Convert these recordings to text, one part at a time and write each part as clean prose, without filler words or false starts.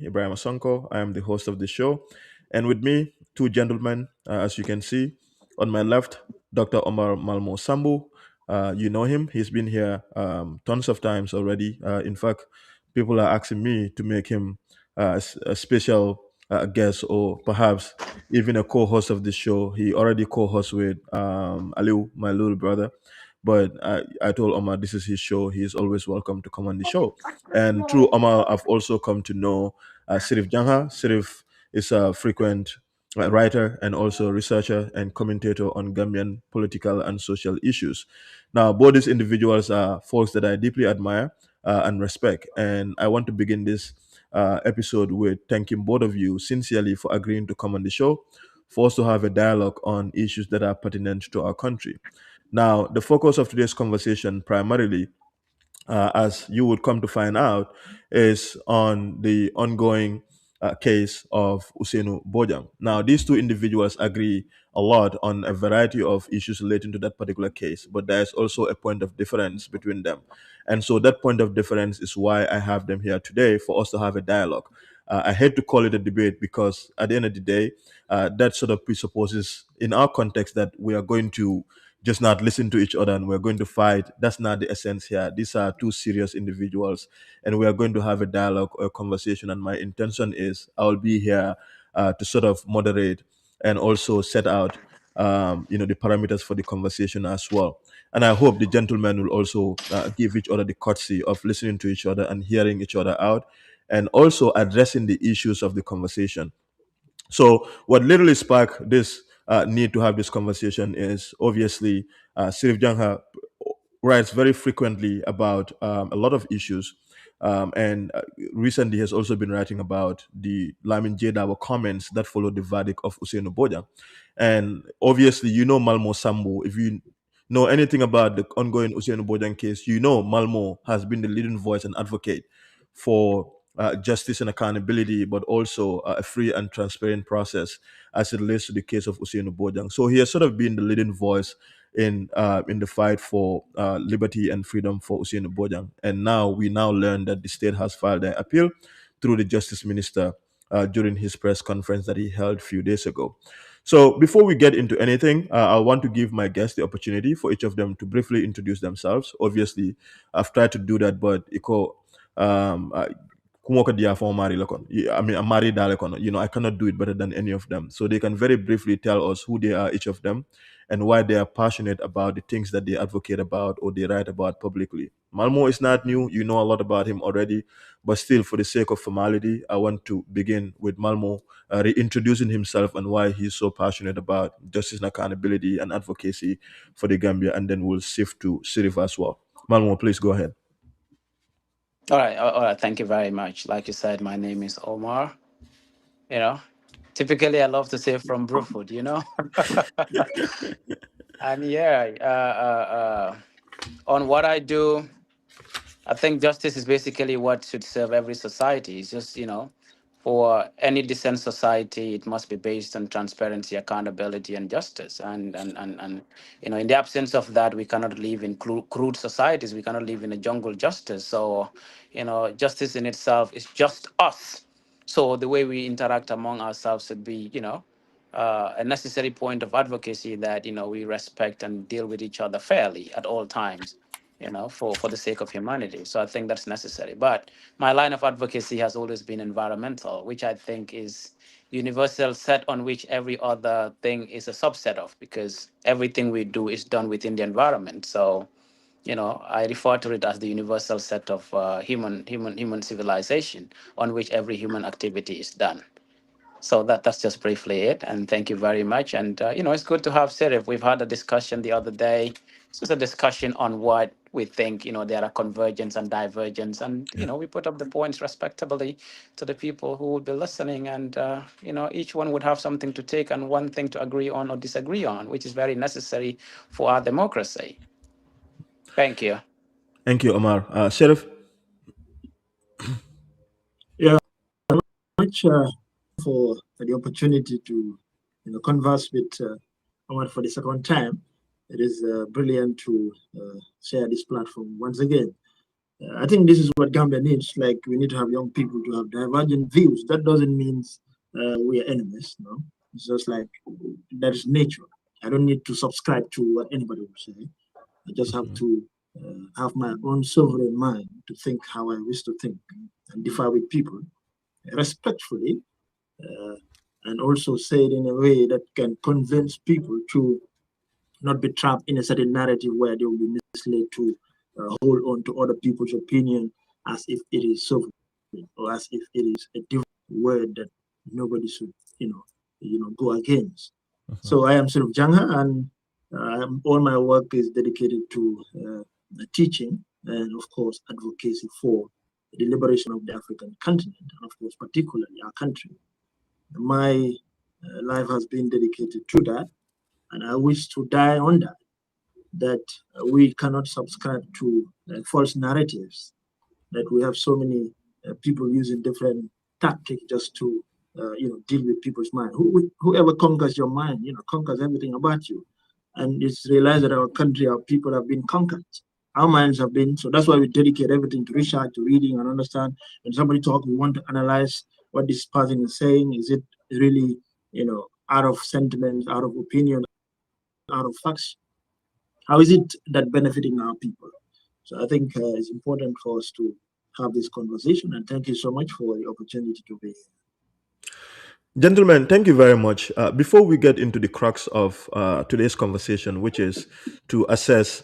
Ibrahim Asonko. I am the host of the show. And with me, two gentlemen, as you can see. On my left, Dr. Omar Malmo Sambou. You know him. He's been here tons of times already. In fact, people are asking me to make him a special guest or perhaps even a co-host of the show. He already co-hosts with Aliu, my little brother. But I told Omar this is his show. He's always welcome to come on the show. And through Omar, I've also come to know Sirif Janha. Sirif is a frequent writer and also researcher and commentator on Gambian political and social issues. Now, both these individuals are folks that I deeply admire and respect. And I want to begin this episode with thanking both of you sincerely for agreeing to come on the show, for us to have a dialogue on issues that are pertinent to our country. Now, the focus of today's conversation primarily, as you would come to find out, is on the ongoing case of Ousainou Bojang. Now, these two individuals agree a lot on a variety of issues relating to that particular case, but there's also a point of difference between them. And so that point of difference is why I have them here today for us to have a dialogue. I hate to call it a debate because at the end of the day, that sort of presupposes in our context that we are going to just not listen to each other and we're going to fight. That's not the essence here. These are two serious individuals and we are going to have a dialogue or a conversation. And my intention is I'll be here to sort of moderate and also set out, the parameters for the conversation as well. And I hope the gentlemen will also give each other the courtesy of listening to each other and hearing each other out and also addressing the issues of the conversation. So, what literally sparked this need to have this conversation is obviously Sirif Jangha writes very frequently about a lot of issues. And recently has also been writing about the Lamin J comments that followed the verdict of Ousainou Bojang. And obviously, you know Malmo Sambou. If you know anything about the ongoing Ousainou Bojang case, you know Malmo has been the leading voice and advocate for justice and accountability, but also a free and transparent process as it relates to the case of Ousainou Bojang. So he has sort of been the leading voice in the fight for liberty and freedom for Usenu Bojang. And now we now learn that the state has filed an appeal through the Justice Minister during his press conference that he held a few days ago. So before we get into anything, I want to give my guests the opportunity for each of them to briefly introduce themselves. Obviously, I've tried to do that, but um, uh, I mean, I'm married, I cannot do it better than any of them. So they can very briefly tell us who they are, each of them, and why they are passionate about the things that they advocate about or they write about publicly. Malmo is not new. You know a lot about him already. But still, for the sake of formality, I want to begin with Malmo reintroducing himself and why he's so passionate about justice and accountability and advocacy for the Gambia. And then we'll shift to Sirif as well. Malmo, please go ahead. All right. Thank you very much. Like you said, my name is Omar. You know, typically I love to say from Bruford, and yeah, on what I do, I think justice is basically what should serve every society. It's just, for any decent society, it must be based on transparency, accountability, and justice. And in the absence of that, we cannot live in crude societies. We cannot live in a jungle justice. So, justice in itself is just us. So the way we interact among ourselves should be, a necessary point of advocacy that, we respect and deal with each other fairly at all times, for the sake of humanity. So I think that's necessary. But my line of advocacy has always been environmental, which I think is universal set on which every other thing is a subset of, because everything we do is done within the environment. So, I refer to it as the universal set of human civilization on which every human activity is done. So that's just briefly it. And thank you very much. And it's good to have Serif. We've had a discussion the other day. This was a discussion on what we think, there are convergence and divergence. And, we put up the points respectably to the people who would be listening. And, each one would have something to take and one thing to agree on or disagree on, which is very necessary for our democracy. Thank you. Thank you, Omar. Sheriff? Yeah, much for the opportunity to converse with Omar for the second time. It is brilliant to share this platform once again. I think this is what Gambia needs. Like, we need to have young people to have divergent views. That doesn't mean we are enemies. No, it's just like that is nature. I don't need to subscribe to what anybody will say. I just have Mhm. to have my own sovereign mind to think how I wish to think and differ with people respectfully, uh, and also say it in a way that can convince people to not be trapped in a certain narrative where they will be misled to hold on to other people's opinion as if it is sovereign or as if it is a different word that nobody should, go against. Mhm. So I am sort of Janha, and all my work is dedicated to teaching and, of course, advocacy for the liberation of the African continent, and of course, particularly our country. My life has been dedicated to that, and I wish to die on that. That we cannot subscribe to false narratives. That we have so many people using different tactics just to, deal with people's mind. Whoever conquers your mind, conquers everything about you. And it's realized that our country, our people have been conquered. Our minds have been. So that's why we dedicate everything to research, to reading, and understand. When somebody talks, we want to analyze what this person is saying. Is it really, out of sentiment, out of opinion, out of facts? How is it that benefiting our people? So I think it's important for us to have this conversation. And thank you so much for the opportunity to be here. Gentlemen, thank you very much. Before we get into the crux of today's conversation, which is to assess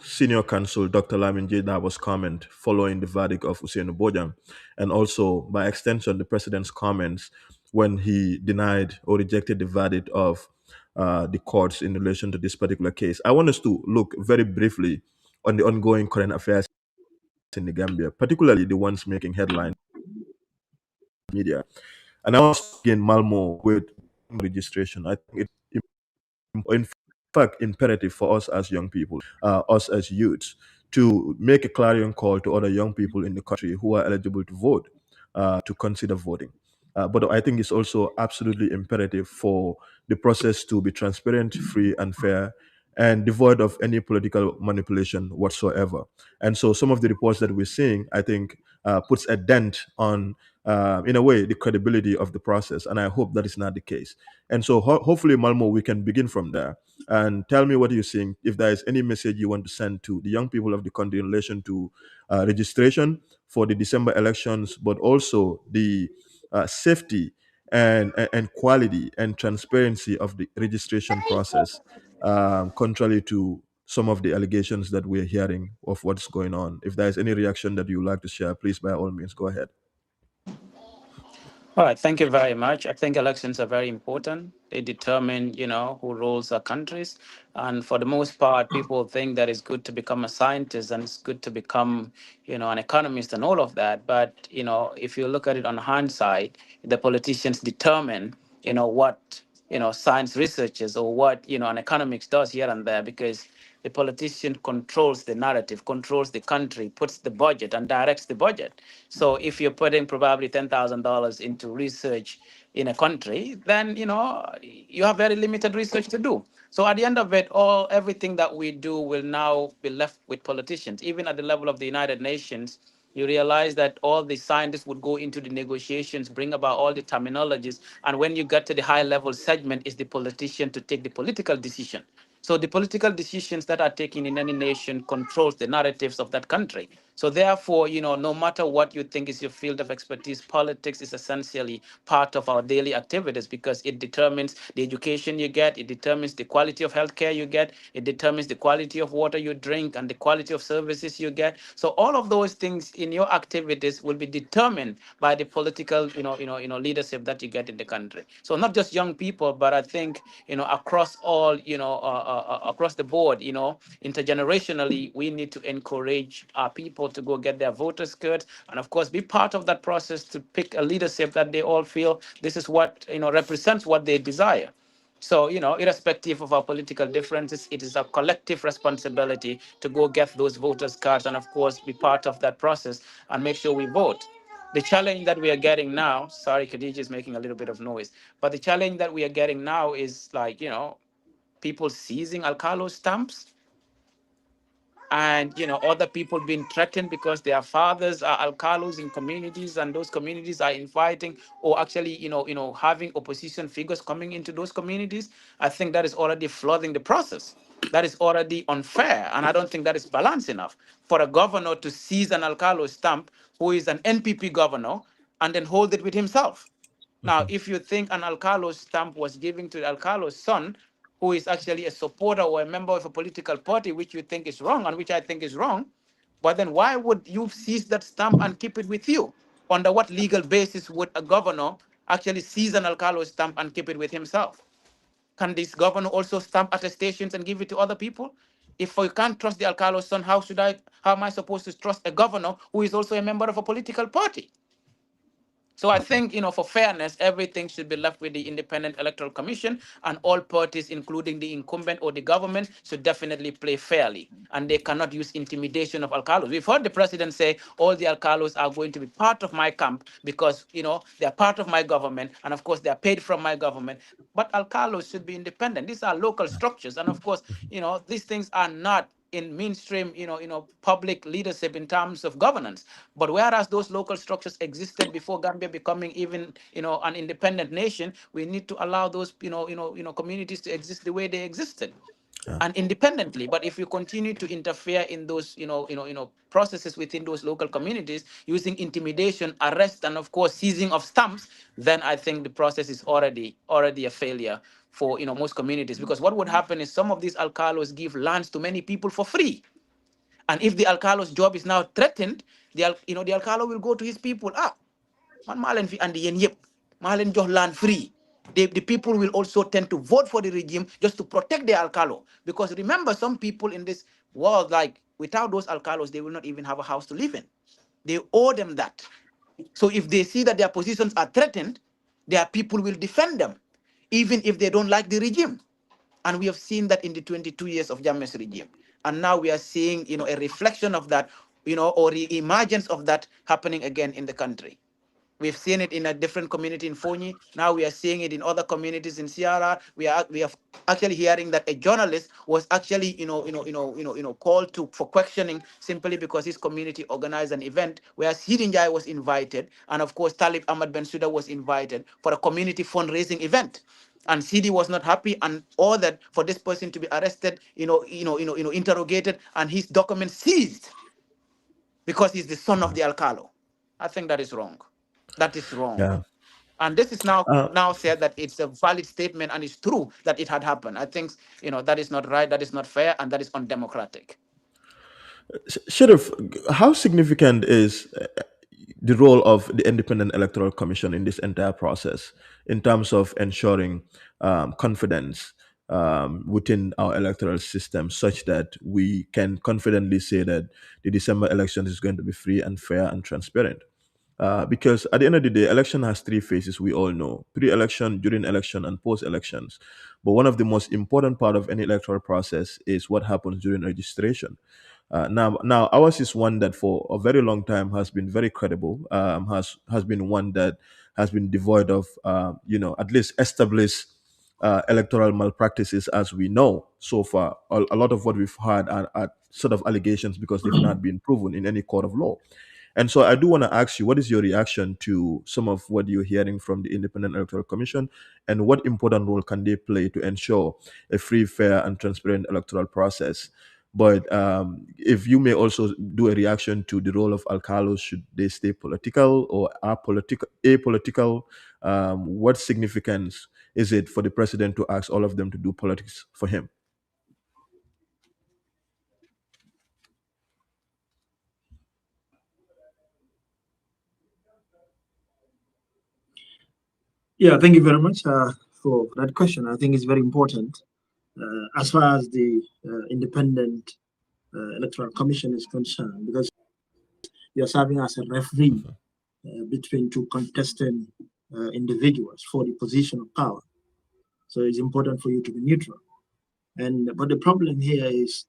Senior Counsel Dr. Lamin J. Darboe's comment following the verdict of Ousainou Bojang, and also, by extension, the President's comments when he denied or rejected the verdict of the courts in relation to this particular case. I want us to look very briefly on the ongoing current affairs in the Gambia, particularly the ones making headlines in the media. And I want to begin Malmo with registration. I think it's in fact imperative for us as young people, us as youths, to make a clarion call to other young people in the country who are eligible to vote to consider voting. But I think it's also absolutely imperative for the process to be transparent, free, and fair, and devoid of any political manipulation whatsoever. And so, some of the reports that we're seeing, I think, puts a dent on, in a way, the credibility of the process. And I hope that is not the case. And so, hopefully, Malmo, we can begin from there. And tell me what you're seeing. If there is any message you want to send to the young people of the country in relation to registration for the December elections, but also the safety and quality and transparency of the registration process, contrary to some of the allegations that we're hearing of what's going on. If there's any reaction that you would like to share, please, by all means, go ahead. All right, thank you very much. I think elections are very important. They determine, who rules our countries. And for the most part, people think that it's good to become a scientist and it's good to become, an economist and all of that. But, if you look at it on hindsight, the politicians determine, what, science researches or what, an economics does here and there, because the politician controls the narrative, controls the country, puts the budget and directs the budget. So if you're putting probably $10,000 into research in a country, then you have very limited research to do. So at the end of it, everything that we do will now be left with politicians. Even at the level of the United Nations, you realize that all the scientists would go into the negotiations, bring about all the terminologies, and when you get to the high level segment, is the politician to take the political decision. So the political decisions that are taken in any nation controls the narratives of that country. So therefore, no matter what you think is your field of expertise, politics is essentially part of our daily activities because it determines the education you get, it determines the quality of healthcare you get, it determines the quality of water you drink and the quality of services you get. So all of those things in your activities will be determined by the political, leadership that you get in the country. So not just young people, but I think, across all, across the board, intergenerationally, we need to encourage our people to go get their voters card and, of course, be part of that process to pick a leadership that they all feel this is what, represents what they desire. So, irrespective of our political differences, it is a collective responsibility to go get those voters' cards and, of course, be part of that process and make sure we vote. The challenge that we are getting now, sorry, Khadija is making a little bit of noise, but the challenge that we are getting now is like, people seizing Alcalo stamps. and other people being threatened because their fathers are alcalos in communities, and those communities are inviting or actually having opposition figures coming into those communities. I think that is already flooding the process. That is already unfair, and I don't think that is balanced enough for a governor to seize an alcalo stamp who is an NPP governor and then hold it with himself. Now, Mhm. if you think an alcalo stamp was given to the alcalo's son, who is actually a supporter or a member of a political party, which you think is wrong and which I think is wrong, but then why would you seize that stamp and keep it with you? Under what legal basis would a governor actually seize an alcalo stamp and keep it with himself? Can this governor also stamp attestations and give it to other people? If I can't trust the alcalo's son, how am I supposed to trust a governor who is also a member of a political party? So I think, for fairness, everything should be left with the Independent Electoral Commission, and all parties, including the incumbent or the government, should definitely play fairly. And they cannot use intimidation of alcalos. We've heard the president say all the alcalos are going to be part of my camp because, they're part of my government. And of course, they're paid from my government. But alcalos should be independent. These are local structures. And of course, these things are not in mainstream, public leadership in terms of governance. But whereas those local structures existed before Gambia becoming even, an independent nation, we need to allow those, communities to exist the way they existed Yeah. and independently. But if you continue to interfere in those, processes within those local communities using intimidation, arrest, and of course seizing of stamps, then I think the process is already a failure for most communities. Because what would happen is some of these alcalos give lands to many people for free, and if the alcalo's job is now threatened, the alcalo will go to his people. Man malen fi andi yen yep. Malen joh land free. The people will also tend to vote for the regime just to protect the alcalo. Because remember, some people in this world, like without those alcalos, they will not even have a house to live in. They owe them that. So if they see that their positions are threatened, their people will defend them, even if they don't like the regime. And we have seen that in the 22 years of Jammeh's regime. And now we are seeing, a reflection of that, or the emergence of that happening again in the country. We've seen it in a different community in Fonyi. Now we are seeing it in other communities in Sierra. We are actually hearing that a journalist was actually, called to for questioning simply because his community organized an event where Sidinjai was invited, and of course Talib Ahmad Bensouda was invited for a community fundraising event. And CD was not happy and ordered for this person to be arrested, interrogated, and his documents seized because he's the son of the alcalo. I think that is wrong. That is wrong. Yeah. And this is now Uh, now said that it's a valid statement and it's true that it had happened. I think that is not right, that is not fair, and that is undemocratic. Sheriff, how significant is the role of the Independent Electoral Commission in this entire process in terms of ensuring confidence within our electoral system, such that we can confidently say that the December election is going to be free and fair and transparent? Because at the end of the day, election has three phases, we all know: pre-election, during election, and post-elections. But one of the most important part of any electoral process is what happens during registration. Now, ours is one that for a very long time has been very credible. Has been one that has been devoid of, at least established electoral malpractices, as we know so far. A lot of what we've heard are sort of allegations because they've not been proven in any court of law. And so I do want to ask you, what is your reaction to some of what you're hearing from the Independent Electoral Commission, and what important role can they play to ensure a free, fair, and transparent electoral process? But if you may also do a reaction to the role of alcalos, should they stay political or apolitical? What significance is it for the president to ask all of them to do politics for him? Yeah, thank you very much for that question. I think it's very important. As far as the Independent Electoral Commission is concerned, because you're serving as a referee between two contesting individuals for the position of power. So it's important for you to be neutral. But the problem here is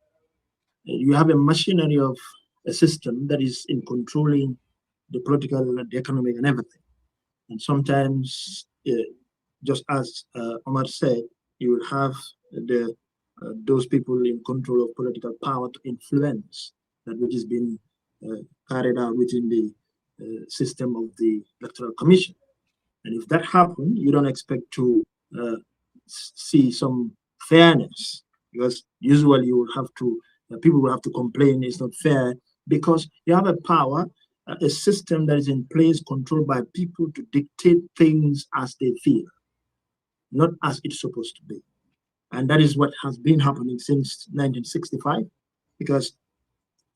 you have a machinery of a system that is in controlling the political, the economic, and everything. And sometimes, just as Omar said, you will have the those people in control of political power to influence that which is being carried out within the system of the Electoral Commission. And if that happens, you don't expect to see some fairness, because usually you will have to, people will have to complain it's not fair, because you have a power, a system that is in place controlled by people to dictate things as they feel, not as it's supposed to be. And that is what has been happening since 1965, because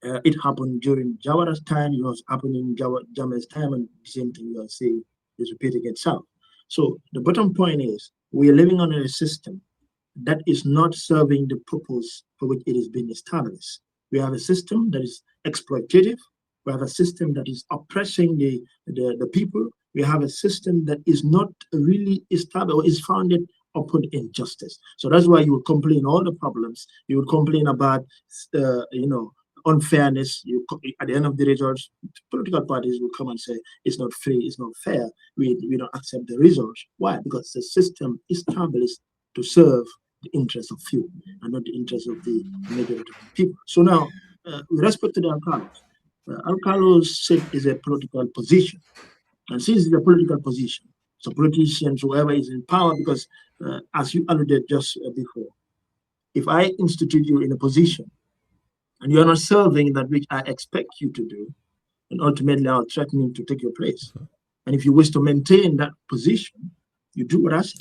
it happened during Jawara's time, it was happening in Jammeh's time, and the same thing you are seeing is repeating itself. So the bottom point is we are living under a system that is not serving the purpose for which it has been established. We have a system that is exploitative. We have a system that is oppressing the people. We have a system that is not really established or is founded upon injustice. So that's why you would complain all the problems. You would complain about, unfairness. At the end of the results, political parties will come and say it's not free, it's not fair. We don't accept the results. Why? Because the system is established to serve the interests of few and not the interests of the majority of the people. So now, with respect to the alcalos, alcalos seat is a political position, and since it's a political position, so politicians, whoever is in power, because as you alluded just before, if I institute you in a position and you are not serving that which I expect you to do, and ultimately I'll threaten you to take your place. And if you wish to maintain that position, you do what I say,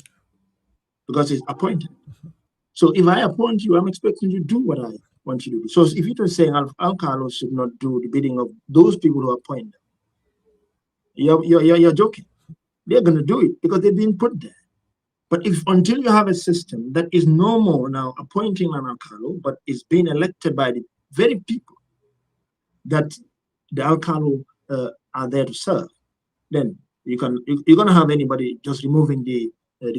because it's appointed. So if I appoint you, I'm expecting you to do what I want you to do. So if you're saying Carlos should not do the bidding of those people who appoint them, you're joking. They're going to do it because they've been put there. But if until you have a system that is no more now appointing an alcalo, but is being elected by the very people that the alcalo are there to serve, then you're going to have anybody just removing the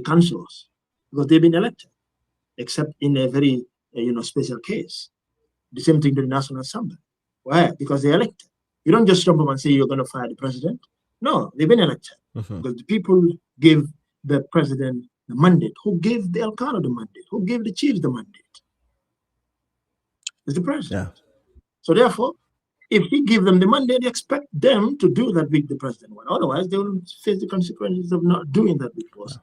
councillors because they've been elected, except in a very special case. The same thing to the National Assembly. Why? Because they're elected. You don't just jump up and say you're going to fire the president. No, they've been elected because the people give the president the mandate. Who gave the alcalde the mandate? Who gave the chiefs the mandate? It's the president. Yeah. So therefore, if he give them the mandate, they expect them to do that which the president wants. Otherwise, they will face the consequences of not doing that which was,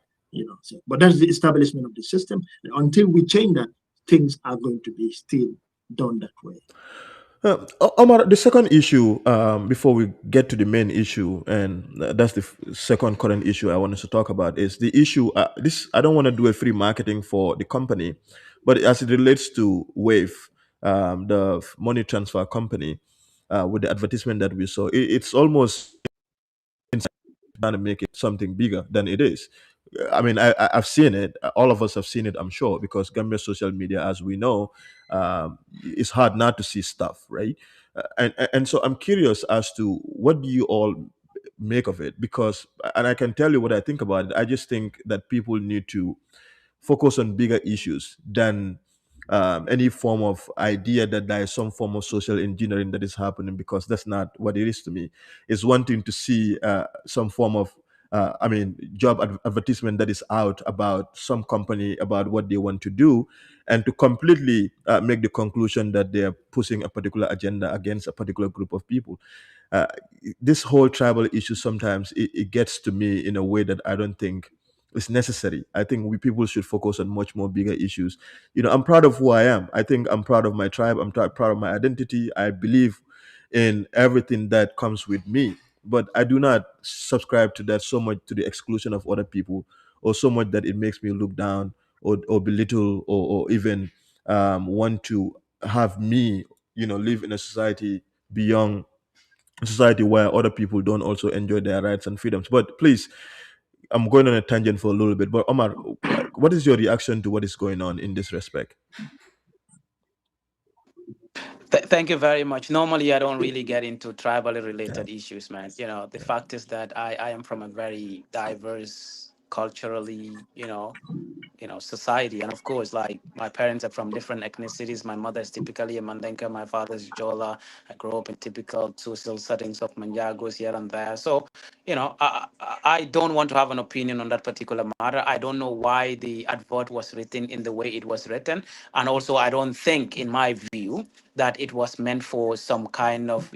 So, but that's the establishment of the system. Until we change that, things are going to be still done that way. Omar, the second issue, before we get to the main issue, and that's the second current issue I want us to talk about, is the issue. I don't want to do a free marketing for the company, but as it relates to Wave, the money transfer company, with the advertisement that we saw, it's almost trying to make it something bigger than it is. I mean, I've seen it. All of us have seen it, I'm sure, because Gambia social media, as we know, it's hard not to see stuff, right? And so I'm curious as to what do you all make of it? Because, and I can tell you what I think about it. I just think that people need to focus on bigger issues than any form of idea that there is some form of social engineering that is happening, because that's not what it is to me. It's one thing to see some form of job advertisement that is out about some company, about what they want to do, and to completely make the conclusion that they are pushing a particular agenda against a particular group of people. Uh, this whole tribal issue, sometimes it gets to me in a way that I don't think is necessary. I think people should focus on much more bigger issues. I'm proud of who I am. I think I'm proud of my tribe. I'm proud of my identity. I believe in everything that comes with me. But I do not subscribe to that so much to the exclusion of other people, or so much that it makes me look down or belittle, or even want to have me, live in a society beyond a society where other people don't also enjoy their rights and freedoms. But please, I'm going on a tangent for a little bit, but Omar, what is your reaction to what is going on in this respect? Thank you very much. Normally, I don't really get into tribally related issues, man. The fact is that I am from a very diverse culturally, society. And of course, like my parents are from different ethnicities. My mother is typically a Mandenka, my father is Jola. I grew up in typical social settings of Manjagos here and there. So, I don't want to have an opinion on that particular matter. I don't know why the advert was written in the way it was written. And also, I don't think, in my view, that it was meant for some kind of,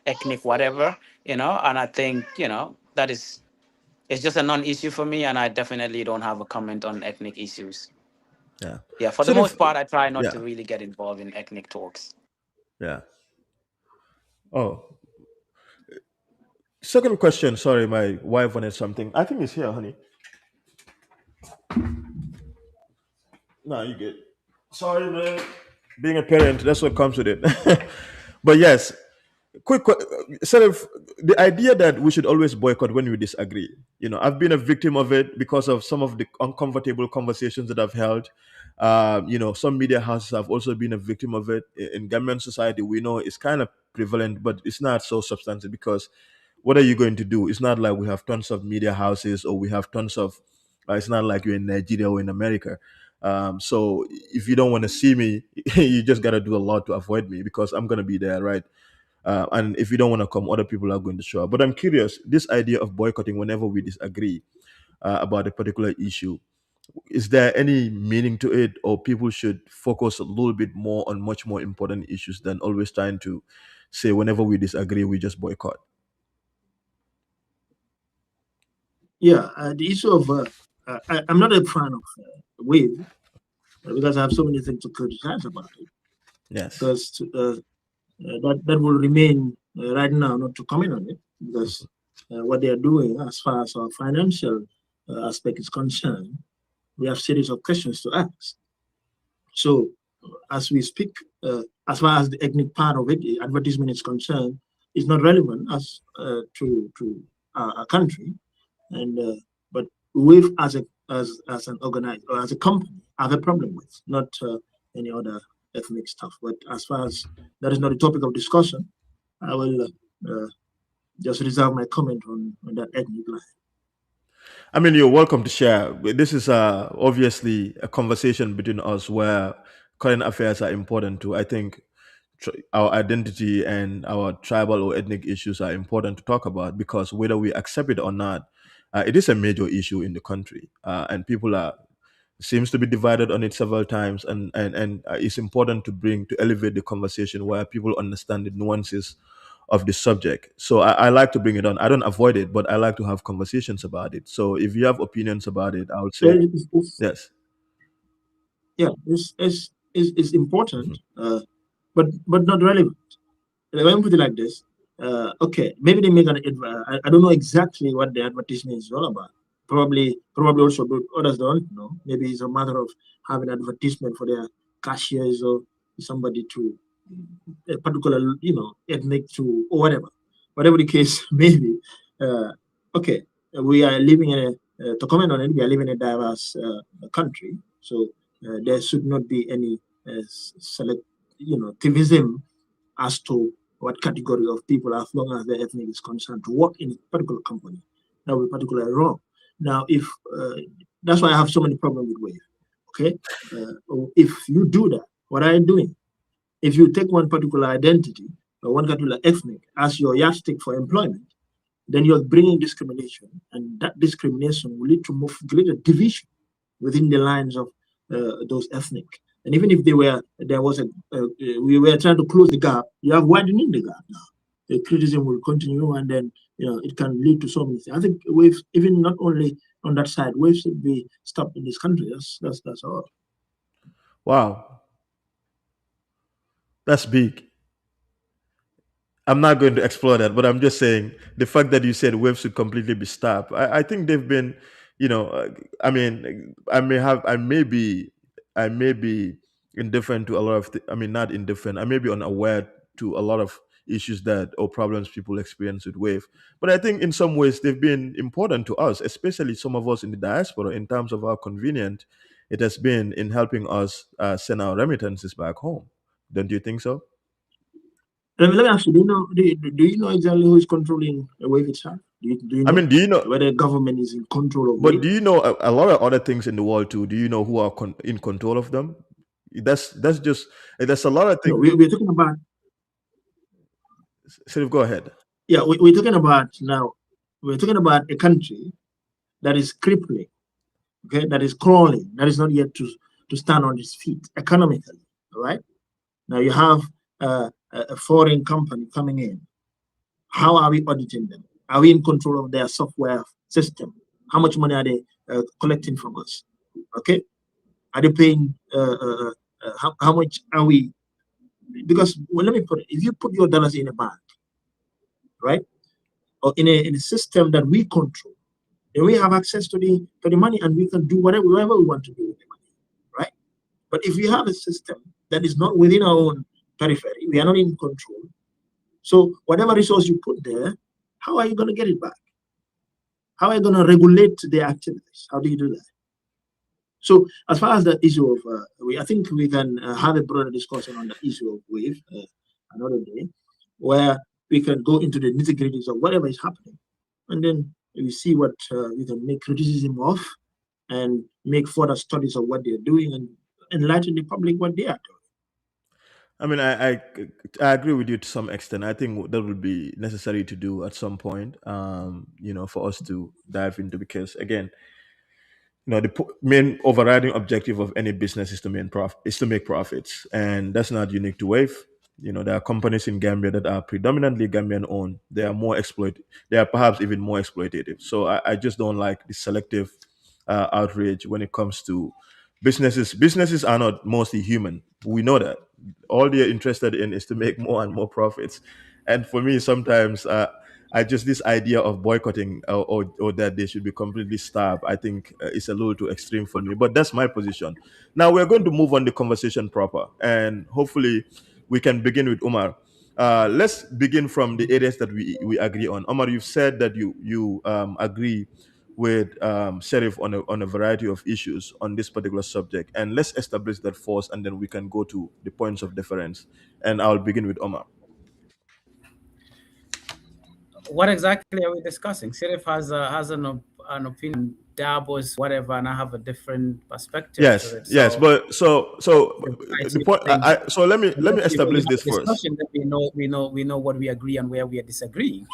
ethnic whatever, and I think, that is, it's just a non-issue for me. And I definitely don't have a comment on ethnic issues. Yeah. Yeah, for the So if most part, I try not to yeah, really get involved in ethnic talks. yeah. Oh, second question. Sorry, my wife wanted something. I think it's here, honey. No, you good. Sorry, man. Being a parent, that's what comes with it. But yes, sort of the idea that we should always boycott when we disagree. I've been a victim of it because of some of the uncomfortable conversations that I've held. Some media houses have also been a victim of it. In Gambian society, we know it's kind of prevalent, but it's not so substantive because what are you going to do? It's not like we have tons of media houses or we have tons of. It's not like you're in Nigeria or in America. So if you don't want to see me, you just gotta do a lot to avoid me because I'm gonna be there, right? And if you don't want to come, other people are going to show up. But I'm curious, this idea of boycotting whenever we disagree about a particular issue, is there any meaning to it, or people should focus a little bit more on much more important issues than always trying to say whenever we disagree, we just boycott? Yeah, the issue of I'm not a fan of Wave because I have so many things to criticize about it. Yes. Because that will remain right now not to comment on it because what they are doing as far as our financial aspect is concerned, we have series of questions to ask. So as we speak, as far as the ethnic part of it, the advertisement is concerned, it's not relevant as to our country, and but we as an organized or as a company have a problem with, not any other ethnic stuff. But as far as that is not a topic of discussion, I will just reserve my comment on that ethnic line. I mean, you're welcome to share. This is obviously a conversation between us where current affairs are important too. I think our identity and our tribal or ethnic issues are important to talk about because whether we accept it or not, it is a major issue in the country, and people are seems to be divided on it several times, and it's important to elevate the conversation where people understand the nuances of the subject. So I like to bring it on. I don't avoid it, but I like to have conversations about it. So if you have opinions about it, I would say yes. Yeah, it's important, Mhm. but not relevant. Let me put it like this. Okay, maybe they make I don't know exactly what the advertisement is all about. Probably also others don't know. Maybe it's a matter of having advertisement for their cashiers or somebody to a particular, ethnic to or whatever the case may be. Okay, we are living in to comment on it, we are living in a diverse country, so there should not be any select, activism as to what category of people, as long as their ethnic is concerned, to work in a particular company. That would be particularly wrong. Now, if that's why I have so many problems with Wave. Okay, if you do that, what are you doing? If you take one particular identity or one particular ethnic as your yardstick for employment, then you're bringing discrimination, and that discrimination will lead to more greater division within the lines of those ethnic. And even if we were trying to close the gap, you have widening the gap now. The criticism will continue, and then it can lead to so many things. I think we've even not only on that side, waves should be stopped in this country. That's all. Wow, that's big. I'm not going to explore that, but I'm just saying the fact that you said waves should completely be stopped. I think they've been, I mean, I may be indifferent to a lot of, I mean, not indifferent. I may be unaware to a lot of issues that or problems people experience with wave. But I think in some ways they've been important to us, especially some of us in the diaspora, in terms of how convenient it has been in helping us send our remittances back home. Don't you think so? Let me ask you, do you know exactly who is controlling Wave itself? Do you I know mean, do you know? whether government is in control of But Wave? do you know a lot of other things in the world too? Do you know who are in control of them? That's just there's a lot of No, things. we're talking about Sort of go ahead. we're talking about now. We're talking about a country that is crippling, okay, that is crawling, that is not yet to stand on its feet economically. All right. Now you have a foreign company coming in. How are we auditing them? Are we in control of their software system? How much money are they collecting from us? Okay. Are they paying? How much are we? Because well, let me put it: if you put your dollars in a bank, right, or in a system that we control, then we have access to the money, and we can do whatever we want to do with the money, right? But if we have a system that is not within our own periphery, we are not in control. So whatever resource you put there, how are you going to get it back? How are you going to regulate their activities? How do you do that? So as far as the issue of, I think we can have a broader discussion on the issue of wave another day, where we can go into the nitty-gritties of whatever is happening, and then we see what we can make criticism of, and make further studies of what they're doing, and enlighten the public what they are doing. I mean, I agree with you to some extent. I think that would be necessary to do at some point, for us to dive into, because again, the main overriding objective of any business is to make profits, and that's not unique to Wave. There are companies in Gambia that are predominantly Gambian owned. They are perhaps even more exploitative. So I just don't like the selective outrage when it comes to businesses. Businesses are not mostly human. We know that. All they're interested in is to make more and more profits. And for me, sometimes this idea of boycotting, or that they should be completely starved, I think is a little too extreme for me. But that's my position. Now we're going to move on the conversation proper, and hopefully we can begin with Omar. Let's begin from the areas that we agree on. Omar, you've said that you agree with Sheriff on a variety of issues on this particular subject, and let's establish that first, and then we can go to the points of difference. And I'll begin with Omar. What exactly are we discussing? Sirif has an opinion, Darboe's whatever, and I have a different perspective to Yes, it. yes, So but so the the variety of point. things. So let me When we establish have this a first. discussion, then we know what we agree and where we are disagreeing.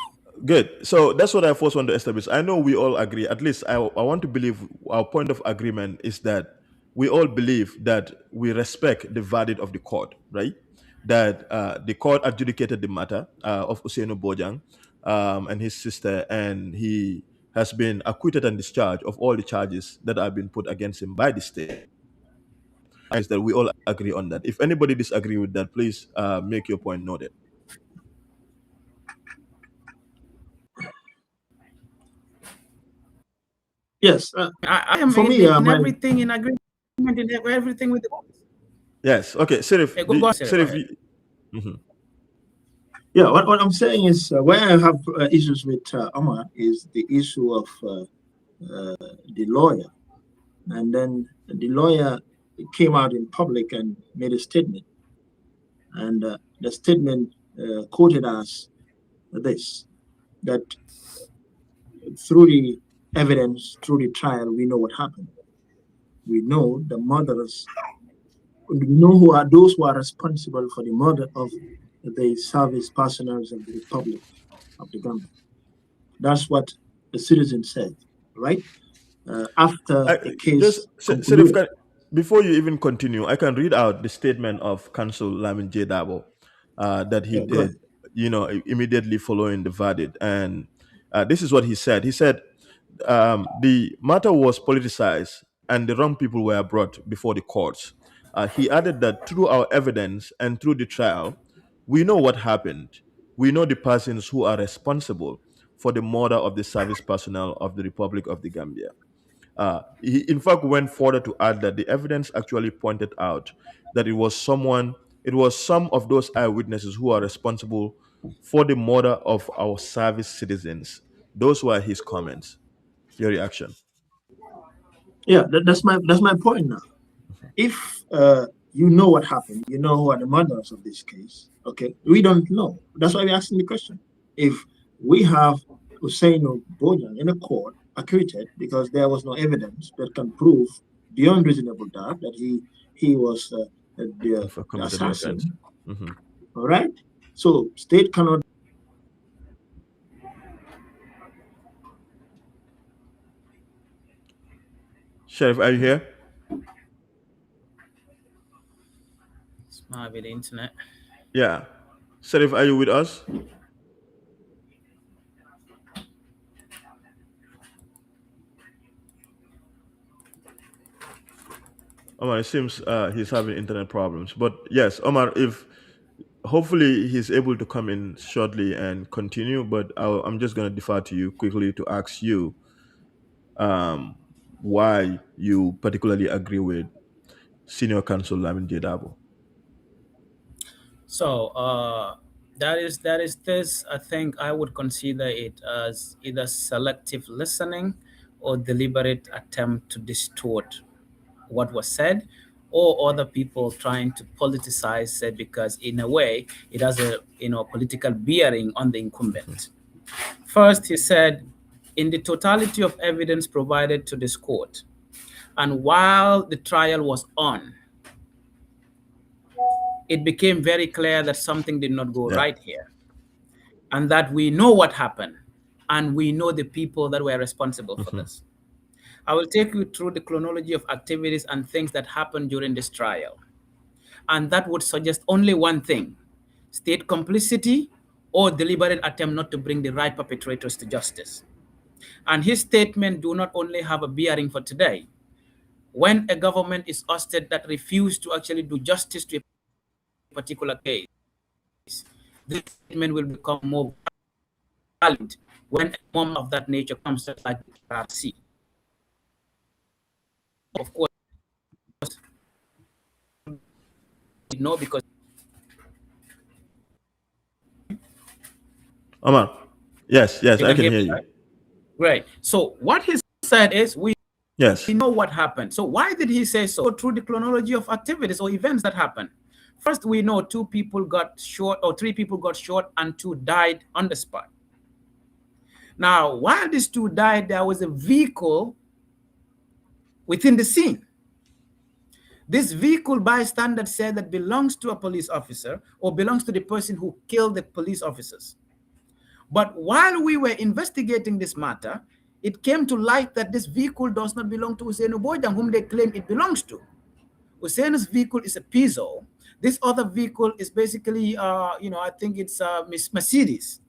Good. So that's what I first want to establish. I know we all agree. At least I want to believe our point of agreement is that we all believe that we respect the verdict of the court, right? That the court adjudicated the matter of Ousainou Bojang and his sister, and he has been acquitted and discharged of all the charges that have been put against him by the state. Is that we all agree on that. If anybody disagree with that, please make your point noted. Yes, I am for me, in my everything in agreement in everything with the court. Yes. Okay. Serif, Go on, Sirif, go Serif, ahead. mhm. yeah, what I'm saying is where I have issues with Omar is the issue of the lawyer, and then the lawyer came out in public and made a statement, and the statement quoted as this: that through the evidence, through the trial, we know what happened. We know the murders. We know who are those who are responsible for the murder of the service personnel of the Republic of the Gambia. That's what the citizen said, right? After I, the just case Serif, concluded. before you even continue, I can read out the statement of Counsel Lamin J that he Yeah, go ahead. did, immediately following the verdict, and this is what he said. He said the matter was politicized and the wrong people were brought before the courts. He added that through our evidence and through the trial, we know what happened. We know the persons who are responsible for the murder of the service personnel of the Republic of the Gambia. He, in fact, went further to add that the evidence actually pointed out that it was some of those eyewitnesses who are responsible for the murder of our service citizens. Those were his comments. Your reaction? Yeah, that's my point now. If you know what happened, you know who are the murderers of this case. Okay, we don't know. That's why we're asking the question. If we have Ousainou Bojang in a court acquitted because there was no evidence that can prove beyond reasonable doubt that he was For the committed the offense. assassin. Hmm. All right. So state cannot Sheriff, are you here? It's might be the internet. Yeah. Sheriff, are you with us? Omar, it seems he's having internet problems. But yes, Omar, if hopefully he's able to come in shortly and continue, but I'm just going to defer to you quickly to ask you um, why you particularly agree with Senior Counsel Lamin J. Darboe. So that is this. I think I would consider it as either selective listening or deliberate attempt to distort what was said, or other people trying to politicize it because in a way it has a political bearing on the incumbent. First, he said, in the totality of evidence provided to this court, and while the trial was on, it became very clear that something did not go right here, and that we know what happened, and we know the people that were responsible for this. I will take you through the chronology of activities and things that happened during this trial. And that would suggest only one thing: state complicity or deliberate attempt not to bring the right perpetrators to justice. And his statement do not only have a bearing for today. When a government is ousted that refused to actually do justice to a particular case, this statement will become more valid when a moment of that nature comes to like RC. Of course, no, because Omar, yes, I can hear you. Right? Great. So what he said is we know what happened. So why did he say so? Through the chronology of activities or events that happened. First, we know 2 people got shot, or 3 people got shot, and 2 died on the spot. Now, while these 2 died, there was a vehicle within the scene. This vehicle, bystanders said, that belongs to a police officer or belongs to the person who killed the police officers. But while we were investigating this matter, it came to light that this vehicle does not belong to Ousainou Bojang, whom they claim it belongs to. Ousainu's vehicle is a Peugeot. This other vehicle is basically, I think it's Mercedes.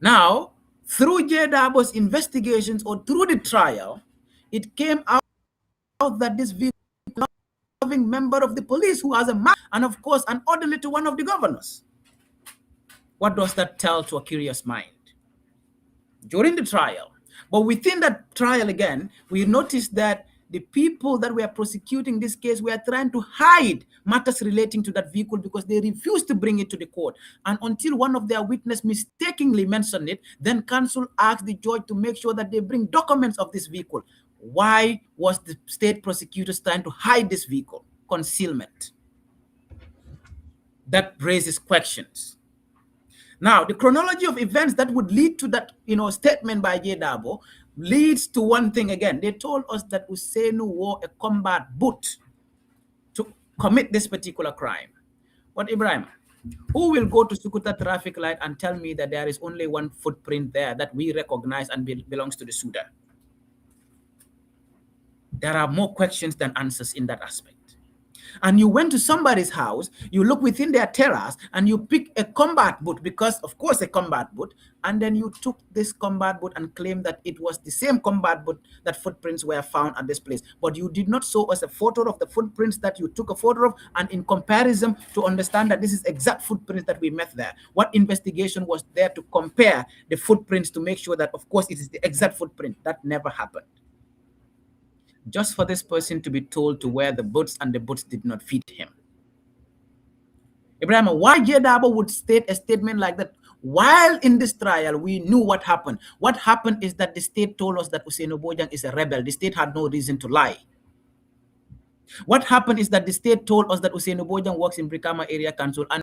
Now, through J. Darboe's investigations or through the trial, it came out that this vehicle is a loving member of the police who has a man, and of course, an orderly to one of the governors. What does that tell to a curious mind? During the trial, but within that trial again, we noticed that the people that were prosecuting this case were trying to hide matters relating to that vehicle because they refused to bring it to the court. And until one of their witnesses mistakenly mentioned it, then counsel asked the judge to make sure that they bring documents of this vehicle. Why was the state prosecutors trying to hide this vehicle? Concealment. That raises questions. Now, the chronology of events that would lead to that, statement by J. Darboe leads to one thing again. They told us that Usenu wore a combat boot to commit this particular crime. But Ibrahim, who will go to Sukuta traffic light and tell me that there is only one footprint there that we recognize and belongs to the Suda? There are more questions than answers in that aspect. And you went to somebody's house, you look within their terrace, and you pick a combat boot, because, of course, a combat boot, and then you took this combat boot and claimed that it was the same combat boot that footprints were found at this place. But you did not show us a photo of the footprints that you took a photo of, and in comparison to understand that this is exact footprints that we met there. What investigation was there to compare the footprints to make sure that, of course, it is the exact footprint? That never happened. Just for this person to be told to wear the boots, and the boots did not fit him. Ibrahim, why J. Darboe would state a statement like that? While in this trial, we knew what happened. What happened is that the state told us that Ousainou Bojang is a rebel. The state had no reason to lie. What happened is that the state told us that Ousainou Bojang works in Brikama Area Council, and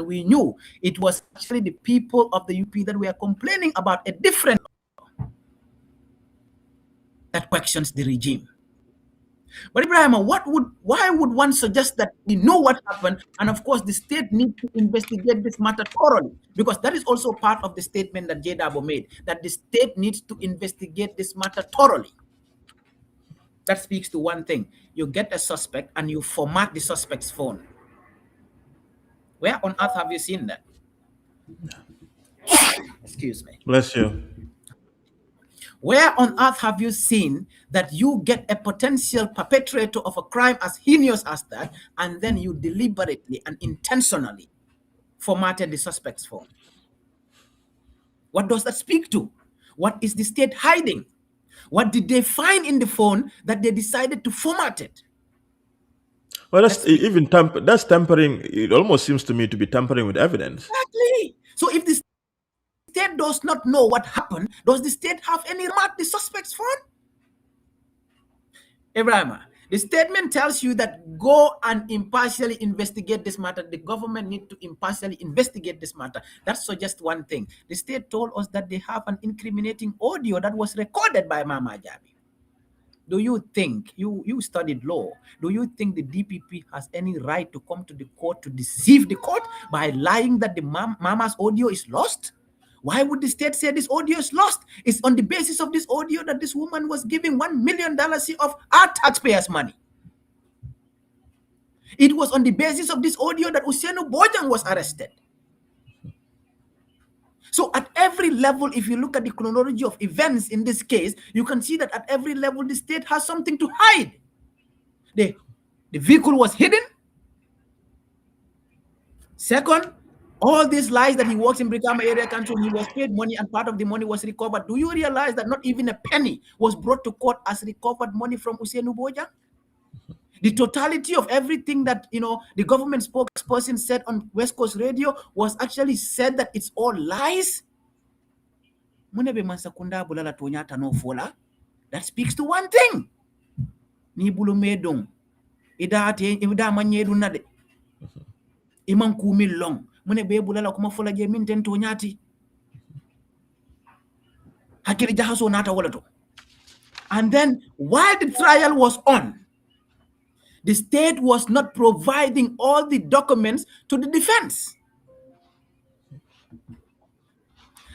we knew it was actually the people of the UP that were complaining about a different law that questions the regime. But Ibrahim, why would one suggest that we know what happened, and of course the state needs to investigate this matter thoroughly? Because that is also part of the statement that J. Darboe made, that the state needs to investigate this matter thoroughly. That speaks to one thing. You get a suspect and you format the suspect's phone. Where on earth have you seen that? Excuse me. Bless you. Where on earth have you seen that you get a potential perpetrator of a crime as heinous as that, and then you deliberately and intentionally formatted the suspect's phone? What does that speak to? What is the state hiding? What did they find in the phone that they decided to format it? Well, that's tampering. It almost seems to me to be tampering with evidence. Exactly. So if the state does not know what happened, does the state have any mark the suspect's phone? Ibrahim, the statement tells you that go and impartially investigate this matter. The government need to impartially investigate this matter. That suggests one thing. The state told us that they have an incriminating audio that was recorded by Mama Jabi. Do you think, you studied law, do you think the DPP has any right to come to the court to deceive the court by lying that the Mama's audio is lost? Why would the state say this audio is lost? It's on the basis of this audio that this woman was giving $1 million of our taxpayers' money. It was on the basis of this audio that Ousainou Bojang was arrested. So at every level, if you look at the chronology of events in this case, you can see that at every level, the state has something to hide. The vehicle was hidden. Second, all these lies that he works in Brikama area country, he was paid money and part of the money was recovered. Do you realize that not even a penny was brought to court as recovered money from Ousainou Bojang? The totality of everything that, the government spokesperson said on West Coast Radio was actually said that it's all lies. That speaks to one thing. Ni bulu medong. Ida manyedu nade. Imam kumil long. Mune be bulala kuma fola je min ten tonyati. Hakiri jahaso nata walato. And then while the trial was on, the state was not providing all the documents to the defense.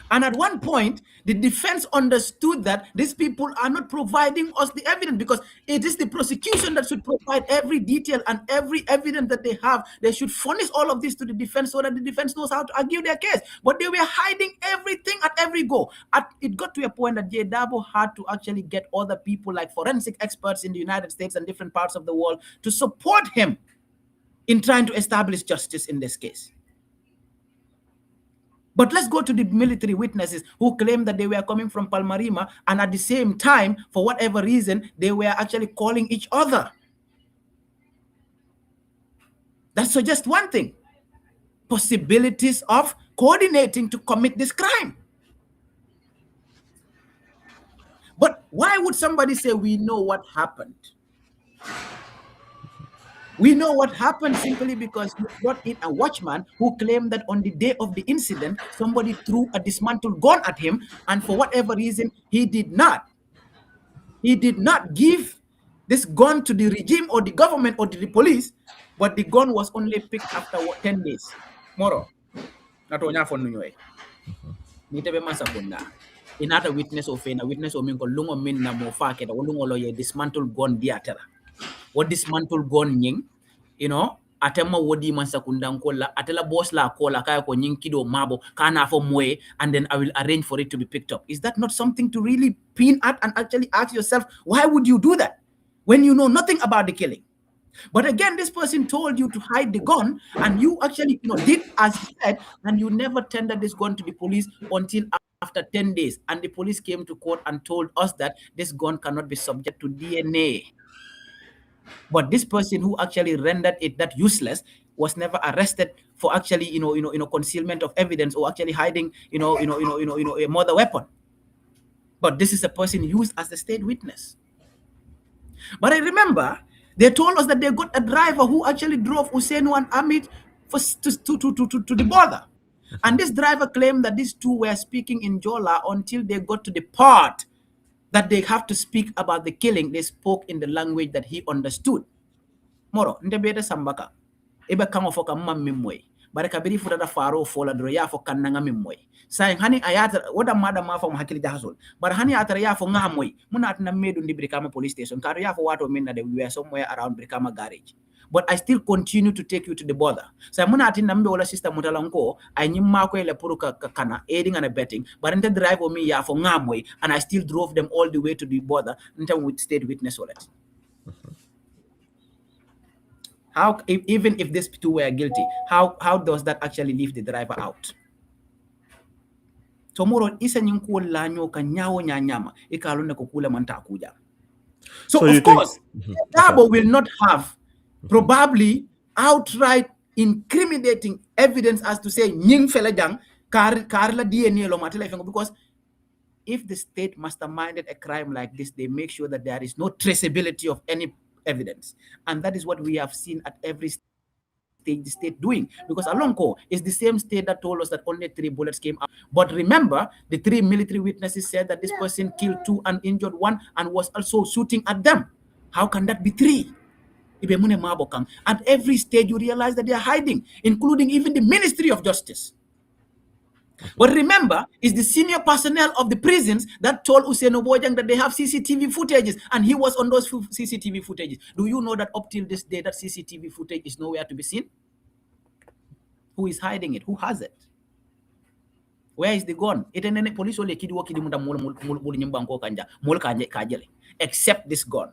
And at one point, the defense understood that these people are not providing us the evidence because it is the prosecution that should provide every detail and every evidence that they have. They should furnish all of this to the defense so that the defense knows how to argue their case. But they were hiding everything at every go. It got to a point that Darboe had to actually get other people like forensic experts in the United States and different parts of the world to support him in trying to establish justice in this case. But let's go to the military witnesses who claim that they were coming from Palmarima and at the same time, for whatever reason, they were actually calling each other. That suggests one thing: possibilities of coordinating to commit this crime. But why would somebody say we know what happened? We know what happened simply because you brought in a watchman who claimed that on the day of the incident, somebody threw a dismantled gun at him, and for whatever reason, he did not give this gun to the regime or the government or to the police, but the gun was only picked after 10 days. Moro, natonya fon nunyoy. Nitebe masakunda. Inata witness of a witness of minko lungo min na mo fa keda lungo lo ye dismantled gun diatera. What dismantle gun nying, atema wodi man sakunda nkola atela boss la kola kaya ko nying kido mabo kana fo moye, and then I will arrange for it to be picked up. Is that not something to really pin at and actually ask yourself, why would you do that when you know nothing about the killing? But again, this person told you to hide the gun, and you actually did as he said, and you never tendered this gun to the police until after 10 days, and the police came to court and told us that this gun cannot be subject to DNA. But this person who actually rendered it that useless was never arrested for actually, concealment of evidence or actually hiding, a murder weapon. But this is a person used as a state witness. But I remember they told us that they got a driver who actually drove Usenu and Amit to the border. And this driver claimed that these two were speaking in Jola until they got to the part that they have to speak about the killing. They spoke in the language that he understood. Moro, ndebede sambaka. Ebe kango foka mmamimwe. bare kabiri futa da faro fola dro ya fo kannanga min moy saying hani ayata wada mada ma fo hakili jahazol bare hani atara ya fo nga moy muna atna medu ndi Brikama police station kado ya fo wato minna de we were somewhere around Brikama garage, but I still continue to take you to the border. So muna atin nambe wala sister mutalanko ay nyimma ko ele puruka kana aiding and abetting, but inte drive me ya fo nga moy, and I still drove them all the way to the border until with state witness wallet. How, even if these two were guilty, how does that actually leave the driver out? Tomorrow isa nyinko lanyo kanyawo nyanyama ikalone kokula manta kuja. So of course, Darboe will not have probably outright incriminating evidence as to say nying felajang karla DNA lo matela, because if the state masterminded a crime like this, they make sure that there is no traceability of any evidence, and that is what we have seen at every stage the state doing, because Alonco is the same state that told us that only 3 bullets came out. But remember, the 3 military witnesses said that this person killed 2 and injured 1 and was also shooting at them. How can that be 3? At every stage you realize that they are hiding, including even the Ministry of Justice. But remember, it's the senior personnel of the prisons that told Ousainou Bojang that they have CCTV footages, and he was on those CCTV footages. Do you know that up till this day that CCTV footage is nowhere to be seen? Who is hiding it? Who has it? Where is the gun? Except this gun.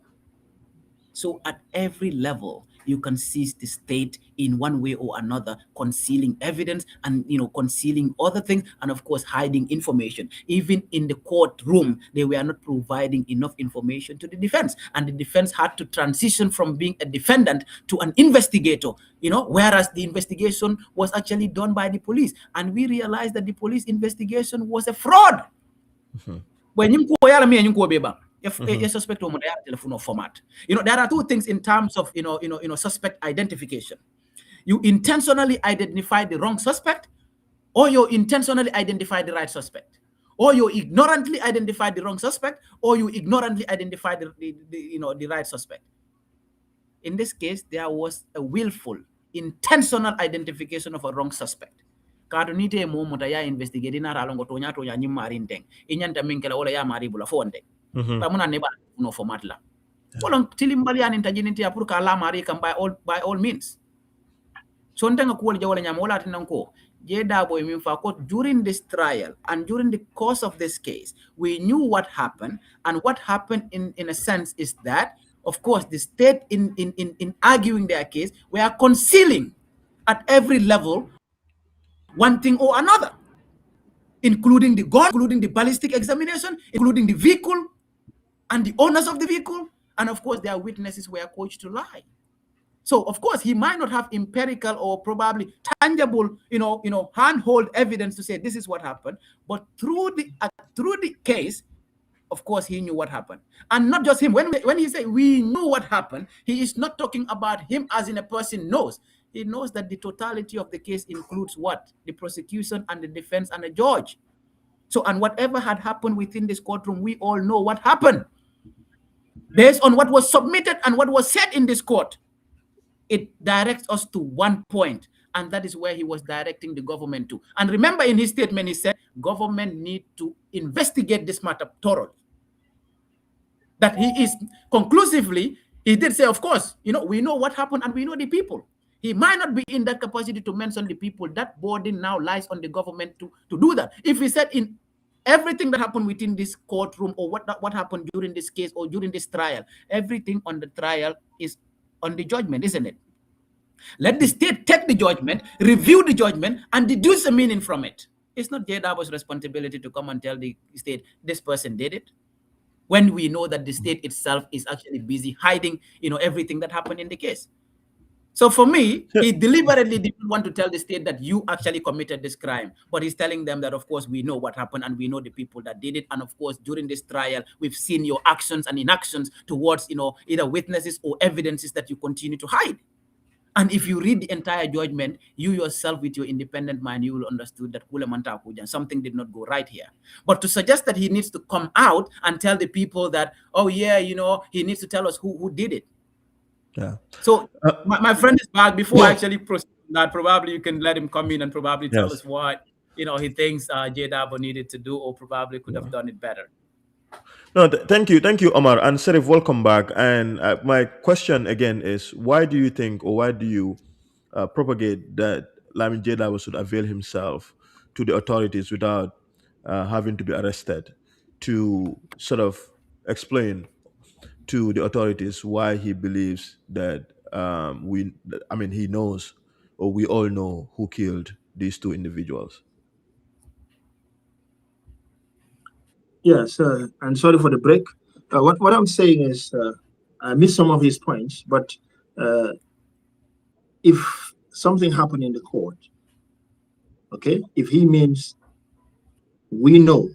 So at every level, you can see the state in one way or another concealing evidence and concealing other things, and of course hiding information. Even in the courtroom, they were not providing enough information to the defense, and the defense had to transition from being a defendant to an investigator, whereas the investigation was actually done by the police, and we realized that the police investigation was a fraud. If a suspect telephone format, there are 2 things in terms of suspect identification. You intentionally identify the wrong suspect, or you intentionally identify the right suspect, or you ignorantly identify the wrong suspect, or you ignorantly identify the right suspect. In this case, there was a willful, intentional identification of a wrong suspect. Kadunite mo mutaya investigate na ralongo tonya nyimarinteng inyanta minkela wala ya maribula fonde. Pamuna neba no format la. Kolon tilimbalian intajiniti apurka la mari kan by all means. So ntenga kuwali jawala nyama wala tinanko. Darboe min fa during this trial and during the course of this case, we knew what happened, and what happened in a sense is that, of course, the state in arguing their case, we are concealing at every level one thing or another, including the gun, including the ballistic examination, including the vehicle and the owners of the vehicle, and of course their witnesses were coached to lie. So of course he might not have empirical or probably tangible, handhold evidence to say this is what happened, but through the case, of course he knew what happened. And not just him. When he said we knew what happened, he is not talking about him as in a person knows. He knows that the totality of the case includes what? The prosecution and the defense and the judge. So, and whatever had happened within this courtroom, we all know what happened. Based on what was submitted and what was said in this court, it directs us to one point, and that is where he was directing the government to. And remember, in his statement, he said, government need to investigate this matter thoroughly. That he is conclusively, he did say, of course, we know what happened and we know the people. He might not be in that capacity to mention the people. That burden now lies on the government to do that. If he said in everything that happened within this courtroom, or what happened during this case or during this trial, everything on the trial is on the judgment, isn't it? Let the state take the judgment, review the judgment, and deduce the meaning from it. It's not Darboe's responsibility to come and tell the state this person did it, when we know that the state itself is actually busy hiding, everything that happened in the case. So for me, he deliberately didn't want to tell the state that you actually committed this crime, but he's telling them that, of course, we know what happened and we know the people that did it. And of course, during this trial, we've seen your actions and inactions towards, either witnesses or evidences that you continue to hide. And if you read the entire judgment, you yourself with your independent mind, you will understand that something did not go right here. But to suggest that he needs to come out and tell the people that, oh yeah, he needs to tell us who did it. Yeah. So my friend is back. Before I actually proceed that probably you can let him come in and probably tell us what he thinks J. Darboe needed to do, or probably could have done it better. No, thank you, Omar. And Serif, welcome back. And my question again is, why do you think, or why do you propagate that Lamin J. Darboe should avail himself to the authorities without having to be arrested, to sort of explain to the authorities why he believes that he knows, or we all know, who killed these two individuals? Yes, and sorry for the break. What I'm saying is, I missed some of his points, but if something happened in the court, okay, if he means we know,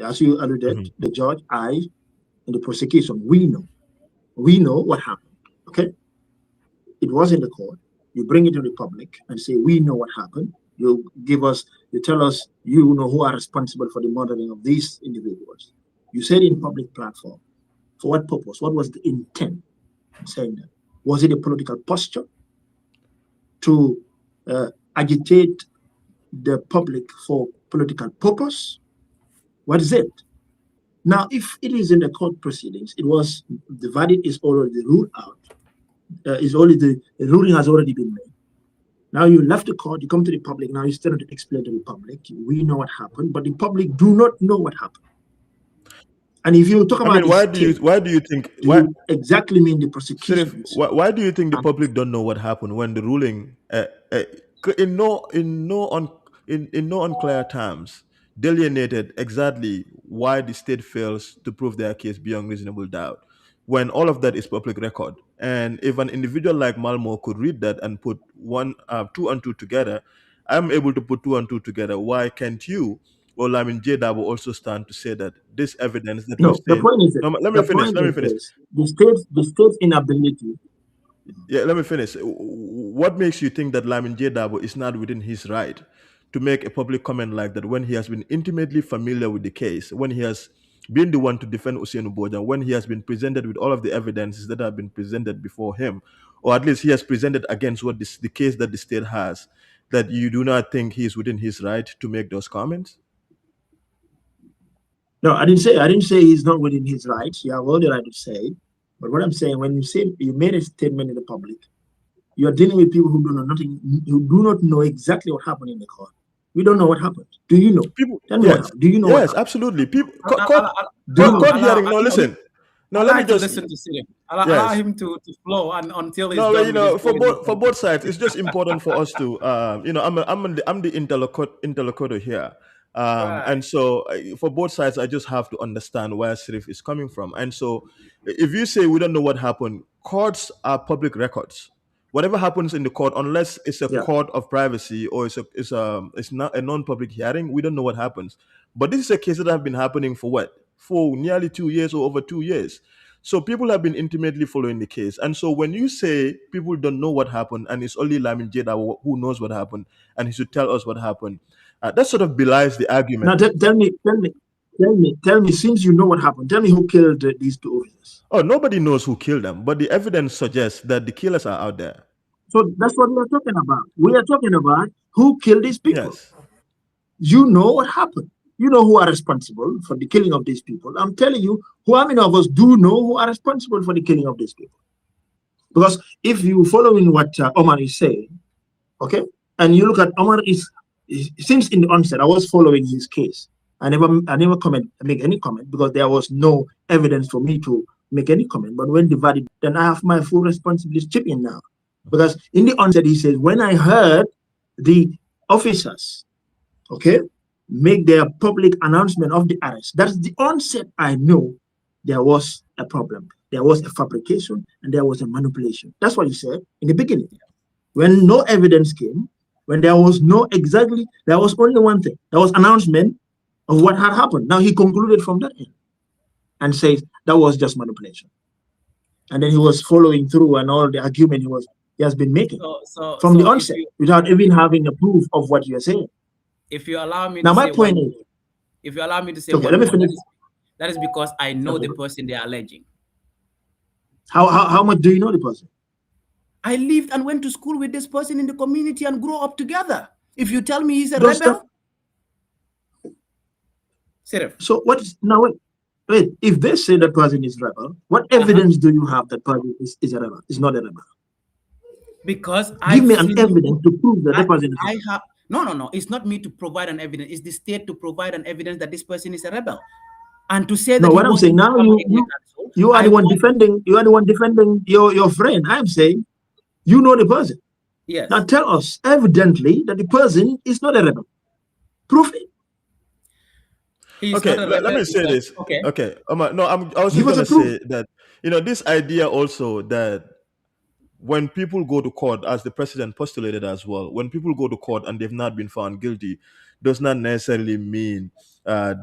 as you alluded, the judge, I, in the prosecution, we know what happened, okay? It was in the court. You bring it to the public and say, we know what happened. You tell us, you know who are responsible for the murdering of these individuals. You said in public platform. For what purpose? What was the intent in saying that? Was it a political posture to agitate the public for political purpose? What is it? Now, if it is in the court proceedings, the verdict is already ruled out. The ruling has already been made. Now you left the court, you come to the public, now you still have to explain to the public, we know what happened, but the public do not know what happened. And if you talk about why do you think you exactly mean the prosecution? Why do you think the public don't know what happened when the ruling in no unclear terms delineated exactly why the state fails to prove their case beyond reasonable doubt, when all of that is public record? And if an individual like Malmo could read that and put two and two together, I'm able to put two and two together. Why can't you or Lamin J. Darboe also stand to say that this evidence that we've seen... The point is that let me finish. The state's inability. Yeah, let me finish. What makes you think that Lamin J. Darboe is not within his right to make a public comment like that when he has been intimately familiar with the case, when he has been the one to defend Ousainou Bojang, when he has been presented with all of the evidences that have been presented before him, or at least he has presented against what the case that the state has, that you do not think he is within his right to make those comments? No, I didn't say he's not within his rights. You have all the right to say. But what I'm saying, when you say you made a statement in the public, you are dealing with people who do know nothing, who do not know exactly what happened in the court. We don't know what happened. Do you know? People, yes. Do you know? Yes, absolutely. People, court hearing. No, listen. No, let me just listen to Siri. Allow him to flow until he's done. No, for both sides, it's just important for us to, I'm the interlocutor here. And so for both sides, I just have to understand where Sirif is coming from. And so if you say we don't know what happened, courts are public records. Whatever happens in the court, unless it's a court of privacy or it's not a non-public hearing, we don't know what happens. But this is a case that has been happening for what? For nearly 2 years or over 2 years. So people have been intimately following the case. And so when you say people don't know what happened and it's only Lamin J who knows what happened and he should tell us what happened, that sort of belies the argument. Now tell me, since you know what happened, tell me who killed these two officers. Oh, nobody knows who killed them, but the evidence suggests that the killers are out there. So that's what we are talking about. We are talking about who killed these people. Yes. You know what happened. You know who are responsible for the killing of these people. I'm telling you, how many of us do know who are responsible for the killing of these people? Because if you following what Omar is saying, okay, and you look at Omar since in the onset, I was following his case. I never make any comment because there was no evidence for me to make any comment. But when the verdict, then I have my full responsibility to chip in now. Because in the onset, he says, when I heard the officers, okay, make their public announcement of the arrest, that's the onset I know there was a problem. There was a fabrication and there was a manipulation. That's what he said in the beginning. When no evidence came, when there was there was only one thing. There was announcement of what had happened. Now he concluded from that end and says that was just manipulation. And then he was following through and all the argument he has been making from the onset without even having a proof of what you are saying. If you allow me now, to my say point is, if you allow me to say okay, let me finish. That is because I know the person they are alleging. How much do you know the person? I lived and went to school with this person in the community and grew up together. If you tell me he's a rebel, so what is now? Wait, if they say that person is rebel, what evidence do you have that person is a rebel? Is not a rebel? Because give me an evidence to prove that the person is a rebel. No. It's not me to provide an evidence. It's the state to provide an evidence that this person is a rebel. And to say that what I'm saying now, you are the one defending. You are the one defending your friend. I'm saying, you know the person. Yes. Now tell us evidently that the person is not a rebel. Prove it. Okay, let me say this. Okay. Omar, no, I was just going to say that, this idea also that when people go to court, as the president postulated as well, when people go to court and they've not been found guilty, does not necessarily mean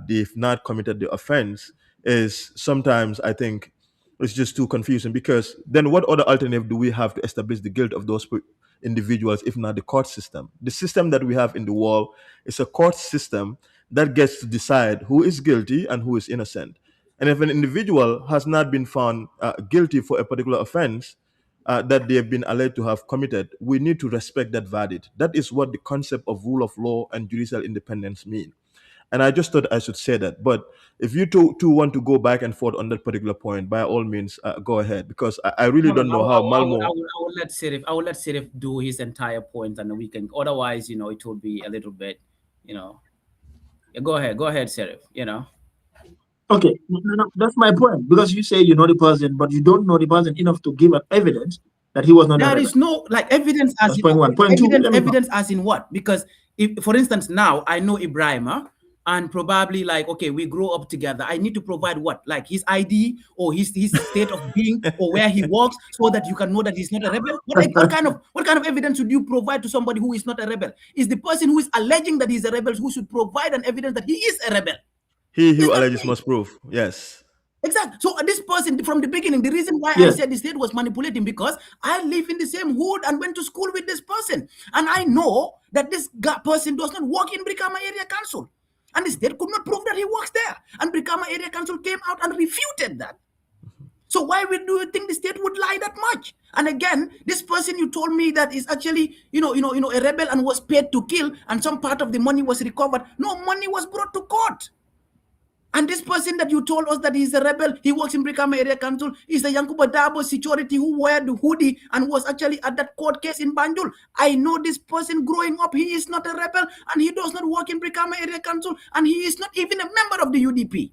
they've not committed the offense. Is sometimes, I think, it's just too confusing, because then what other alternative do we have to establish the guilt of those individuals if not the court system? The system that we have in the world is a court system that gets to decide who is guilty and who is innocent. And if an individual has not been found guilty for a particular offense that they have been alleged to have committed, we need to respect that verdict. That is what the concept of rule of law and judicial independence mean. And I just thought I should say that. But if you two want to go back and forth on that particular point, by all means, go ahead, because I really don't know how Malmo. I will let Sirif do his entire point, and we can. Otherwise, it will be a little bit, Go ahead, Sirif. Okay, no, that's my point. Because you say you know the person, but you don't know the person enough to give evidence that he was not. There is no evidence as in what? Evidence as in what? Because if, for instance, now I know Ibrahima, and probably okay, we grow up together. I need to provide what, like his ID or his state of being or where he works, so that you can know that he's not a rebel. What kind of evidence should you provide to somebody who is not a rebel? Is the person who is alleging that he's a rebel who should provide an evidence that he is a rebel? He who alleges must prove. Yes. Exactly. So this person, from the beginning, the reason why I said the state was manipulating, because I live in the same hood and went to school with this person, and I know that this person does not work in Brikama Area Council. And the state could not prove that he works there. And Brikama Area Council came out and refuted that. So why do you think the state would lie that much? And again, this person you told me that is actually, a rebel and was paid to kill, and some part of the money was recovered. No money was brought to court. And this person that you told us that he's a rebel, he works in Brikama Area Council, is the Yankuba Darboe security who wore the hoodie and was actually at that court case in Banjul. I know this person growing up. He is not a rebel, and he does not work in Brikama Area Council, and he is not even a member of the UDP.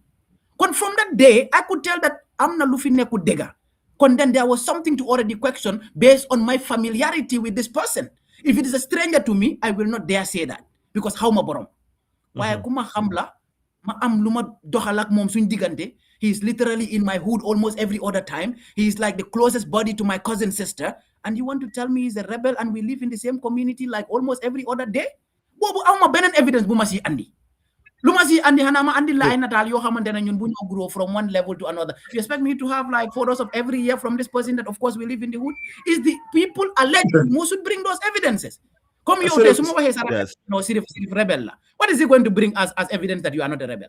From that day, I could tell that I'm not Lufine Kudega. Then there was something to already question based on my familiarity with this person. If it is a stranger to me, I will not dare say that, because how ma borom. Why kuma hamla? He is literally in my hood almost every other time. He is like the closest buddy to my cousin sister. And you want to tell me he's a rebel and we live in the same community like almost every other day? Bobu awma benen evidence bu ma si andi. Luma si andi hanama andi la natal yo xamantene ñun bu ñu grow from one level to another. You expect me to have like photos of every year from this person that of course we live in the hood? Is the people alleged who should bring those evidences? Come you Sirif rebel. What is it going to bring us as evidence that you are not a rebel?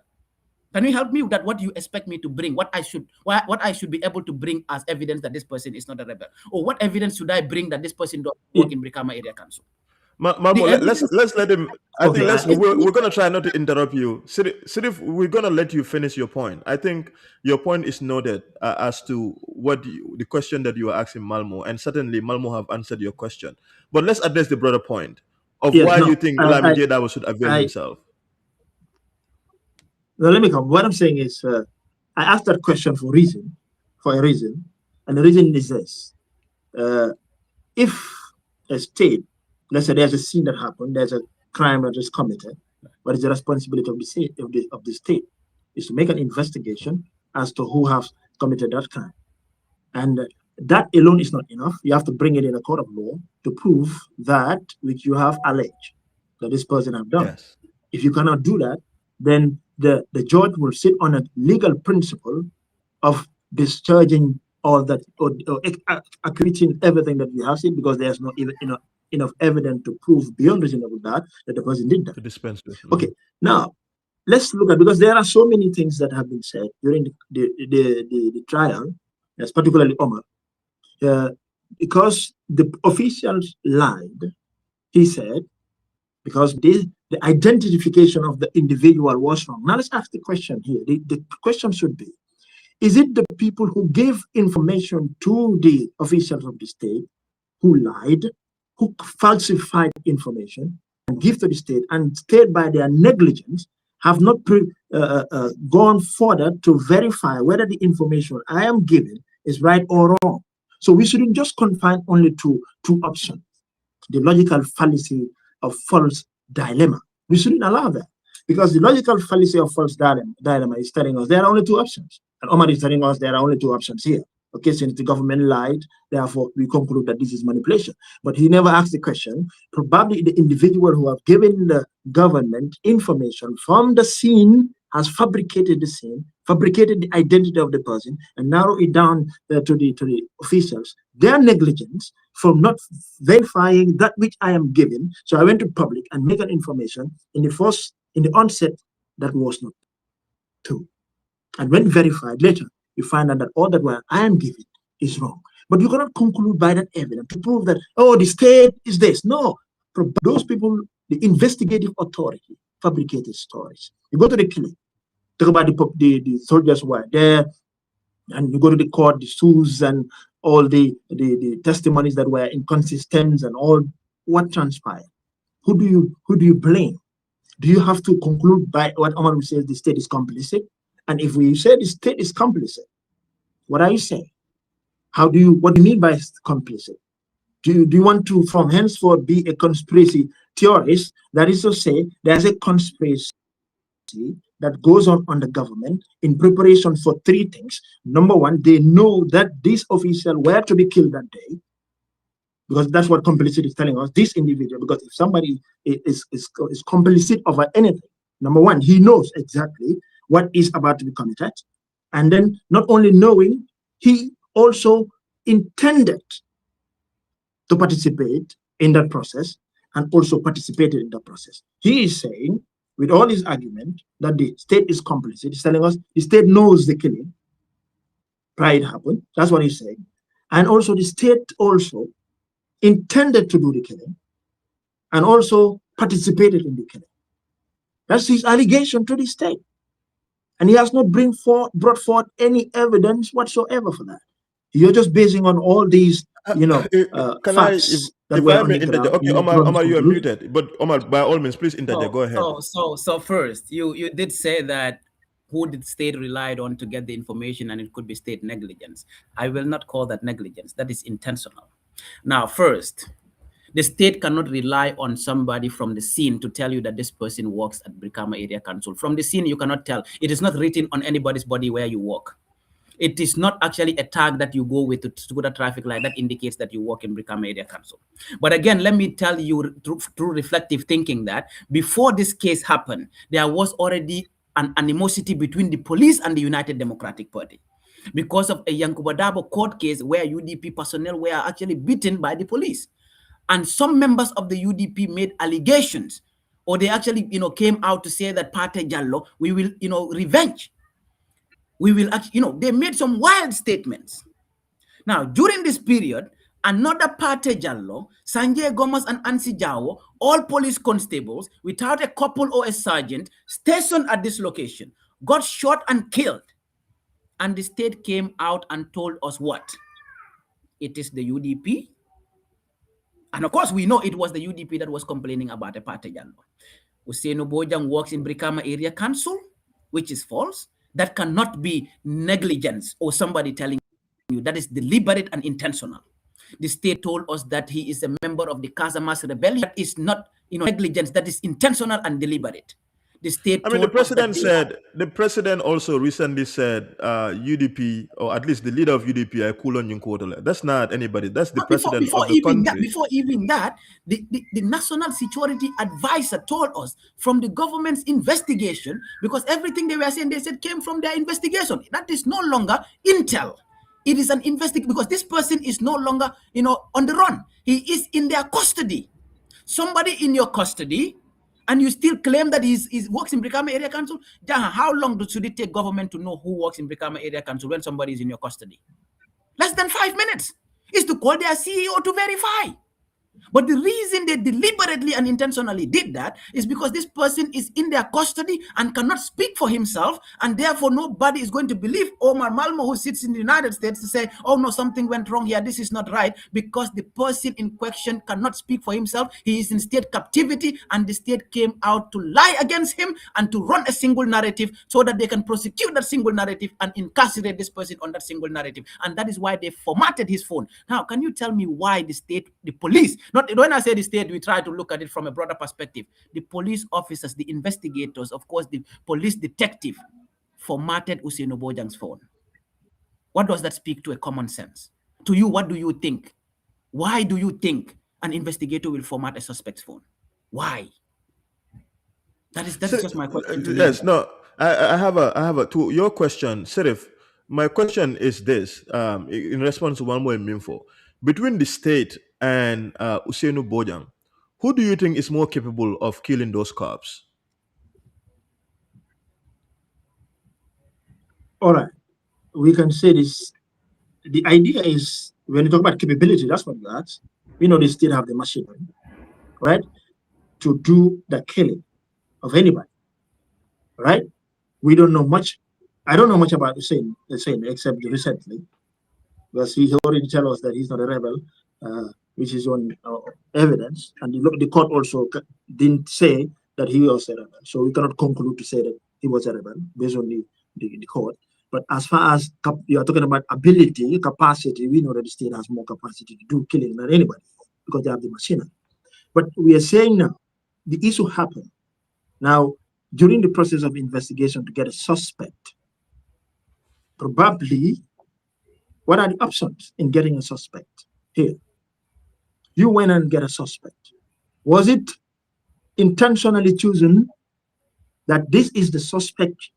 Can you help me with that? What do you expect me to bring? What I should be able to bring as evidence that this person is not a rebel? Or what evidence should I bring that this person doesn't work in Brikama Area Council? Malmo, let's let him. I think we're gonna try not to interrupt you. Sirif, we're gonna let you finish your point. I think your point is noted as to the question that you were asking Malmo, and certainly Malmo have answered your question. But let's address the broader point of why you think Lamin J should avail himself. Well, let me come. What I'm saying is, I asked that question for a reason, and the reason is this: if a state, let's say there's a scene that happened, there's a crime that is committed, what is the responsibility of the state, of the state, is to make an investigation as to who has committed that crime, and that alone is not enough. You have to bring it in a court of law to prove that which you have alleged that this person have done. Yes. If you cannot do that, then the judge will sit on a legal principle of discharging all that or acquitting everything that you have seen, because there's not even enough evidence to prove beyond reasonable doubt that the person did that. To dispense with. Okay, now let's look at, because there are so many things that have been said during the trial, as particularly Omar. because the officials lied, he said, because the identification of the individual was wrong. Now let's ask the question here. The question should be, is it the people who gave information to the officials of the state who lied, who falsified information and give to the state, and state by their negligence have not gone further to verify whether the information I am giving is right or wrong? So we shouldn't just confine only to two options. The logical fallacy of false dilemma. We shouldn't allow that, because the logical fallacy of false dilemma is telling us there are only two options. And Omar is telling us there are only two options here. Okay, since the government lied, therefore we conclude that this is manipulation. But he never asked the question. Probably the individual who have given the government information from the scene has fabricated the scene, fabricated the identity of the person, and narrowed it down to the officials. Their negligence from not verifying that which I am given. So I went to public and made an information in the onset that was not true. And when verified later, you find out that all that I am giving is wrong. But you cannot conclude by that evidence to prove that, oh, the state is this. No, those people, the investigative authority, fabricated stories. You go to the clinic, talk about the soldiers who are there, and you go to the court, the suits and all the testimonies that were inconsistent and all what transpired. Who do you blame? Do you have to conclude by what Omar says the state is complicit? And if we say the state is complicit, what are you saying? What do you mean by complicit? Do you want to from henceforth be a conspiracy theorist? That is to say, there's a conspiracy that goes on the government in preparation for three things. Number one, they know that this official were to be killed that day, because that's what complicit is telling us, this individual. Because if somebody is complicit over anything, number one, he knows exactly what is about to be committed. And then not only knowing, he also intended to participate in that process and also participated in the process. He is saying, with all his argument, that the state is complicit. He's telling us the state knows the killing prior it happened. That's what he's saying. And also the state also intended to do the killing and also participated in the killing. That's his allegation to the state. And he has not brought forth any evidence whatsoever for that. You're just basing on all these, facts. Okay, Omar, you are muted. But Omar, by all means, please interject. Go ahead. So first, you did say that who did state relied on to get the information, and it could be state negligence. I will not call that negligence. That is intentional. Now, first, the state cannot rely on somebody from the scene to tell you that this person works at Brikama Area Council. From the scene, you cannot tell. It is not written on anybody's body where you work. It is not actually a tag that you go with to go to traffic light that indicates that you work in Brikama Area Council. But again, let me tell you through reflective thinking that before this case happened, there was already an animosity between the police and the United Democratic Party because of a Yankuba Darboe court case where UDP personnel were actually beaten by the police. And some members of the UDP made allegations, or they actually, came out to say that Pate Jallo, we will, revenge. We will actually, they made some wild statements. Now, during this period, another Pate Jallo, Sanjay Gomes and Ansi Jawo, all police constables, without a couple or a sergeant, stationed at this location, got shot and killed. And the state came out and told us what? It is the UDP. And of course, we know it was the UDP that was complaining about a Pate Jallo. Ousainou Bojang works in Brikama Area Council, which is false. That cannot be negligence or somebody telling you. That is deliberate and intentional. The state told us that he is a member of the Casamas rebellion. That is not negligence. That is intentional and deliberate. The state. The president also recently said UDP, or at least the leader of UDP, I cool on Yunkotole. That's not anybody. That's the president of the country. Before even that, the National Security Advisor told us from the government's investigation, because everything they were saying, they said came from their investigation. That is no longer intel. It is an investigation because this person is no longer, on the run. He is in their custody. Somebody in your custody, and you still claim that he works in Brikama Area Council? Janha, how long should it take government to know who works in Brikama Area Council when somebody is in your custody? Less than 5 minutes. is to call their CEO to verify. But the reason they deliberately and intentionally did that is because this person is in their custody and cannot speak for himself, and therefore nobody is going to believe Omar Malmo, who sits in the United States, to say, oh no, something went wrong here, this is not right, because the person in question cannot speak for himself. He is in state captivity, and the state came out to lie against him and to run a single narrative so that they can prosecute that single narrative and incarcerate this person on that single narrative. And that is why they formatted his phone. Now, can you tell me why the state, the police, when I say the state, we try to look at it from a broader perspective. The police officers, the investigators, of course, the police detective formatted Ousainou Bojang's phone. What does that speak to a common sense? To you, what do you think? Why do you think an investigator will format a suspect's phone? Why? That is just my question to you. Yes, no, I have a to your question, Serif. My question is this: in response to one more info, between the state and Ousainou Bojang, who do you think is more capable of killing those cops? All right, we can say this. The idea is, when you talk about capability, that's what you ask. We know they still have the machinery, right, to do the killing of anybody, right? We don't know much. I don't know much about Usenu except recently, because he already tell us that he's not a rebel, which is on evidence, and the court also didn't say that he was a rebel. So we cannot conclude to say that he was a rebel based on the court. But as far as you are talking about ability, capacity, we know that the state has more capacity to do killing than anybody because they have the machinery. But we are saying now, the issue happened. Now, during the process of investigation to get a suspect, probably, what are the options in getting a suspect here? You went and get a suspect. Was it intentionally chosen that this is the suspect,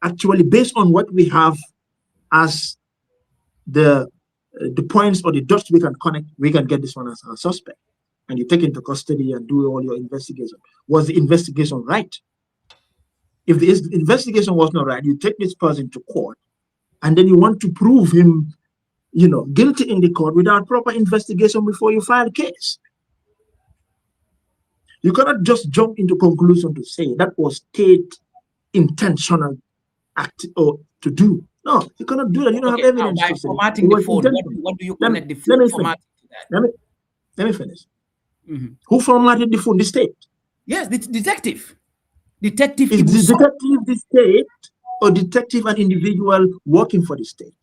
actually based on what we have as the points or the dots we can connect, we can get this one as a suspect, and you take into custody and do all your investigation? Was the investigation right? If the investigation was not right, you take this person to court, and then you want to prove him, guilty in the court without proper investigation before you file a case. You cannot just jump into conclusion to say that was state intentional act or to do. No, you cannot do that. You don't have evidence. Now, by formatting the phone, what do you connect the phone format to that? Let me finish. Who formatted the phone? The state. Yes, the detective. Detective. Is the detective the state, or detective an individual working for the state?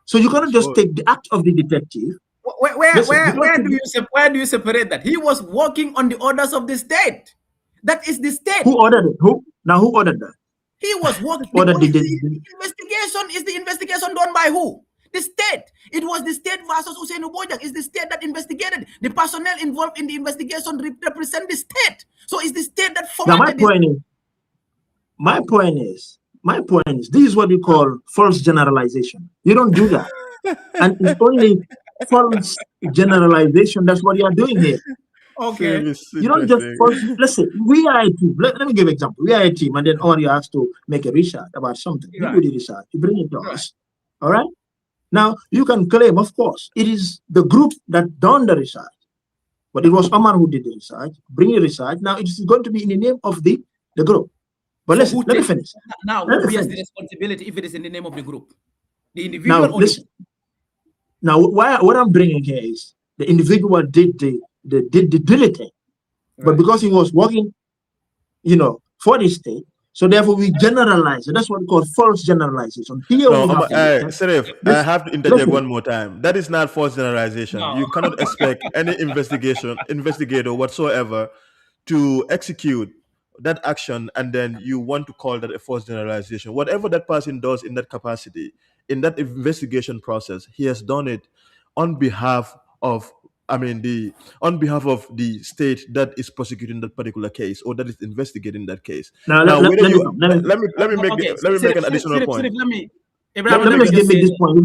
So you cannot just take the act of the detective. Where do you separate that? He was working on the orders of the state. That is the state. Who ordered it? Who ordered that? He was working. The investigation is the investigation done by who? The state. It was the state versus Ousainou Bojang. It's the state that investigated. The personnel involved in the investigation represent the state. So it's the state that formatted My point is, this is what we call false generalization. You don't do that. And it's only false generalization. That's what you are doing here. Okay. You don't just let's say we are a team. Let me give an example. We are a team, and then Omar has to make a research about something. You do the research, you bring it to us. All right. Now you can claim, of course, it is the group that done the research, but it was Omar who did the research. Bring the research. Now it is going to be in the name of the group. But let me finish. Now, who bears the responsibility if it is in the name of the group? The individual. Now, listen. Now, what I'm bringing here is the individual did the diligence, but because he was working, for the state, so therefore we generalize it. That's what we call false generalization. Here Serif, I have to interject one more time. That is not false generalization. No. You cannot expect any investigator whatsoever to execute that action, and then you want to call that a false generalization. Whatever that person does in that capacity, in that investigation process, he has done it on behalf of the state that is prosecuting that particular case or that is investigating that case. Now let me make an additional point. Let me give me this point.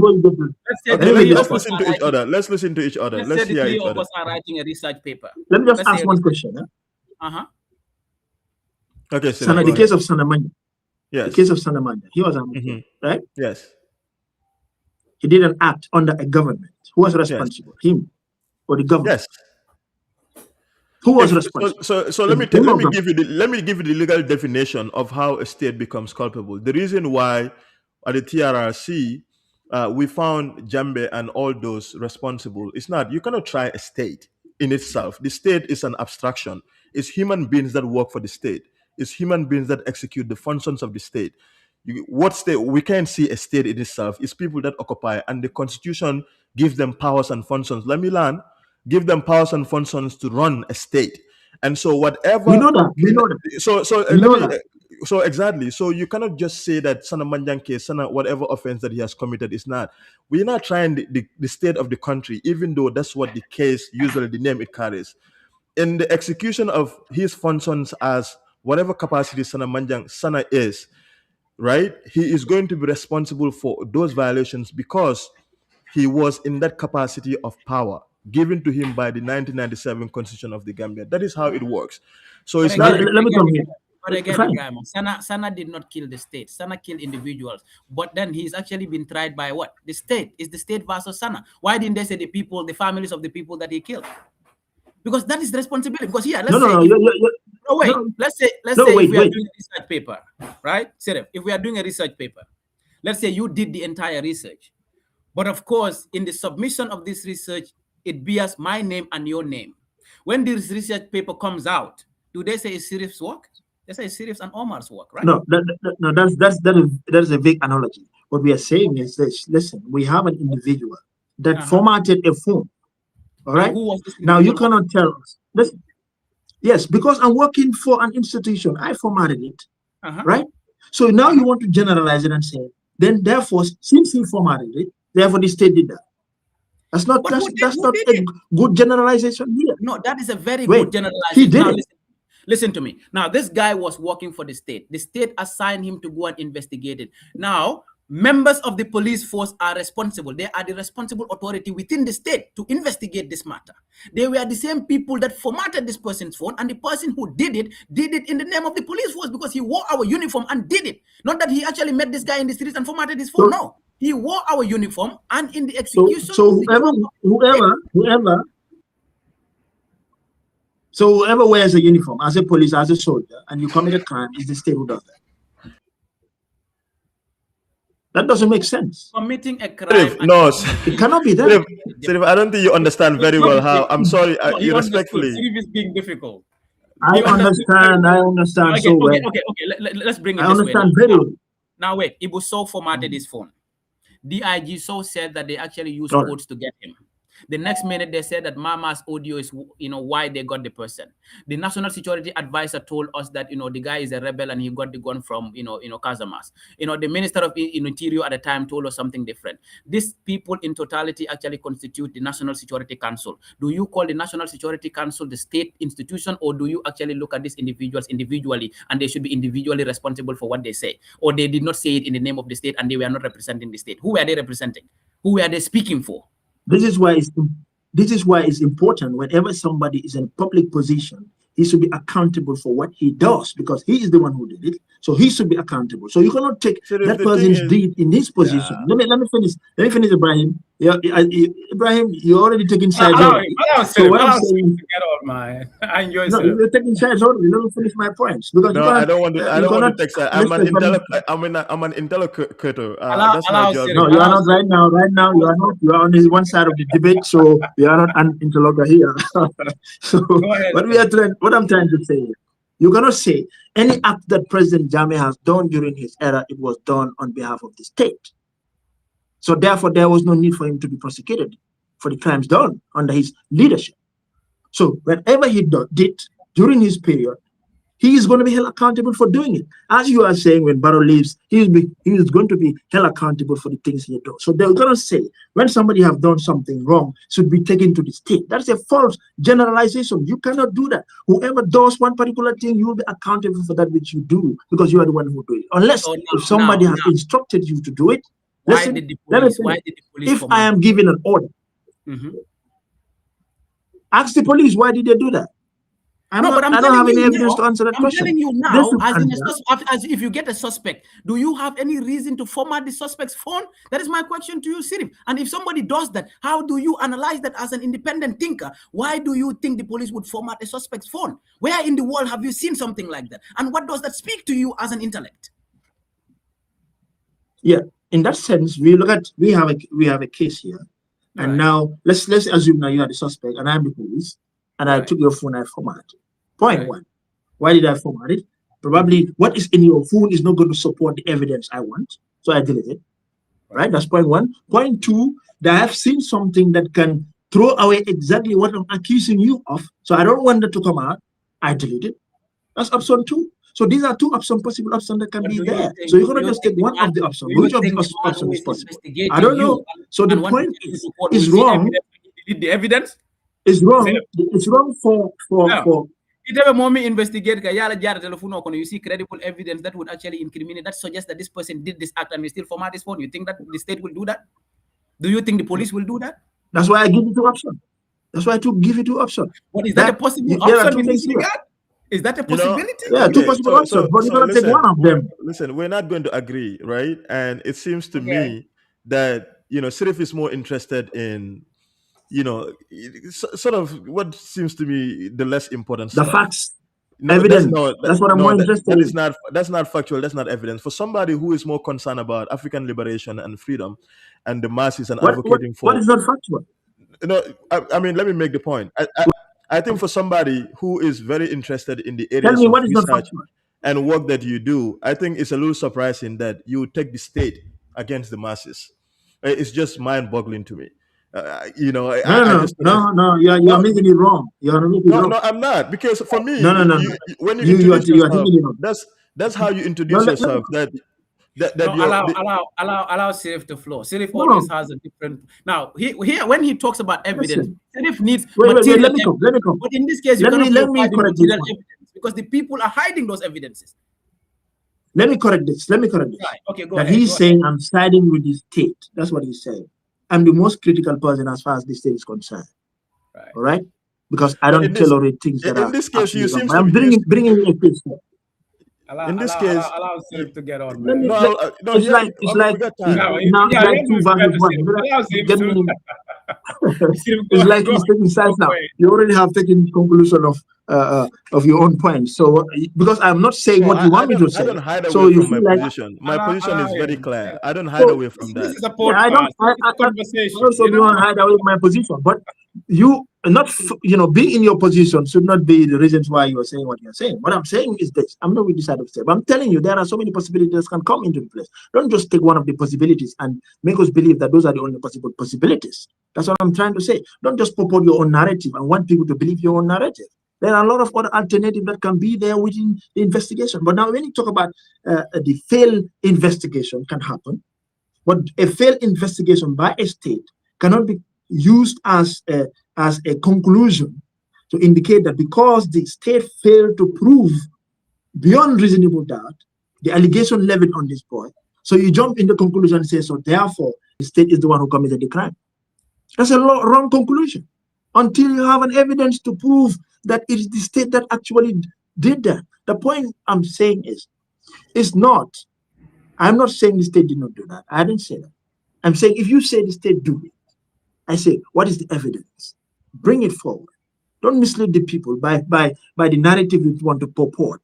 Let's listen to each other. Let's listen to each other. Let's hear each other. Of us are writing a research paper. Let me just ask one question. Okay, the case of Sanamanya. Yes. The case of Sanamanya. He was right? Yes. He didn't act under a government. Who was responsible? Yes. Him or the government? Yes. Who was responsible? So let me give you the legal definition of how a state becomes culpable. The reason why at the TRRC we found Jambe and all those responsible. It's not, you cannot try a state in itself. The state is an abstraction. It's human beings that work for the state. It's human beings that execute the functions of the state. What state? We can't see a state in itself. It's people that occupy, and the constitution gives them powers and functions. Let me learn. Give them powers and functions to run a state. And so whatever we know that. So exactly. So you cannot just say that Sana Manjanke, Sana whatever offense that he has committed is not. We're not trying the state of the country, even though that's what the case usually the name it carries. In the execution of his functions as whatever capacity Sana is, right? He is going to be responsible for those violations because he was in that capacity of power given to him by the 1997 Constitution of the Gambia. That is how it works. So it's not. Let me come here. But again, Sana did not kill the state. Sana killed individuals. But then he's actually been tried by what? The state. Is the state versus Sana. Why didn't they say the people, the families of the people that he killed? Because that is the responsibility. Because let's say if we are doing a research paper, right? Serif, if we are doing a research paper, let's say you did the entire research. But of course, in the submission of this research, it bears my name and your name. When this research paper comes out, do they say it's Serif's work? They say it's Serif's and Omar's work, right? No, that is a vague analogy. What we are saying is this: listen, we have an individual that formatted a form. All right. Now you cannot tell us. Listen, yes, because I'm working for an institution, I formatted it, right? So now you want to generalize it and say, then therefore, since he formatted it, therefore the state did that. That's not a good generalization here. No, that is a very good generalization. He did it. Listen to me. Now, this guy was working for the state. The state assigned him to go and investigate it. Now, members of the police force are responsible. They are the responsible authority within the state to investigate this matter. They were the same people that formatted this person's phone, and the person who did it in the name of the police force because he wore our uniform and did it. Not that he actually met this guy in the streets and formatted his phone. No, he wore our uniform, and in the execution. So whoever wears a uniform as a police, as a soldier, and you commit a crime, is the state who does that. That doesn't make sense. Committing a crime. No, it cannot be that. I don't think you understand very well how. I'm sorry, respectfully. It is being difficult. I understand okay, so well. Okay. Let's bring it I this understand way. very well. Now wait, Ibu so formatted his phone. DIG so said that they actually used codes to get him. The next minute, they said that Mama's audio is, why they got the person. The National Security Advisor told us that, the guy is a rebel and he got the gun from, Casamas. The Minister of Interior at the time told us something different. These people in totality actually constitute the National Security Council. Do you call the National Security Council the state institution, or do you actually look at these individuals individually and they should be individually responsible for what they say? Or they did not say it in the name of the state and they were not representing the state? Who were they representing? Who were they speaking for? This is why it's important whenever somebody is in a public position, he should be accountable for what he does because he is the one who did it. So he should be accountable. So you cannot take that person's deed in his position. Let me finish. Let me finish, Ibrahim. Yeah, Ibrahim, you're already taking sides. So what I'm saying, I enjoy. No, you're taking sides already. Let me finish my points because no, I don't want to take sides. I'm an interlocutor. That's my job. No, you are not right now. Right now, you are not. You are on one side of the debate, so you are not an interlocutor here. So what I'm trying to say is, you cannot say any act that President Jammeh has done during his era, it was done on behalf of the state. So therefore, there was no need for him to be prosecuted for the crimes done under his leadership. So whatever he did during his period, he is going to be held accountable for doing it. As you are saying, when Barrow leaves, he is going to be held accountable for the things he does. So they're going to say, when somebody have done something wrong, should be taken to the state. That's a false generalization. You cannot do that. Whoever does one particular thing, you will be accountable for that which you do, because you are the one who do it. Unless if somebody has instructed you to do it. Listen, let me finish. If I am given an order, ask the police, why did they do that? I don't have any evidence to answer that question. I'm telling you now, as if you get a suspect, do you have any reason to format the suspect's phone? That is my question to you, Sirif. And if somebody does that, how do you analyze that as an independent thinker? Why do you think the police would format a suspect's phone? Where in the world have you seen something like that? And what does that speak to you as an intellect? Yeah, in that sense, we have a case here, and now let's assume now you are the suspect and I'm the police, and I took your phone and I format it. Point one, why did I format it? Probably what is in your phone is not going to support the evidence I want, so I delete it. Right, that's point one. Point two, that I have seen something that can throw away exactly what I'm accusing you of, so I don't want that to come out. I delete it. That's option two. So these are two possible options that can be there. So you're going to just take one of the options. Which of the options is possible? I don't know. So the point is wrong. The evidence is wrong. It's wrong for. If ever moment investigate, you see credible evidence that would actually incriminate, that suggests that this person did this act and we still format this phone. You think that the state will do that? Do you think the police will do that? That's why I give you two options. That's why I give you two options. What is that a possible option in this regard? Is that a possibility? Yeah, two possible options, but you're going to take one of them. Listen, we're not going to agree, right? And it seems to me that, Sirif is more interested in, sort of what seems to me the less important the stuff. Facts. Evidence. That's what I'm more interested in. That's not factual. That's not evidence. For somebody who is more concerned about African liberation and freedom and the masses and advocating for... What is not factual? I mean, let me make the point. I think for somebody who is very interested in the areas of research and work that you do, I think it's a little surprising that you take the state against the masses. It's just mind-boggling to me. No, you're making it wrong. No, I'm not, because for me, when you introduce yourself, that's how you introduce yourself. Allow Sirif to flow. Sirif always has a different. Now, when he talks about evidence, Sirif needs material evidence. Let me come. But in this case, let me correct this evidence because the people are hiding those evidences. Let me correct this. Right. Okay, go ahead. He's saying I'm siding with the state. That's what he's saying. I'm the most critical person as far as the state is concerned. Right. All right? Because I don't tolerate things that are. In this case, you seem to I'm bringing a case here. In this case, allow Sirif to get on. It's like two versus one. It's like he's taking sides now. You already have taken conclusion of your own point. So because I'm not saying what you want me to say, I don't hide away from my position. My position is very clear. I don't hide away from that. This is a podcast. I also don't hide away from my position, but you not being in your position should not be the reasons why you are saying what you're saying. What I'm saying is this: I'm not with the side of the state. I'm telling you there are so many possibilities that can come into place. Don't just take one of the possibilities and make us believe that those are the only possible possibilities. That's what I'm trying to say. Don't just purport your own narrative and want people to believe your own narrative. There are a lot of other alternatives that can be there within the investigation. But now when you talk about the failed investigation can happen, but a failed investigation by a state cannot be used as a conclusion to indicate that because the state failed to prove beyond reasonable doubt the allegation levied on this boy, so you jump in the conclusion and say, so therefore the state is the one who committed the crime. That's a wrong conclusion until you have an evidence to prove that it is the state that actually did that. The point I'm saying I'm not saying the state did not do that. I didn't say that. I'm saying if you say the state do it, I say, what is the evidence? Bring it forward. Don't mislead the people by the narrative you want to purport.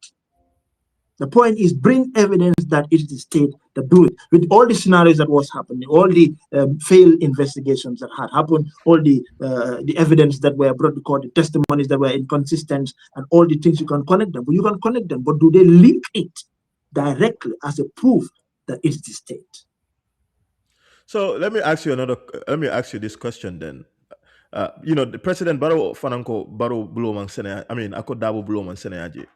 The point is bring evidence that it is the state that do it. With all the scenarios that was happening, all the failed investigations that had happened, all the evidence that were brought to court, the testimonies that were inconsistent, and all the things you can connect them. But you can connect them, but do they link it directly as a proof that it's the state? So let me ask you this question then. The President Barrow Fananko Barrow Blowman Sene, I mean Ako Darboe Blowman Seneaji.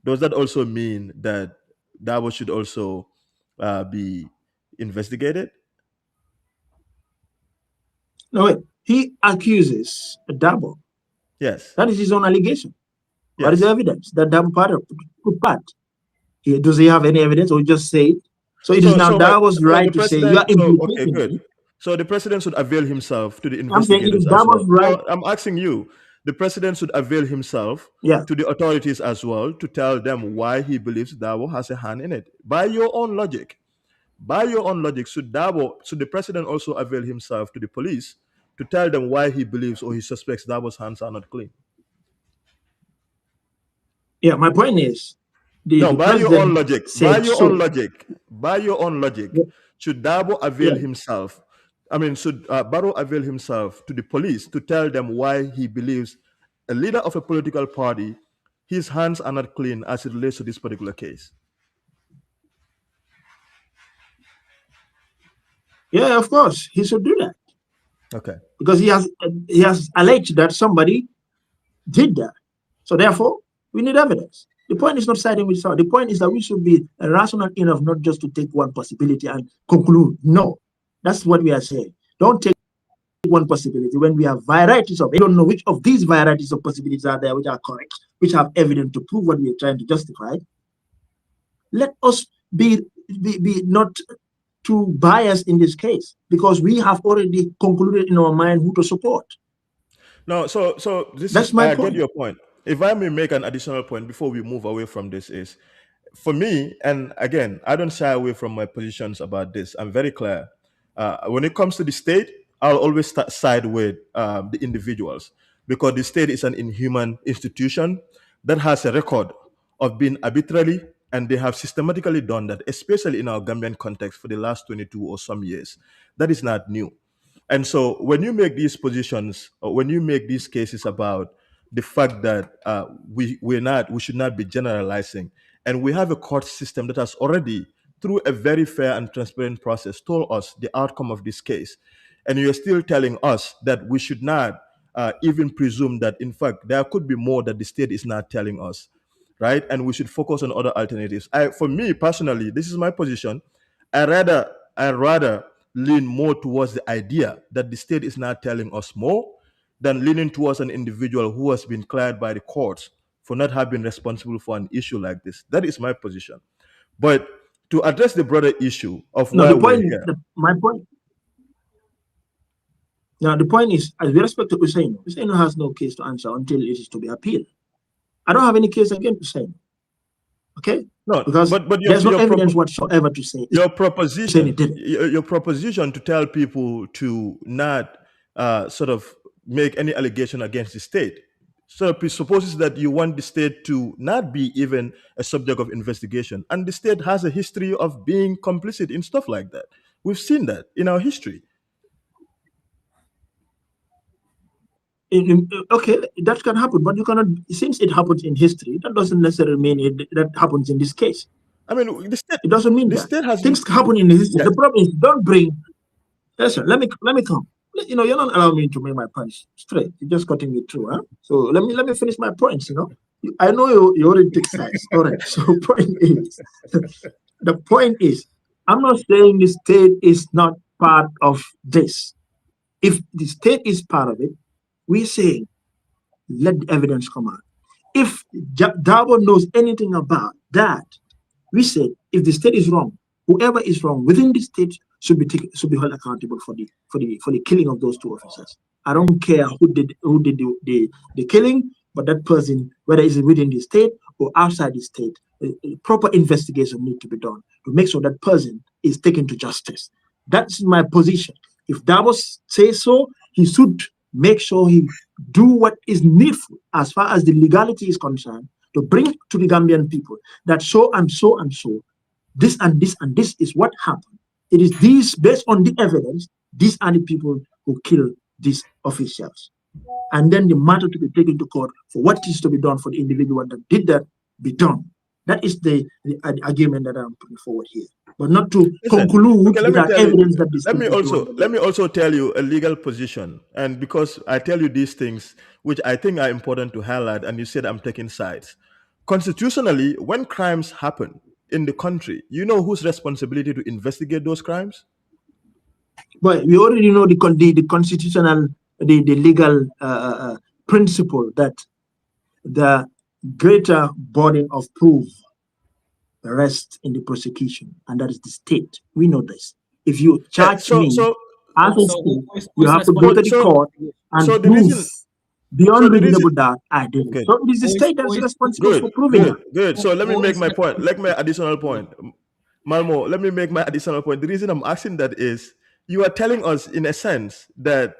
Does that also mean that Darboe should also be investigated? No, wait. He accuses Darboe. Yes. That is his own allegation. Yes. What is the evidence that Darboe took part? Does he have any evidence or just say it? So it is now Darboe's right to say you are implicating. Okay, good. So the president should avail himself to the investigators. I'm asking you. the president should avail himself to the authorities as well to tell them why he believes Darboe has a hand in it. By your own logic, should the president also avail himself to the police to tell them why he believes or he suspects Darboe's hands are not clean? Yeah, my point is, by your own logic, should Darboe avail himself? I mean, should Barrow avail himself to the police to tell them why he believes a leader of a political party, his hands are not clean as it relates to this particular case? Yeah, of course, he should do that. Okay. Because he has alleged that somebody did that. So therefore, we need evidence. The point is not siding with someone. The point is that we should be rational enough not just to take one possibility and conclude. No, that's what we are saying. Don't take one possibility when we have varieties of. I don't know which of these varieties of possibilities are there which are correct, which have evidence to prove what we are trying to justify. Let us be not too biased in this case, because we have already concluded in our mind who to support. No, so that's my point. I get your point. If I may make an additional point before we move away from this, is for me, and again, I don't shy away from my positions about this. I'm very clear. When it comes to the state, I'll always side with the individuals, because the state is an inhuman institution that has a record of being arbitrary, and they have systematically done that, especially in our Gambian context for the last 22 or some years. That is not new. And so when you make these positions, or when you make these cases about the fact that we should not be generalizing, and we have a court system that has already, through a very fair and transparent process, told us the outcome of this case, and you're still telling us that we should not even presume that, in fact, there could be more that the state is not telling us, right? And we should focus on other alternatives. For me personally, this is my position. I rather lean more towards the idea that the state is not telling us more than leaning towards an individual who has been cleared by the courts for not having responsible for an issue like this. That is my position. But to address the broader issue of why we're here. My point. Now, the point is, as we respect to Usenu has no case to answer until it is to be appealed. I don't have any case against Usenu. Okay? No, because but there's no evidence whatsoever to say your proposition to tell people to not sort of make any allegation against the state sort of presupposes that you want the state to not be even a subject of investigation, and the state has a history of being complicit in stuff like that. We've seen that in our history. Okay, that can happen, but you cannot, since it happens in history, that doesn't necessarily mean that happens in this case. I mean, the state, it doesn't mean that state has things happen in history. Yes. The problem is, don't bring. Listen, let me come. You know, you're not allowing me to make my points straight. You're just cutting me through, huh? So let me finish my points. You know, I know you already take sides. All right. So the point is, I'm not saying the state is not part of this. If the state is part of it, we're saying, let the evidence come out. If Darboe knows anything about that, we said, if the state is wrong, whoever is wrong within the state should be held accountable for the killing of those two officers. I don't care who did the killing, but that person, whether it's within the state or outside the state, a proper investigation needs to be done to make sure that person is taken to justice. That's my position. If Darboe says so, he should make sure he do what is needful as far as the legality is concerned to bring to the Gambian people that so and so and so, this and this and this is what happened. It is these, based on the evidence, these are the people who killed these officials. And then the matter to be taken to court for what is to be done for the individual that did that be done. That is the argument that I'm putting forward here. But not to conclude without evidence that this. Let me also tell you a legal position. And because I tell you these things, which I think are important to highlight, and you said I'm taking sides. Constitutionally, when crimes happen in the country, you know whose responsibility to investigate those crimes? But we already know the constitutional, the legal principle that the greater burden of proof rests in the prosecution, and that is the state. We know this. If you charge me as a state, you have to go to the court and prove Beyond reasonable doubt, I did it. So it is the state that's responsible for proving it. Good. So let me make my point. Like my additional point. Malmo, let me make my additional point. The reason I'm asking that is you are telling us, in a sense, that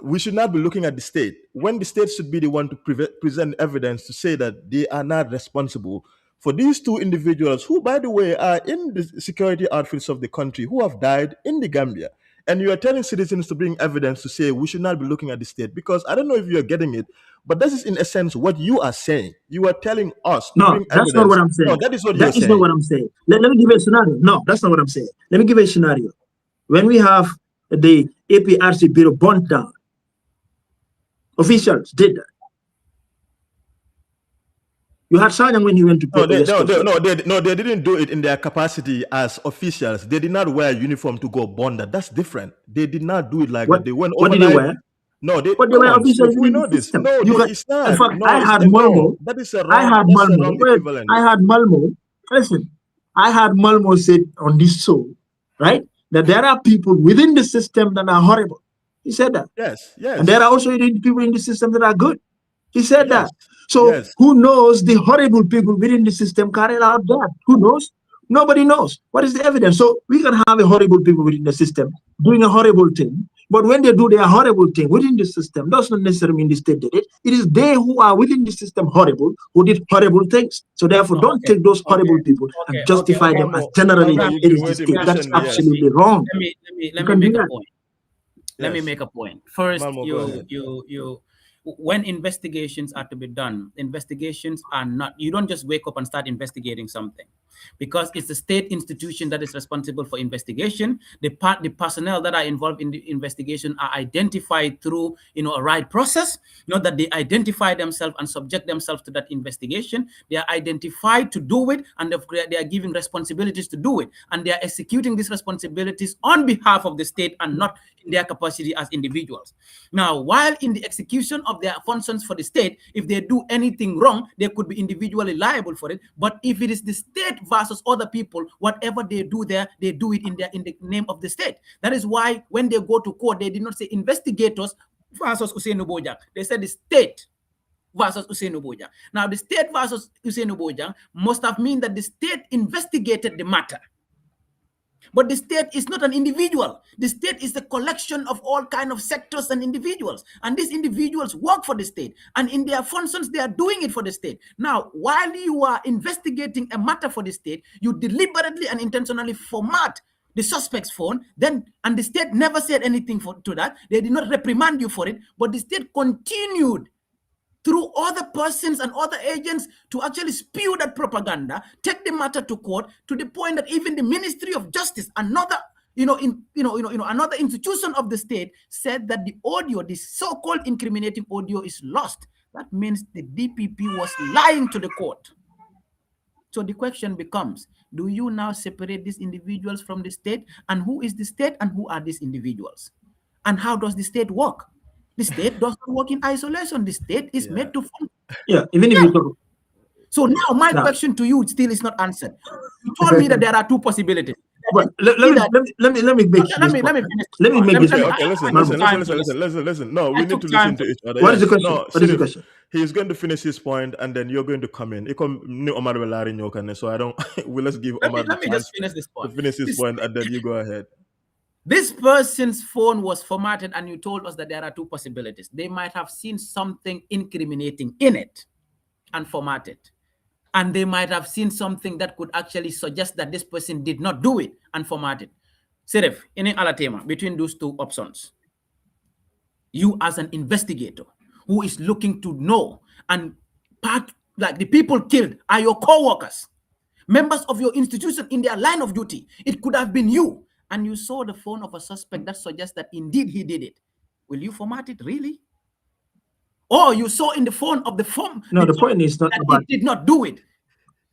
we should not be looking at the state when the state should be the one to present evidence to say that they are not responsible for these two individuals who, by the way, are in the security outfits of the country who have died in the Gambia. And you are telling citizens to bring evidence to say we should not be looking at the state, because I don't know if you are getting it, but this is in a sense what you are saying. You are telling us to bring evidence. That's not what I'm saying. No, that is what you're saying. That is not what I'm saying. Let me give you a scenario. No, that's not what I'm saying. Let me give you a scenario. When we have the APRC bureau burnt down, officials did that. You had Sanyang when he went to pay they didn't do it in their capacity as officials. They did not wear a uniform to go burn that. That's different. They did not do it like that. They went overnight. What did they wear? No, they were officials. We know this. No, it's not. In fact, no, I had Malmo. That is a wrong equivalent. I had Malmo. Listen, I had Malmo said on this show, right, that there are people within the system that are horrible. He said that. Yes. And there are also people in the system that are good. He said that. So who knows the horrible people within the system carried out that? Who knows? Nobody knows. What is the evidence? So we can have a horrible people within the system doing a horrible thing, but when they do their horrible thing within the system, does not necessarily mean the state did it. It is they who are within the system horrible who did horrible things. So therefore, don't take those horrible people and justify them as generally it is the state. That's absolutely wrong. Let me make a point. Let me make a point. First, when investigations are to be done, investigations are not, you don't just wake up and start investigating something, because it's the state institution that is responsible for investigation. The personnel that are involved in the investigation are identified through, a right process, that they identify themselves and subject themselves to that investigation. They are identified to do it, and they are given responsibilities to do it, and they are executing these responsibilities on behalf of the state and not in their capacity as individuals. Now, while in the execution of their functions for the state, if they do anything wrong, they could be individually liable for it. But if it is the state versus other people, whatever they do there, they do it in the name of the state. That is why when they go to court, they did not say investigators versus Ousainou Bojang. They said the state versus Ousainou Bojang. Now, the state versus Ousainou Bojang must have meant that the state investigated the matter. But the state is not an individual. The state is a collection of all kinds of sectors and individuals. And these individuals work for the state. And in their functions, they are doing it for the state. Now, while you are investigating a matter for the state, you deliberately and intentionally format the suspect's phone, and the state never said anything to that. They did not reprimand you for it, but the state continued through other persons and other agents to actually spew that propaganda, take the matter to court, to the point that even the Ministry of Justice, another another institution of the state, said that the audio, this so-called incriminating audio, is lost. That means the DPP was lying to the court. So the question becomes, do you now separate these individuals from the state? And who is the state and who are these individuals? And how does the state work? The state does not work in isolation. The state is made to function. Even if you talk. So now my question to you still is not answered. You told me that there are two possibilities. But let me make this. Okay, listen. No, we need to listen to each other. What is the question? What is the question? He's going to finish his point, and then you're going to come in. So I don't. Let's give Omar. Let me just finish this point. To finish his point, and then you go ahead. This person's phone was formatted, and you told us that there are two possibilities. They might have seen something incriminating in it and formatted. And they might have seen something that could actually suggest that this person did not do it and formatted. Serif, in alatema, between those two options, you as an investigator who is looking to know, and like the people killed are your co-workers, members of your institution in their line of duty. It could have been you. And you saw the phone of a suspect that suggests that indeed he did it. Will you format it, really? Or you saw in the phone of the form. No, the point is not that he did not do it.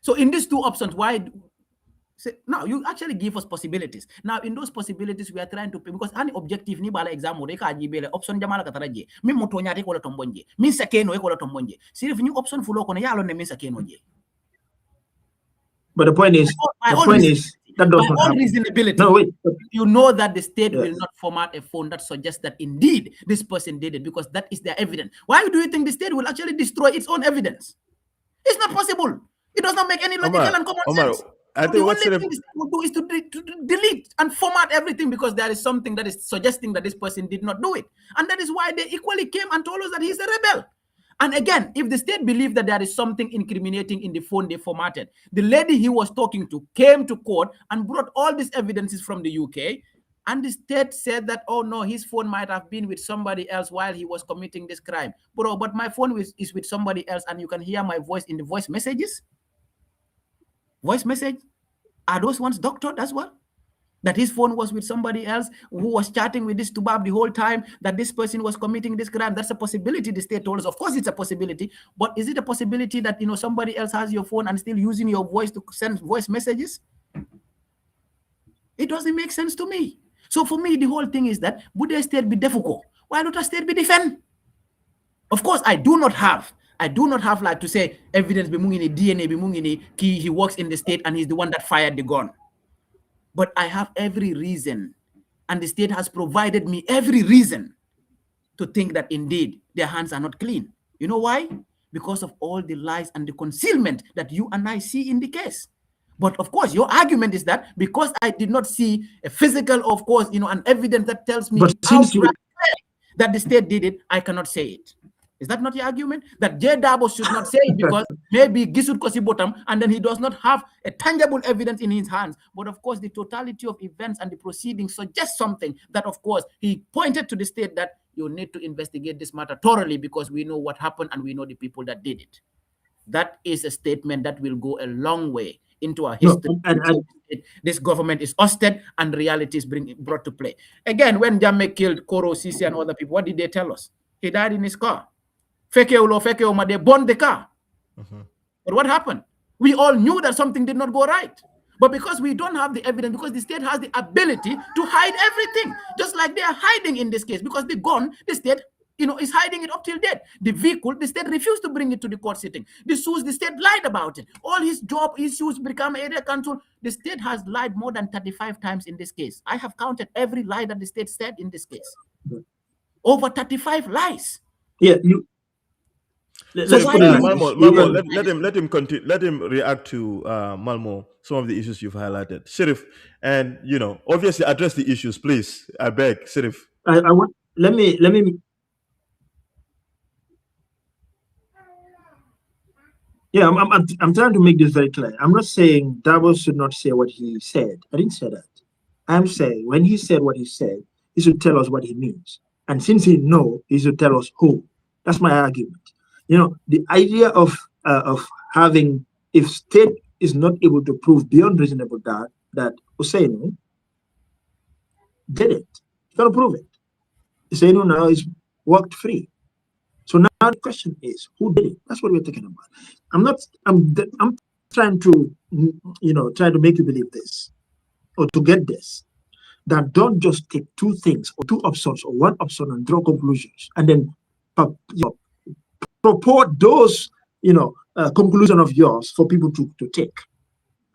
So in these two options, why? Now you actually give us possibilities. Now in those possibilities, we are trying to, because any objective ni bala exam mo reka ajibele option jamala kataraje. Mi motonya te kola tombonje. Mi sakeno e kola tombonje. See if new option full kono yalo ne mi sakeno je. But the point is, That does by not all happen. reasonability, No, wait. you know that the state Yes. will not format a phone that suggests that indeed this person did it, because that is their evidence. Why do you think the state will actually destroy its own evidence? It's not possible. It does not make any logical and common sense. I So think the what's only thing the state will do is to delete and format everything, because there is something that is suggesting that this person did not do it. And that is why they equally came and told us that he's a rebel. And again, if the state believed that there is something incriminating in the phone they formatted, the lady he was talking to came to court and brought all these evidences from the UK. And the state said that, oh no, his phone might have been with somebody else while he was committing this crime. But my phone is with somebody else, and you can hear my voice in the voice messages. Voice message? Are those ones doctored as well? That his phone was with somebody else who was chatting with this Tubab the whole time, that this person was committing this crime? That's a possibility, the state told us. Of course it's a possibility, but is it a possibility that, you know, somebody else has your phone and still using your voice to send voice messages? It doesn't make sense to me. So for me, the whole thing is that, would the state be difficult? Why don't the state be defend? Of course, I do not have like to say evidence bimungini DNA bimungini he works in the state and he's the one that fired the gun. But I have every reason, and the state has provided me every reason to think that indeed their hands are not clean. You know why? Because of all the lies and the concealment that you and I see in the case. But of course, your argument is that because I did not see a physical, of course, you know, an evidence that tells me outright that the state did it, I cannot say it. Is that not your argument? That J. Darboe should not say it because maybe Gisud Kosi Botam, and then he does not have a tangible evidence in his hands. But of course, the totality of events and the proceedings suggest something that, of course, he pointed to the state that you need to investigate this matter thoroughly because we know what happened and we know the people that did it. That is a statement that will go a long way into our history. No, this government is ousted and reality is brought to play. Again, when Jammeh killed Koro, Sisi, and other people, what did they tell us? He died in his car. They burned the car. But what happened? We all knew that something did not go right. But because we don't have the evidence, because the state has the ability to hide everything, just like they are hiding in this case, because the gun, the state, you know, is hiding it up till death. The vehicle, the state refused to bring it to the court sitting. The shoes, the state lied about it. All his job issues become area council. The state has lied more than 35 times in this case. I have counted every lie that the state said in this case. Over 35 lies. Yeah, you. Malmo, let him continue. Let him react to Malmo, some of the issues you've highlighted, Sheriff, and you know, obviously address the issues, please. I beg, Sheriff. I want. Let me. Yeah, I'm trying to make this very clear. I'm not saying Darboe should not say what he said. I didn't say that. I'm saying when he said what he said, he should tell us what he means. And since he knows, he should tell us who. That's my argument. You know, the idea of having, if state is not able to prove beyond reasonable doubt that Usenu did it, you got to prove it. Usenu now is walked free. So now the question is, who did it? That's what we're talking about. I'm trying to, you know, try to make you believe this, or to get this, that don't just take two things or two options or one option and draw conclusions and then purport those, you know, conclusion of yours for people to take.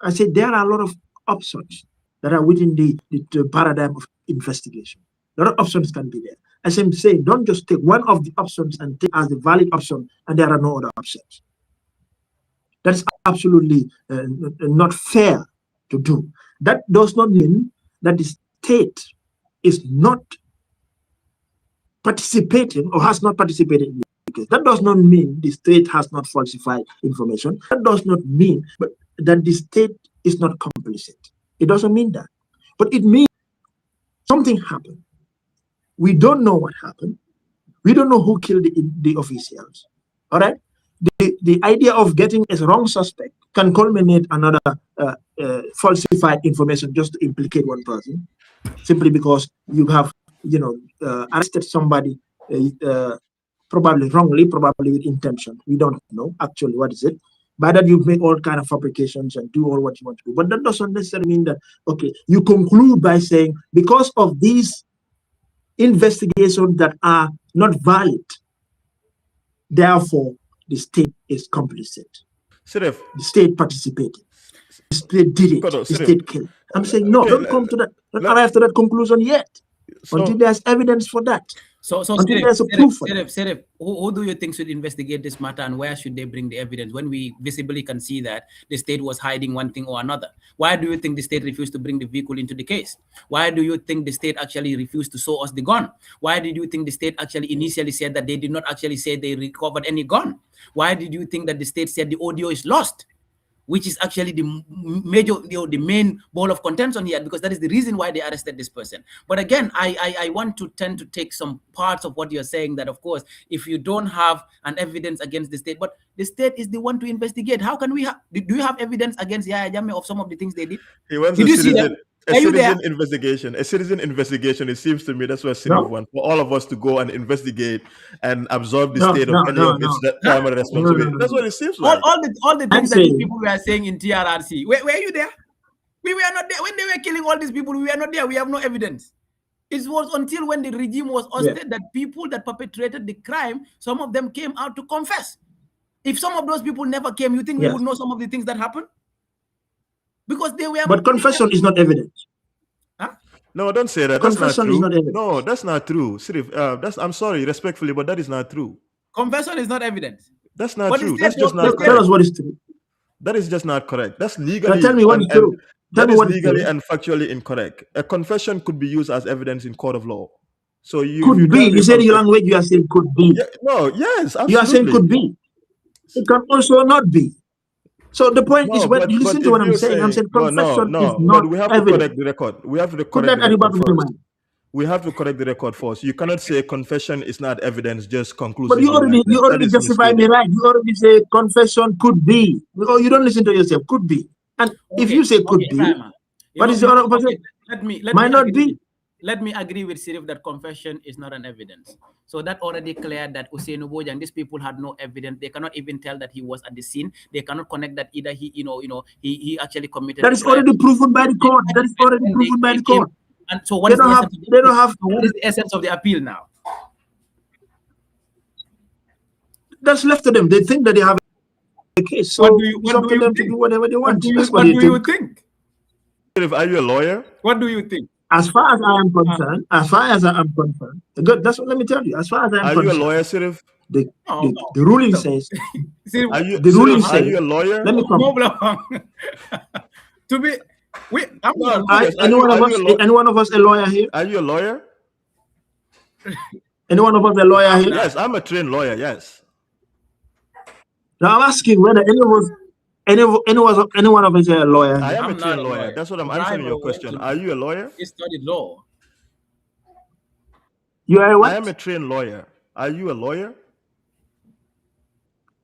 I said there are a lot of options that are within the paradigm of investigation. A lot of options can be there. As I'm saying, don't just take one of the options and take as the valid option, and there are no other options. That is absolutely not fair to do. That does not mean that the state is not participating or has not participated in the case. That does not mean the state has not falsified information. That does not mean that the state is not complicit. It doesn't mean that. But it means something happened. We don't know what happened. We don't know who killed the officials. All right? The idea of getting a wrong suspect can culminate another falsified information just to implicate one person, simply because you have, you know, arrested somebody probably wrongly, probably with intention. We don't know actually what is it. By that you make all kind of fabrications and do all what you want to do. But that doesn't necessarily mean that, okay, you conclude by saying because of these investigations that are not valid, therefore the state is complicit. Sheriff, the state participated. state did it, the state killed. I'm saying, no, don't come to that, don't arrive to that conclusion yet. Until there's evidence for that. So until there's a proof for that. Who do you think should investigate this matter, and where should they bring the evidence when we visibly can see that the state was hiding one thing or another? Why do you think the state refused to bring the vehicle into the case? Why do you think the state actually refused to show us the gun? Why did you think the state actually initially said that they did not actually say they recovered any gun? Why did you think that the state said the audio is lost? Which is actually the major, the main ball of contention here, because that is the reason why they arrested this person. But again, I want to tend to take some parts of what you're saying, that of course, if you don't have an evidence against the state, but the state is the one to investigate. How can we have, do you have evidence against Yahya Jammeh of some of the things they did? He wants did you see that? A citizen investigation. A citizen investigation, it seems to me, that's what City wants. For all of us to go and investigate and absorb the state of any of its primary responsibility. That's what it seems like. All the things that these people were saying in TRRC. Were you there? We were not there. When they were killing all these people, we were not there. We have no evidence. It was until when the regime was ousted that people that perpetrated the crime, some of them came out to confess. If some of those people never came, you think we would know some of the things that happened? Because they were. But confession is not evidence. Huh? No, don't say that. That's not true. No, that's not true. I'm sorry, respectfully, but that is not true. Confession is not evidence. That's not true. That's just not correct. Tell us what is true. That is just not correct. That's legally. Tell me what is true. That is legally and factually incorrect. A confession could be used as evidence in court of law. So could be. You said your language. You are saying could be. Yeah, no. Yes. Absolutely. You are saying could be. It can also not be. So the point is, when you listen to what I'm saying, confession is not but we have evidence. to correct the record. We have to correct the record first. We have to correct the record first. You cannot say confession is not evidence, just conclusive. But you already justify me, right? You already say confession could be. Oh, you don't listen to yourself. Could be. And if you say could be, what is the other opposite? Might not be. Let me agree with Sirif that confession is not an evidence. So that already cleared that Ousainou Bojang, these people had no evidence. They cannot even tell that he was at the scene. They cannot connect that either he actually committed. That is already proven by the court. That is already proven by the court. And so what is the essence of the appeal now? That's left to them. They think that they have a case. So it's up to them to do whatever they want. What do you think? Are you a lawyer? What do you think? As far as I am concerned, good. That's what let me tell you. As far as I am concerned, are you a lawyer, Sirif? The ruling says. Are you a lawyer? Let me come. To be, any one of us a lawyer here? Are you a lawyer? Any one of us a lawyer here? Yes, I'm a trained lawyer. Yes. Now I'm asking whether any one of us a lawyer. I am a trained lawyer. That's what I'm answering your question. Are you a lawyer? He studied law. You are what? I am a trained lawyer. Are you a lawyer?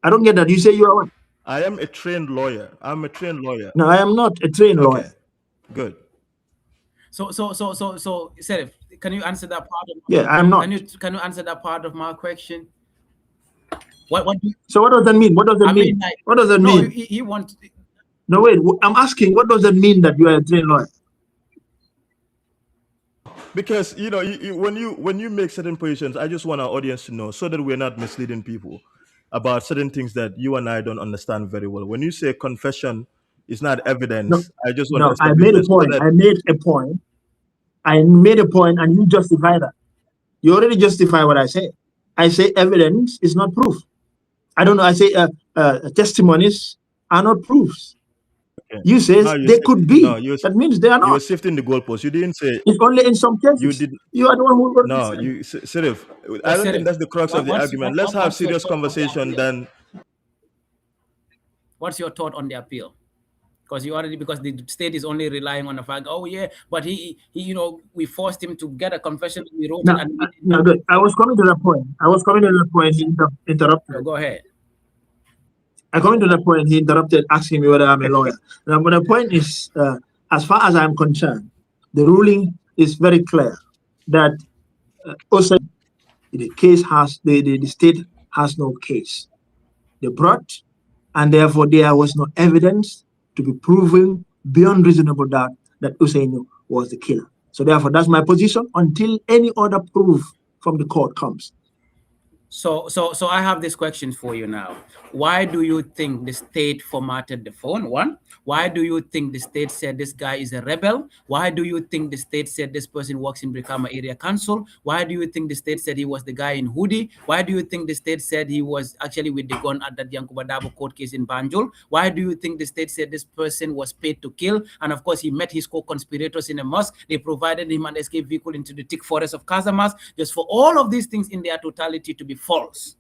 I don't get that. You say you are what? I am a trained lawyer. I'm a trained lawyer. No, I am not a trained lawyer. Good. So, Serif, can you answer that part? I'm not. Can you answer that part of my question? So what does that mean? What does that mean? What does that mean? He wants. No, wait. I'm asking. What does that mean that you are a trained lawyer? Because when you make certain positions, I just want our audience to know so that we're not misleading people about certain things that you and I don't understand very well. When you say confession is not evidence, I just want to. I made a point. I made a point, and you justify that. You already justify what I say. I say evidence is not proof. I don't know. I say testimonies are not proofs. Okay. You say they could be. That means they are not. You were shifting the goalpost. You didn't say. It's only in some cases. You did. You are the one who. No, Sirif. I don't think that's the crux of the argument. Let's have serious conversation then. What's your thought on the appeal? Because the state is only relying on the fact. Oh yeah, but he we forced him to get a confession. We wrote it. No, good. I was coming to that point. He interrupted. No, go ahead. I coming to that point. He interrupted, asking me whether I'm a lawyer. Now, but the point is, as far as I'm concerned, the ruling is very clear that also the case has the state has no case. They brought, and therefore there was no evidence to be proven beyond reasonable doubt that Usenu was the killer. So therefore, that's my position until any other proof from the court comes. So I have this question for you now. Why do you think the state formatted the phone? One, why do you think the state said this guy is a rebel? Why do you think the state said this person works in Brikama Area Council? Why do you think the state said he was the guy in hoodie? Why do you think the state said he was actually with the gun at that Yankuba Dabo court case in Banjul? Why do you think the state said this person was paid to kill? And of course, he met his co-conspirators in a mosque. They provided him an escape vehicle into the thick forest of Casamas, just for all of these things in their totality to be false.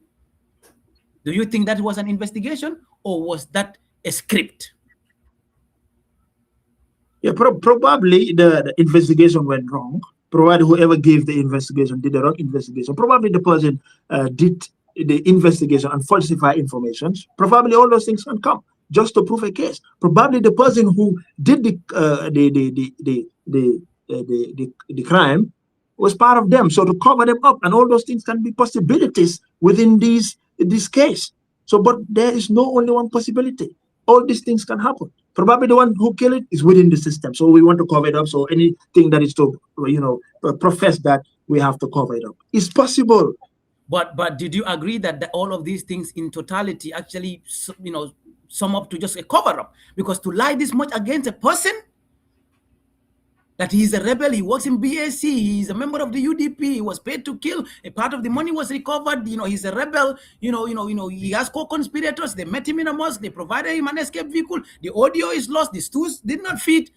Do you think that was an investigation, or was that a script? Yeah, probably the investigation went wrong. Provided whoever gave the investigation did the wrong investigation. Probably the person did the investigation and falsify information. Probably all those things can come just to prove a case. Probably the person who did the crime was part of them. So to cover them up, and all those things can be possibilities within this case. So, but there is no only one possibility. All these things can happen. Probably the one who killed it is within the system. So we want to cover it up. So anything that is to, profess that, we have to cover it up. It's possible. But did you agree that all of these things in totality actually, sum up to just a cover-up? Because to lie this much against a person, that he's a rebel, he works in BAC, he's a member of the UDP, he was paid to kill, a part of the money was recovered, he's a rebel, he has co-conspirators, they met him in a mosque, they provided him an escape vehicle, the audio is lost, the stools did not fit.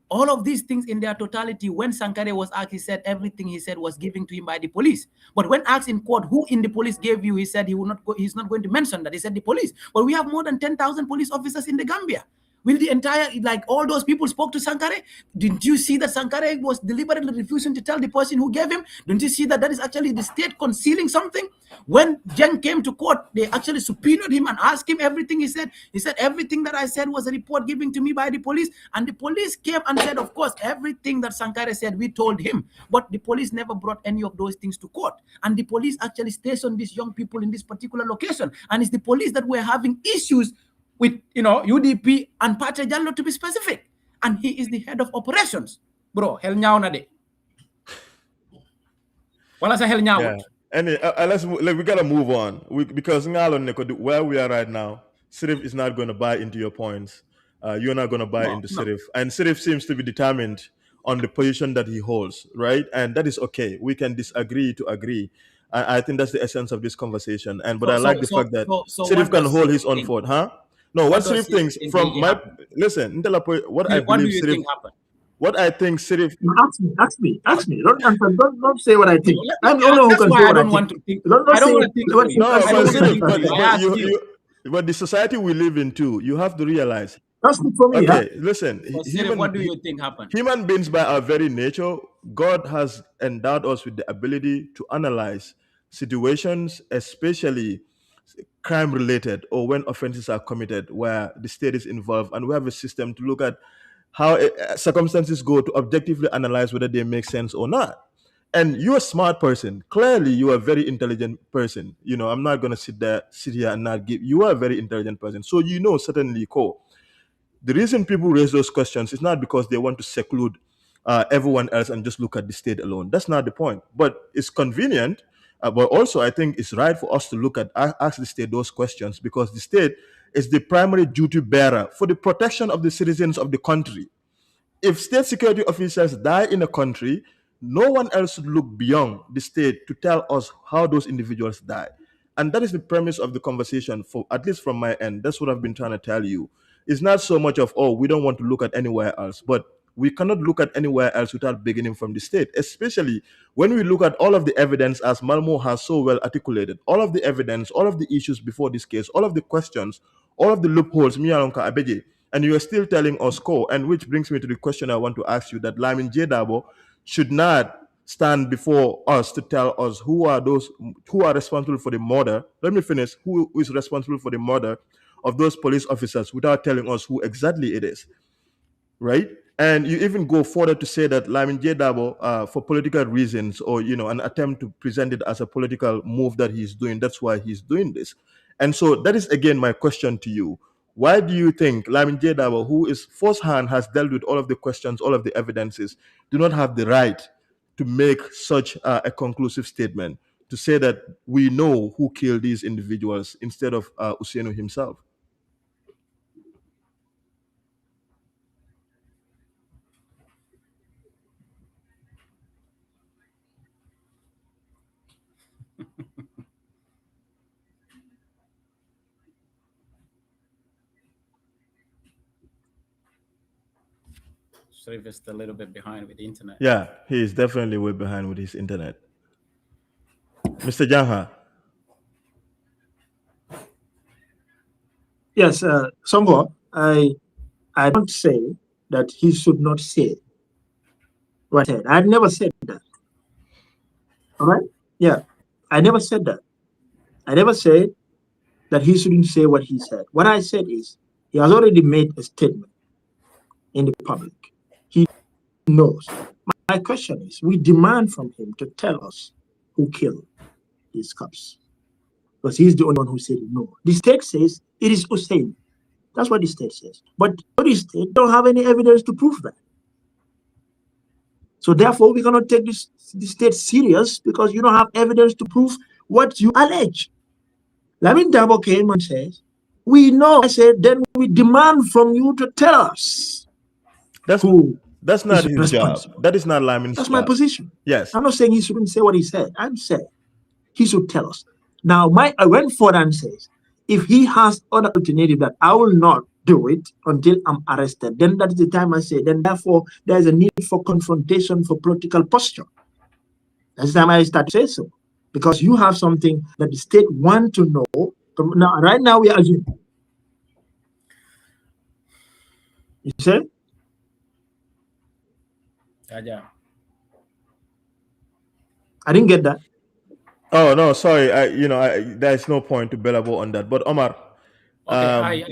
All of these things in their totality, when Sankare was asked, he said everything he said was given to him by the police. But when asked in court, who in the police gave you, he said he's not going to mention that. He said the police. But we have more than 10,000 police officers in the Gambia. Will the entire, all those people spoke to Sankare? Didn't you see that Sankare was deliberately refusing to tell the person who gave him? Don't you see that is actually the state concealing something? When Jen came to court, they actually subpoenaed him and asked him everything he said. He said, everything that I said was a report given to me by the police. And the police came and said, of course, everything that Sankare said, we told him. But the police never brought any of those things to court. And the police actually stationed these young people in this particular location. And it's the police that were having issues with UDP and Pacha Jallo, to be specific, and he is the head of operations. Bro, hell ñaaw na de. Wala sa hell ñaawut. And we gotta move on because where we are right now, Sirif is not going to buy into your points. You're not going to buy into Sirif, and Sirif seems to be determined on the position that he holds, right? And that is okay. We can disagree to agree. I think that's the essence of this conversation. But I like the fact that Sirif can hold his own fort, huh? No, what Sirif thinks from my listen, what I believe Sirif happened. What I think Sirif ask me. Don't say what I think. I don't know who can say what I want to think. I don't want to think. But the society we live in too, you have to realize. That's good for me. Okay, listen. What do you think happened? Human beings, by our very nature, God has endowed us with the ability to analyze situations, especially crime related or when offenses are committed where the state is involved, and we have a system to look at how circumstances go to objectively analyze whether they make sense or not. And you're a smart person. Clearly, you are a very intelligent person. I'm not going to sit here and not give. You are a very intelligent person. So certainly, the reason people raise those questions is not because they want to seclude everyone else and just look at the state alone. That's not the point. But it's convenient. But also, I think it's right for us to ask the state those questions, because the state is the primary duty bearer for the protection of the citizens of the country. If state security officers die in a country, no one else should look beyond the state to tell us how those individuals die. And that is the premise of the conversation, for at least from my end. That's what I've been trying to tell you. It's not so much of, we don't want to look at anywhere else, but we cannot look at anywhere else without beginning from the state, especially when we look at all of the evidence, as Malmo has so well articulated, all of the evidence, all of the issues before this case, all of the questions, all of the loopholes, and you are still telling us and which brings me to the question I want to ask you, that Lamin J. Darboe should not stand before us to tell us who are those who are responsible for the murder. Let me finish. Who is responsible for the murder of those police officers without telling us who exactly it is, right? And you even go further to say that Lamin J. Darboe, for political reasons, or an attempt to present it as a political move that he's doing, that's why he's doing this. And so that is again my question to you. Why do you think Lamin J. Darboe, who is firsthand has dealt with all of the questions, all of the evidences, do not have the right to make such a conclusive statement, to say that we know who killed these individuals instead of Usenu himself? Sharif is a little bit behind with the internet. Yeah, he is definitely way behind with his internet. Mr. Janha. Yes, Sambou, I don't say that he should not say what he said. I never said that. All right? Yeah, I never said that. I never said that he shouldn't say what he said. What I said is he has already made a statement in the public. He knows. My question is, we demand from him to tell us who killed these cops, because he's the only one who said no. The state says it is Ousainou. That's what the state says. But the state don't have any evidence to prove that. So therefore, we cannot take this state serious because you don't have evidence to prove what you allege. Lamin Darboe came and says, we know. I said, then we demand from you to tell us. That's not his job. That is not Lamin's job. That's my position. Yes. I'm not saying he shouldn't say what he said. I'm saying he should tell us. Now, I went further and says, if he has other alternative that I will not do it until I'm arrested, then that is the time I say, then therefore there is a need for confrontation, for political posture. That's the time I start to say so. Because you have something that the state want to know. Now, right now we are assuming. You say? Yeah. I didn't get that. Oh no, sorry. There's no point to belabor on that. But Omar, okay,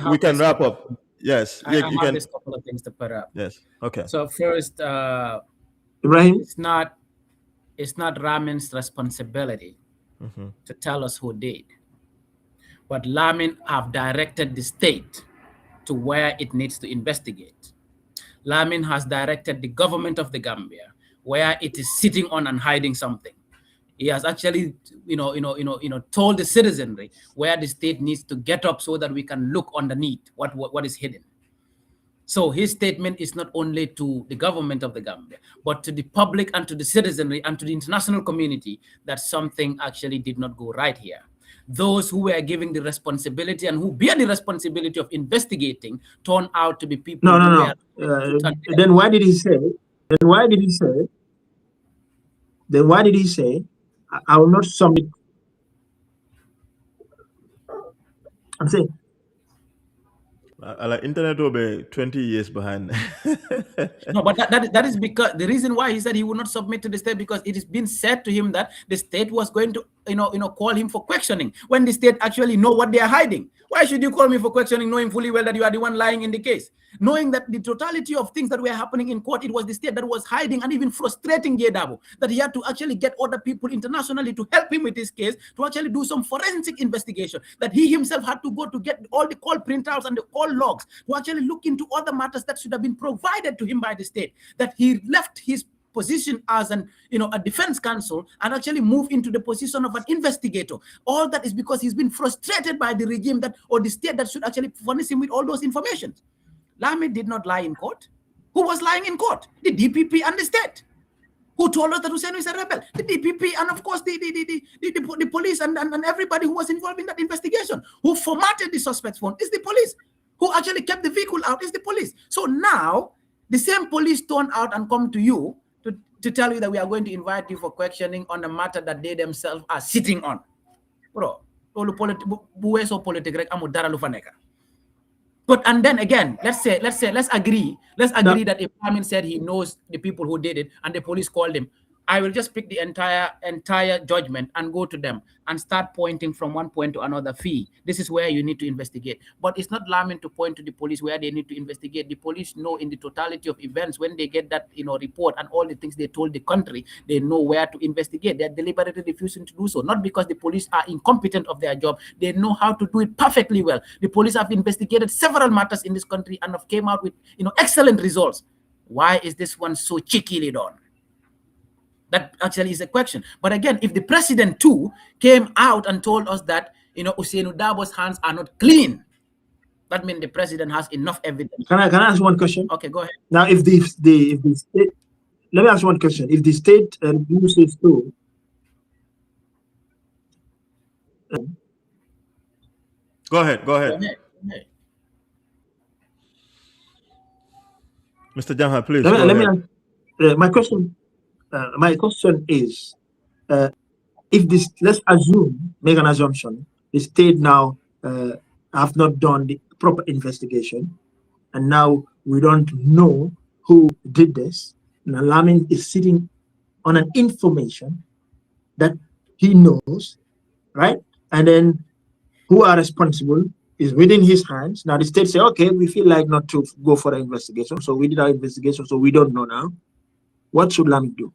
we can wrap up. Yes, I have this couple of things to put up. Yes. Okay. So first, Ibrahim, it's not Lamin's responsibility to tell us who did, but Lamin have directed the state to where it needs to investigate. Lamin has directed the government of the Gambia where it is sitting on and hiding something. He has actually, told the citizenry where the state needs to get up so that we can look underneath what is hidden. So his statement is not only to the government of the Gambia, but to the public and to the citizenry and to the international community that something actually did not go right here. Those who were giving the responsibility and who bear the responsibility of investigating turned out to be people. No. Then why did he say? I will not submit. I'm saying. Internet will be 20 years behind. No, but that is because the reason why he said he would not submit to the state, because it has been said to him that the state was going to call him for questioning when the state actually know what they are hiding. Why should you call me for questioning, knowing fully well that you are the one lying in the case? Knowing that the totality of things that were happening in court, it was the state that was hiding and even frustrating Darboe, that he had to actually get other people internationally to help him with his case, to actually do some forensic investigation, that he himself had to go to get all the call printouts and the call logs to actually look into other matters that should have been provided to him by the state, that he left his position as a defense counsel and actually move into the position of an investigator. All that is because he's been frustrated by the regime or the state that should actually furnish him with all those information. Lamin did not lie in court. Who was lying in court? The DPP and the state. Who told us that Usenu is a rebel? The DPP and of course the police and everybody who was involved in that investigation. Who formatted the suspect's phone is the police. Who actually kept the vehicle out is the police. So now the same police turn out and come to you to tell you that we are going to invite you for questioning on a matter that they themselves are sitting on. Bro, but and then again, let's agree that if Lamin said he knows the people who did it and the police called him, I will just pick the entire judgment and go to them and start pointing from one point to another. This is where you need to investigate. But it's not Lamin to point to the police where they need to investigate. The police know in the totality of events when they get that report and all the things they told the country, they know where to investigate. They're deliberately refusing to do so. Not because the police are incompetent of their job. They know how to do it perfectly well. The police have investigated several matters in this country and have came out with excellent results. Why is this one so cheekily done? That actually is a question. But again, if the president too came out and told us that, Ousseynou Darboe's hands are not clean, that means the president has enough evidence. Can I ask one question? Okay, go ahead. Now, if the state, let me ask one question. If the state refuses to, Go ahead. Mr. Janha, please. Let me ask, my question is, if this, let's assume, make an assumption, the state now have not done the proper investigation, and now we don't know who did this. Now Lamin is sitting on an information that he knows, right? And then who are responsible is within his hands. Now the state say, okay, we feel like not to go for an investigation, so we did our investigation, so we don't know now. What should Lamin do?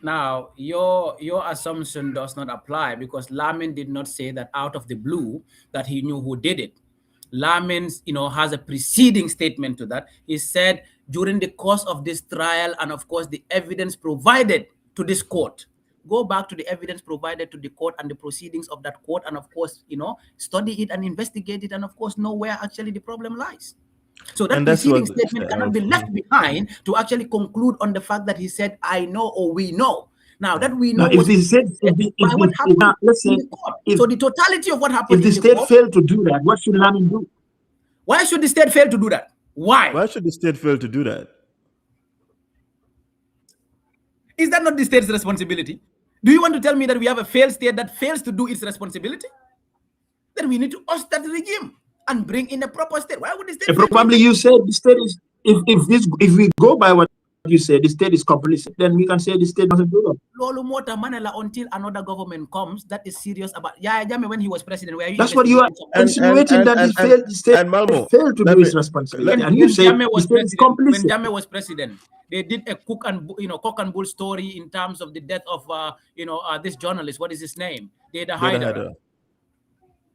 Now, your assumption does not apply, because Lamin did not say that out of the blue that he knew who did it. Lamin, has a preceding statement to that. He said during the course of this trial, and of course the evidence provided to this court, go back to the evidence provided to the court and the proceedings of that court, and of course, study it and investigate it, and of course know where actually the problem lies. So that preceding statement cannot be left behind to actually conclude on the fact that he said, I know, or we know. Now that we know, if what happened, let's say, so the totality of what happened. If the state failed to do that, what should Lamin do? Why should the state fail to do that? Why should the state fail to do that? Is that not the state's responsibility? Do you want to tell me that we have a failed state that fails to do its responsibility? Then we need to oust that regime and bring in a proper state. Why would the state? Probably you said the state is, if we go by what you say, the state is complicit, then we can say the state doesn't do that. Lolo Mota Manela, until another government comes that is serious about Jame when he was president. That's what you are insinuating, that the state failed to do its responsibility. And you say the state is complicit. When Jame was president, they did a cock and bull story in terms of the death of this journalist. What is his name? Data Hyder.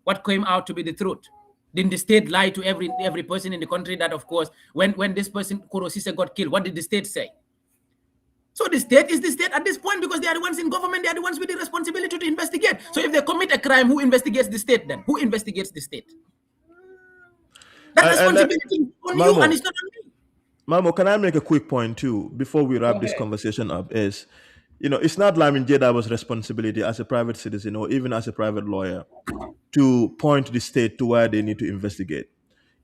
What came out to be the truth? Didn't the state lie to every person in the country that, of course, when this person Kurosise got killed, what did the state say? So the state is the state at this point, because they are the ones in government, they are the ones with the responsibility to investigate. So if they commit a crime, who investigates the state then? Who investigates the state? That responsibility on you, and it's not on me. Malmo, can I make a quick point too before we wrap this conversation up? Is, it's not Lamin J that was responsibility as a private citizen or even as a private lawyer to point the state to where they need to investigate,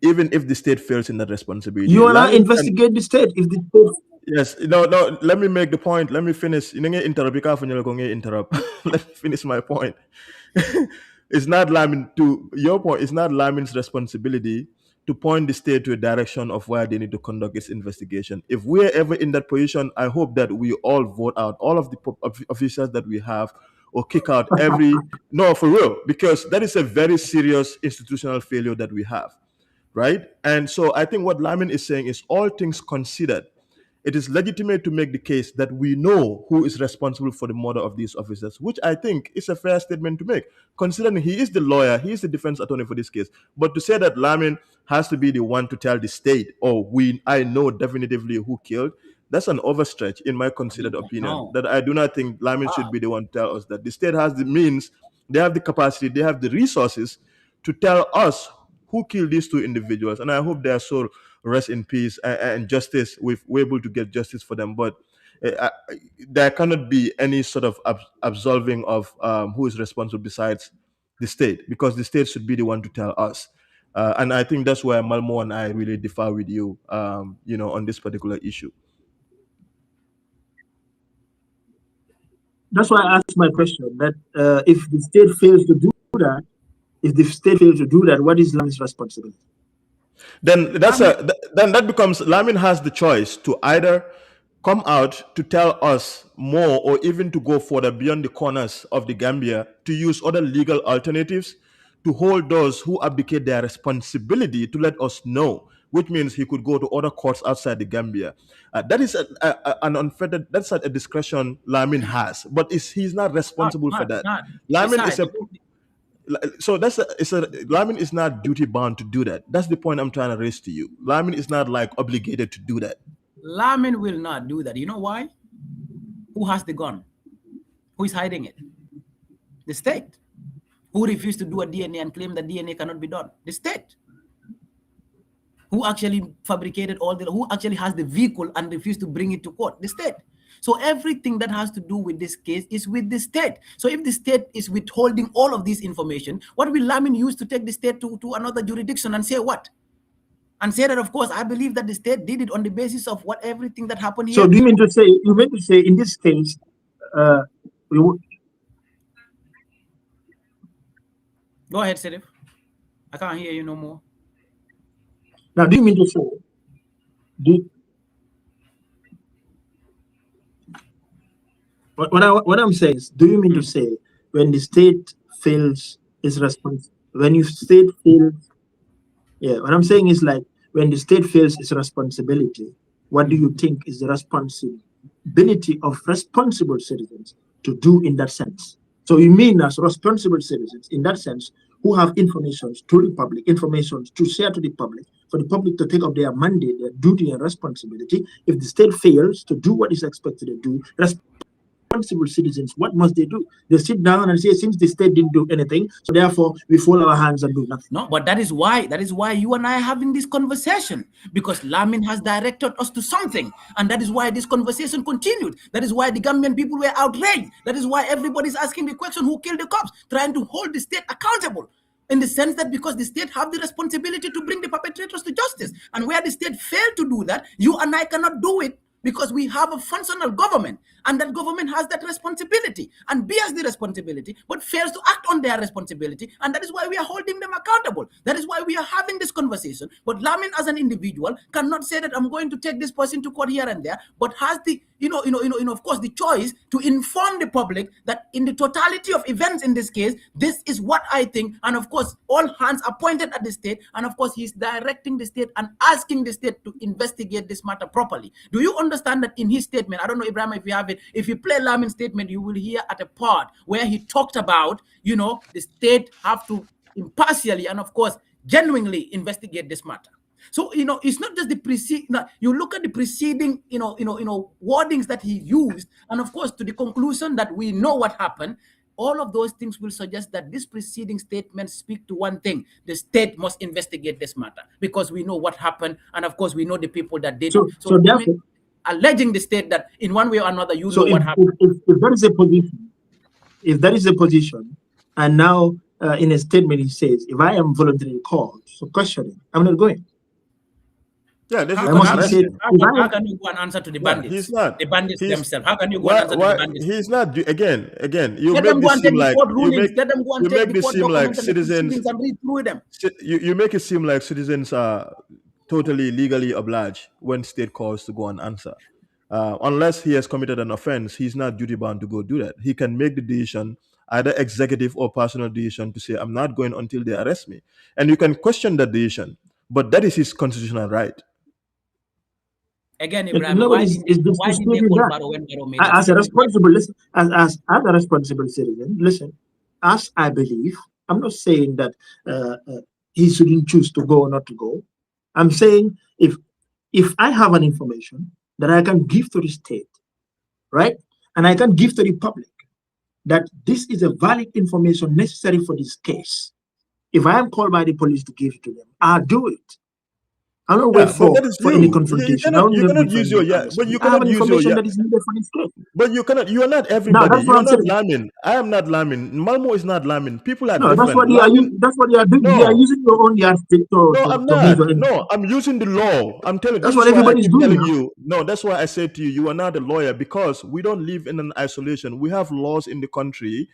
even if the state fails in that responsibility. You want to investigate the state if the state. Yes, no. Let me make the point. Let me finish. Let me finish my point. It's not Lamin, to your point. It's not Lamin's responsibility to point the state to a direction of where they need to conduct its investigation. If we're ever in that position, I hope that we all vote out all of the officers that we have, or kick out every no, for real, because that is a very serious institutional failure that we have, right? And so I think what Lamin is saying is, all things considered, it is legitimate to make the case that we know who is responsible for the murder of these officers, which I think is a fair statement to make, considering he is the lawyer, he is the defense attorney for this case. But to say that Lamin has to be the one to tell the state, I know definitively who killed, that's an overstretch in my considered opinion. That I do not think Lamin should be the one to tell us that. The state has the means, they have the capacity, they have the resources to tell us who killed these two individuals. And I hope their soul rest in peace and justice. We're able to get justice for them. But there cannot be any sort of absolving of who is responsible besides the state, because the state should be the one to tell us. And I think that's where Malmo and I really differ with you, on this particular issue. That's why I asked my question, that if the state fails to do that, what is Lamin's responsibility? Then that becomes, Lamin has the choice to either come out to tell us more, or even to go further beyond the corners of the Gambia to use other legal alternatives to hold those who abdicate their responsibility to let us know, which means he could go to other courts outside the Gambia. That is an unfettered, that's a discretion Lamin has, but he's not responsible for that. Lamin is a... So Lamin is not duty bound to do that. That's the point I'm trying to raise to you. Lamin is not like obligated to do that. Lamin will not do that. You know why? Who has the gun? Who is hiding it? The state. Who refused to do a DNA and claim that DNA cannot be done? The state. Who actually fabricated who actually has the vehicle and refused to bring it to court? The state. So everything that has to do with this case is with the state. So if the state is withholding all of this information, what will Lamin use to take the state to another jurisdiction and say what? And say that, of course, I believe that the state did it on the basis of what everything that happened here. So do you mean to say in this case, Go ahead, Serif. I can't hear you no more. Now, do you mean to say, what I'm saying is, do you mean to say when the state fails its response, what I'm saying is like when the state fails its responsibility, what do you think is the responsibility of responsible citizens to do in that sense? So you mean as responsible citizens in that sense who have information to the public, information to share to the public, for the public to take up their mandate, their duty and responsibility. If the state fails to do what is expected to do, responsible citizens, what must they do? They sit down and say, since the state didn't do anything, so therefore we fold our hands and do nothing. No, but that is why you and I are having this conversation, because Lamin has directed us to something, and that is why this conversation continued. That is why the Gambian people were outraged. That is why everybody's asking the question, who killed the cops, trying to hold the state accountable. In the sense that because the state have the responsibility to bring the perpetrators to justice, and where the state failed to do that, you and I cannot do it, because we have a functional government, and that government has that responsibility and bears the responsibility, but fails to act on their responsibility, and that is why we are holding them accountable. That is why we are having this conversation. But Lamin, as an individual, cannot say that I'm going to take this person to court here and there, but has the of course, the choice to inform the public that in the totality of events in this case, this is what I think, and of course, all hands are pointed at the state, and of course, he's directing the state and asking the state to investigate this matter properly. Do you understand that in his statement, I don't know, Ibrahim, if you have it, if you play Lamin's statement, you will hear at a part where he talked about, the state have to impartially and of course, genuinely investigate this matter. So, it's not just the preceding, you look at the preceding, wordings that he used, and of course, to the conclusion that we know what happened, all of those things will suggest that this preceding statements speak to one thing: the state must investigate this matter, because we know what happened, and of course, we know the people that did it. So therefore, alleging the state that in one way or another, know what happened. If there is a position, and now in a statement he says, if I am voluntarily called for questioning, I'm not going. Yeah, how can you go and answer to the bandits? He's not. The bandits themselves. How can you go and answer to the bandits? He's not. Again. You let make them go this and seem take like the court rulings. Let them go and take the court seem like documents citizens and read through them. You make it seem like citizens are totally legally obliged when state calls to go and answer. Unless he has committed an offense, he's not duty bound to go do that. He can make the decision, either executive or personal decision, to say, I'm not going until they arrest me. And you can question that decision, but that is his constitutional right. Again, Ibrahim, why did they call Barrow when Barrow made as a responsible citizen, listen, as I believe, I'm not saying that he shouldn't choose to go or not to go. I'm saying if I have an information that I can give to the state, right, and I can give to the public, that this is a valid information necessary for this case, if I am called by the police to give it to them, I'll do it. I don't wait for any confrontation. You cannot use your but you cannot use your that is needed for this case. But you cannot. You are not everybody. You are not Lamin. I am not Lamin. Malmo is not Lamin. People are different. That's what they are doing. No. They are using your own yardstick. No, I'm not. No, I'm using the law. I'm telling you. That's what everybody's doing. You. No, that's why I said to you, you are not a lawyer, because we don't live in an isolation. We have laws in the country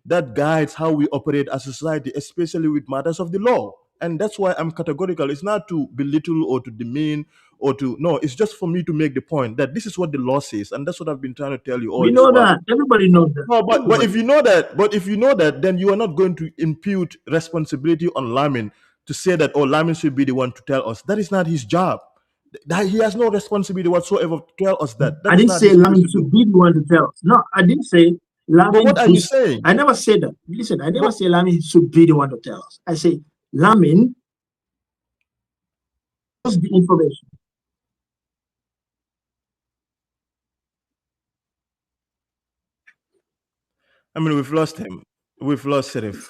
that guides how we operate as a society, especially with matters of the law. And that's why I'm categorical. It's not to belittle or to demean or to, no, it's just for me to make the point that this is what the law says. And that's what I've been trying to tell you all. We know that. Everybody knows that. No, but if you know that, then you are not going to impute responsibility on Lamin to say that, oh, Lamin should be the one to tell us. That is not his job. He has no responsibility whatsoever to tell us that. I didn't say Lamin should be the one to tell us. No, I didn't say Lamin, what are you saying? I never said that. Listen, I never say Lamin should be the one to tell us. I say Lamin has the information. I mean, we've lost him. We've lost Serif.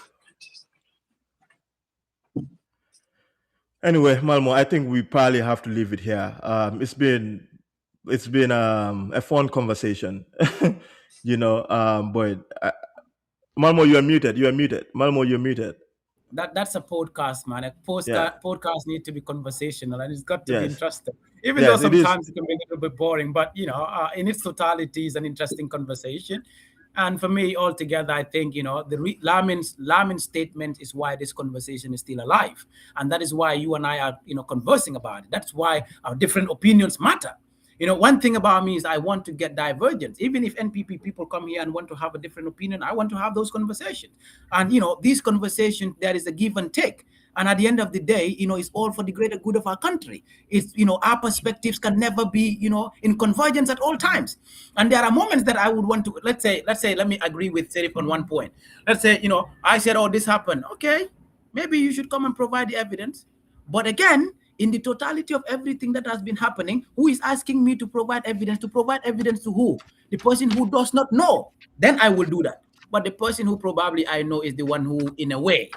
Anyway, Malmo, I think we probably have to leave it here. It's been a fun conversation, but Malmo, you are muted. You are muted. Malmo, you're muted. That's a podcast, man. Podcast need to be conversational, and it's got to be interesting. Even Yes, though sometimes it can be a little bit boring, but in its totality, is an interesting conversation. And for me, altogether, I think the Lamin's statement is why this conversation is still alive, and that is why you and I are conversing about it. That's why our different opinions matter. One thing about me is I want to get divergence. Even if NPP people come here and want to have a different opinion, I want to have those conversations. And, these conversations, there is a give and take. And at the end of the day, it's all for the greater good of our country. It's, our perspectives can never be, in convergence at all times. And there are moments that I would want to, let's say, let me agree with Serif on one point. Let's say, I said, oh, this happened. Okay, maybe you should come and provide the evidence. But again, in the totality of everything that has been happening, who is asking me to provide evidence? To provide evidence to who? The person who does not know. Then I will do that. But the person who probably I know is the one who, in a way,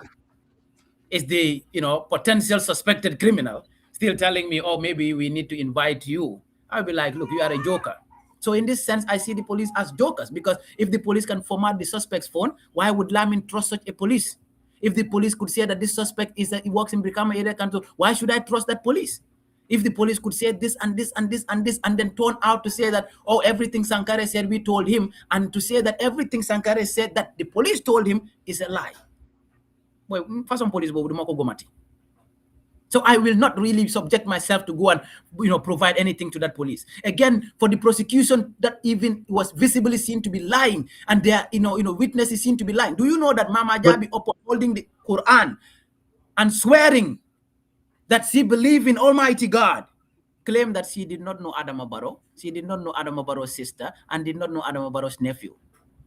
is the potential suspected criminal, still telling me, oh, maybe we need to invite you. I'll be like, look, you are a joker. So in this sense, I see the police as jokers, because if the police can format the suspect's phone, why would Lamin trust such a police? If the police could say that this suspect he works in Brikama area council, why should I trust that police? If the police could say this and this and this and this, and then turn out to say that, oh, everything Sankare said we told him, and to say that everything Sankare said that the police told him is a lie. Well, for some police, so I will not really subject myself to go and provide anything to that police. Again, for the prosecution that even was visibly seen to be lying, and their witnesses seen to be lying. Do you know that Mama Jabi upholding the Quran and swearing that she believed in Almighty God, claimed that she did not know Adama Barrow, she did not know Adama Barrow's sister, and did not know Adama Barrow's nephew.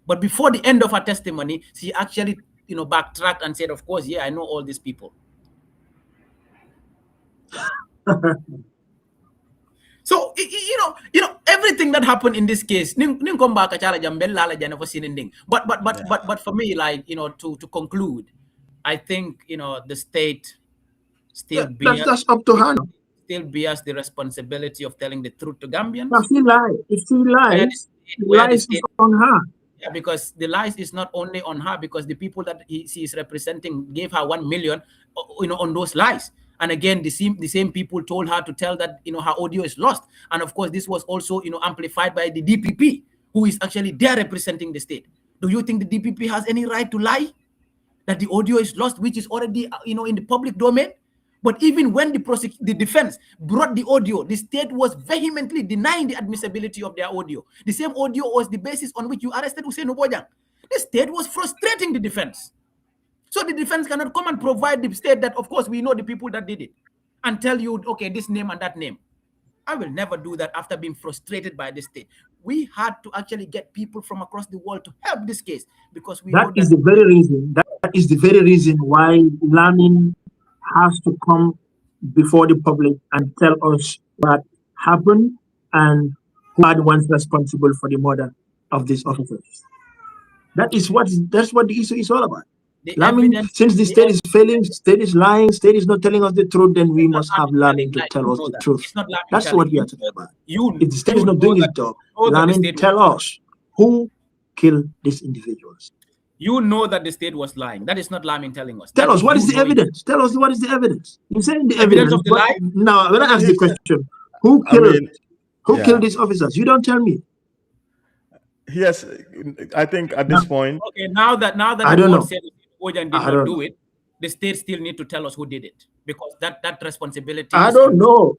But before the end of her testimony, she actually backtracked and said, of course, yeah, I know all these people. So everything that happened in this case, but for me, like to conclude, I think the state still that's up to her. Still bears the responsibility of telling the truth to Gambians. If she lies, lies is on her. Yeah, because the lies is not only on her, because the people that she is representing gave her 1 million, on those lies. And again, the same people told her to tell that her audio is lost. And of course, this was also amplified by the DPP, who is actually there representing the state. Do you think the DPP has any right to lie that the audio is lost, which is already in the public domain? But even when the defense brought the audio, the state was vehemently denying the admissibility of their audio. The same audio was the basis on which you arrested Ousainou Bojang. The state was frustrating the defense. So the defense cannot come and provide the state that, of course, we know the people that did it, and tell you, okay, this name and that name. I will never do that after being frustrated by the state. We had to actually get people from across the world to help this case, because we know that is the very reason. That is the very reason why Lamin has to come before the public and tell us what happened and who are the ones responsible for the murder of these officers. That's what the issue is all about. Lamin, since the state is failing, state is lying, state is not telling us the truth, then we must have Lamin to tell us the truth. That's what we are talking about. If the state is not doing its job, Lamin, tell us who killed these individuals. You know that the state was lying. That is not Lamin telling us. Tell us what is the evidence. Tell us what is the evidence. You saying the evidence of the lie? Now, when I ask the question, who killed these officers? You don't tell me. Yes, I think at this point. Okay, now that I don't know. Said Bojang did not do it, the state still need to tell us who did it, because that responsibility. I don't know.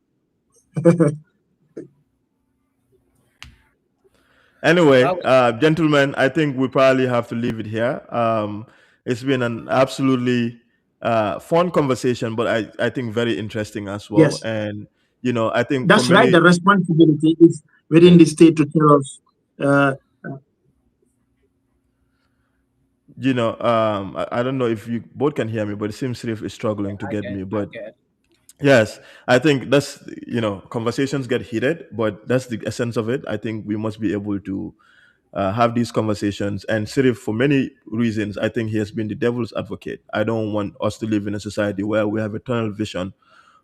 Anyway, gentlemen, I think we probably have to leave it here. It's been an absolutely fun conversation, but I think very interesting as well. Yes. And I think that's right. The responsibility is within the state to tell us. I don't know if you both can hear me, but it seems Sirif is struggling to get me. I But get. yes, I think that's, conversations get heated, but that's the essence of it. I think we must be able to have these conversations. And Sirif, for many reasons, I think he has been the devil's advocate. I don't want us to live in a society where we have a tunnel vision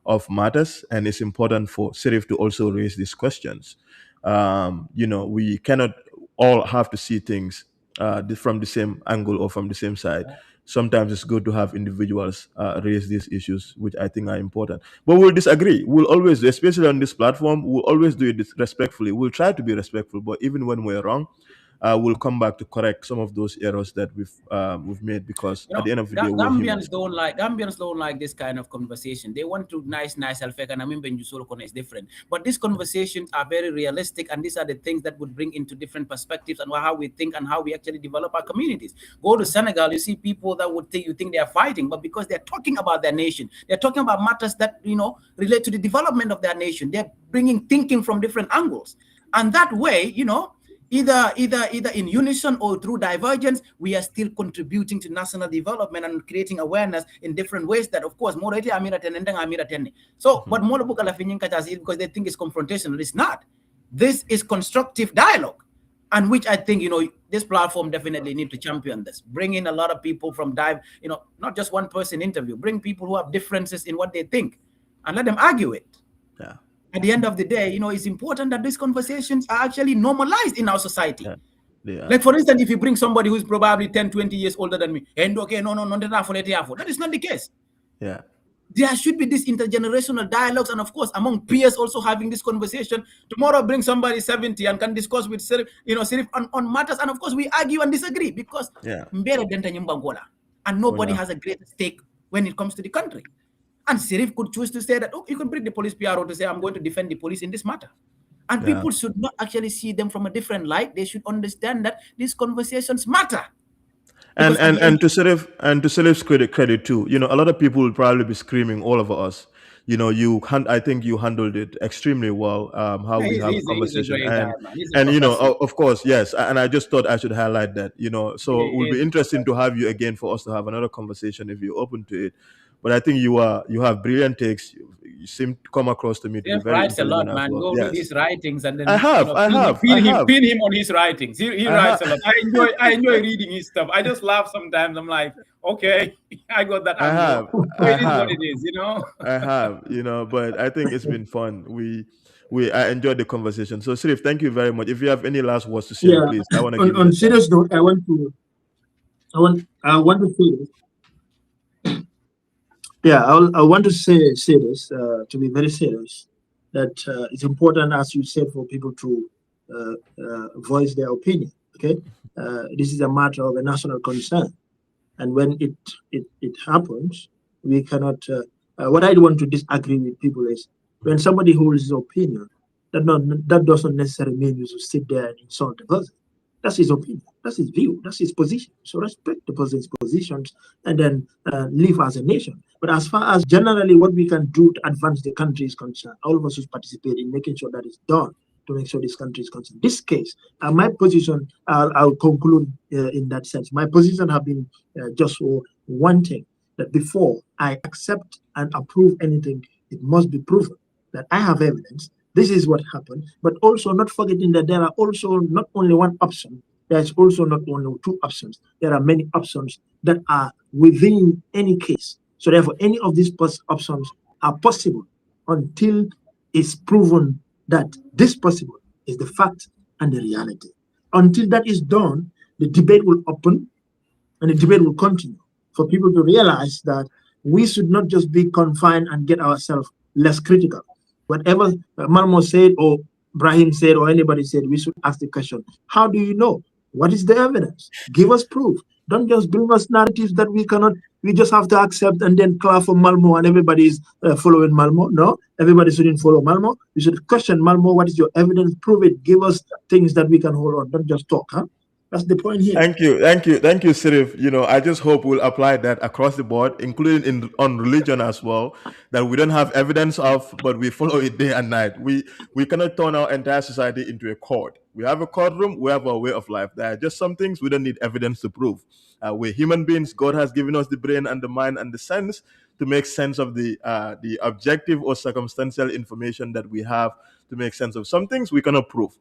of matters, and it's important for Sirif to also raise these questions. We cannot all have to see things from the same angle or from the same side. Sometimes it's good to have individuals raise these issues, which I think are important. But we'll disagree. We'll always, especially on this platform, we'll always do it respectfully. We'll try to be respectful, but even when we're wrong, we'll come back to correct some of those errors that we've made, because at the end of the day, we're humans. Gambians don't like this kind of conversation. They want to nice alfek, and I mean Benjusolo is different. But these conversations are very realistic, and these are the things that would bring into different perspectives and how we think and how we actually develop our communities. Go to Senegal, you see people that would think they are fighting, but because they're talking about their nation, they're talking about matters that relate to the development of their nation. They're bringing thinking from different angles, and that way, either in unison or through divergence, we are still contributing to national development and creating awareness in different ways that, of course, so but more because they think it's confrontational. It's not. This is constructive dialogue, and which I think this platform definitely need to champion this. Bring in a lot of people from not just one person interview. Bring people who have differences in what they think, and let them argue it. Yeah. At the end of the day, it's important that these conversations are actually normalized in our society. Yeah. Like, for instance, if you bring somebody who's probably 10, 20 years older than me, and okay, no, that is not the case. Yeah. There should be this intergenerational dialogues, and of course, among peers also having this conversation. Tomorrow, bring somebody 70 and can discuss with Sirif, on matters, and of course, we argue and disagree because and nobody has a greater stake when it comes to the country. And Sirif could choose to say that, you can bring the police PRO to say, I'm going to defend the police in this matter. And people should not actually see them from a different light. They should understand that these conversations matter. And to Sirif's credit too, a lot of people will probably be screaming all over us. I think you handled it extremely well. How we have a conversation, of course, yes. And I just thought I should highlight that. So it will be interesting to have you again for us to have another conversation if you're open to it. But I think you have brilliant takes. You seem to come across to me to be very writes a lot, intelligent man. as well. Go read his writings, and then pin him on his writings. He writes a lot. I enjoy reading his stuff. I just laugh sometimes. I'm like, okay, I got that. It is what it is, I have, but I think it's been fun. I enjoyed the conversation. So Sirif, thank you very much. If you have any last words to say, please. I want to give on serious note, I want to say this. Yeah, I want to say this to be very serious, that it's important, as you said, for people to voice their opinion. Okay, this is a matter of a national concern, and when it happens, we cannot. What I want to disagree with people is when somebody holds his opinion, that doesn't necessarily mean you should sit there and insult the person. That's his opinion. That's his view. That's his position. So respect the person's positions and then live as a nation. But as far as generally what we can do to advance the country is concerned, all of us should participate in making sure that it's done to make sure this country is concerned. This case, my position, I'll conclude in that sense. My position have been just for one thing, that before I accept and approve anything, it must be proven that I have evidence. This is what happened, but also not forgetting that there are also not only one option, there's also not only two options. There are many options that are within any case. So therefore, any of these options are possible until it's proven that this possible is the fact and the reality. Until that is done, the debate will open and the debate will continue for people to realize that we should not just be confined and get ourselves less critical. Whatever Malmo said or Brahim said or anybody said, we should ask the question, how do you know? What is the evidence? Give us proof. Don't just bring us narratives that we just have to accept and then clap for Malmo and everybody is following Malmo. No, everybody shouldn't follow Malmo. You should question Malmo. What is your evidence? Prove it. Give us things that we can hold on. Don't just talk. That's the point here. Thank you, Sirif. I just hope we'll apply that across the board, including on religion as well. That we don't have evidence of, but we follow it day and night. We cannot turn our entire society into a court. We have a courtroom. We have a way of life. There are just some things we don't need evidence to prove. We're human beings. God has given us the brain and the mind and the sense to make sense of the objective or circumstantial information that we have to make sense of some things we cannot prove.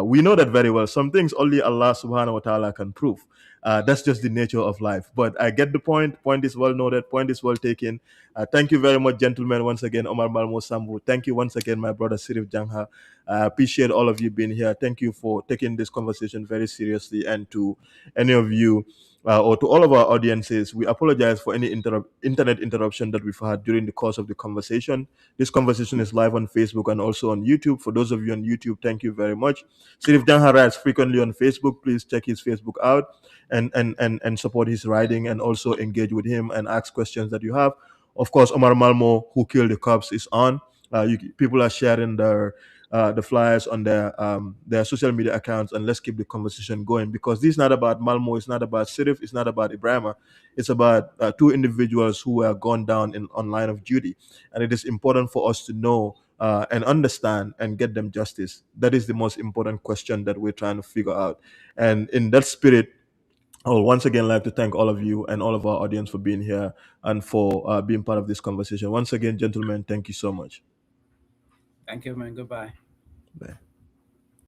We know that very well. Some things only Allah subhanahu wa ta'ala can prove. That's just the nature of life. But I get the point. Point is well noted. Point is well taken. Thank you very much, gentlemen. Once again, Omar Malmo Sambou. Thank you once again, my brother Sirif Janha. I appreciate all of you being here. Thank you for taking this conversation very seriously. And to any of you or to all of our audiences, we apologize for any internet interruption that we've had during the course of the conversation. This conversation is live on Facebook and also on YouTube. For those of you on YouTube, thank you very much. Sirif Janha writes frequently on Facebook. Please check his Facebook out and support his writing and also engage with him and ask questions that you have. Of course, Omar Malmo, Who Killed the Cops, is on. People are sharing the flyers on their social media accounts, and let's keep the conversation going, because this is not about Malmo, it's not about Sirif, it's not about Ibrahima. It's about two individuals who are gone down on line of duty, and it is important for us to know and understand and get them justice. That is the most important question that we're trying to figure out. And in that spirit, I would once again like to thank all of you and all of our audience for being here and for being part of this conversation. Once again, gentlemen, thank you so much. Thank you, man. Goodbye. Bye.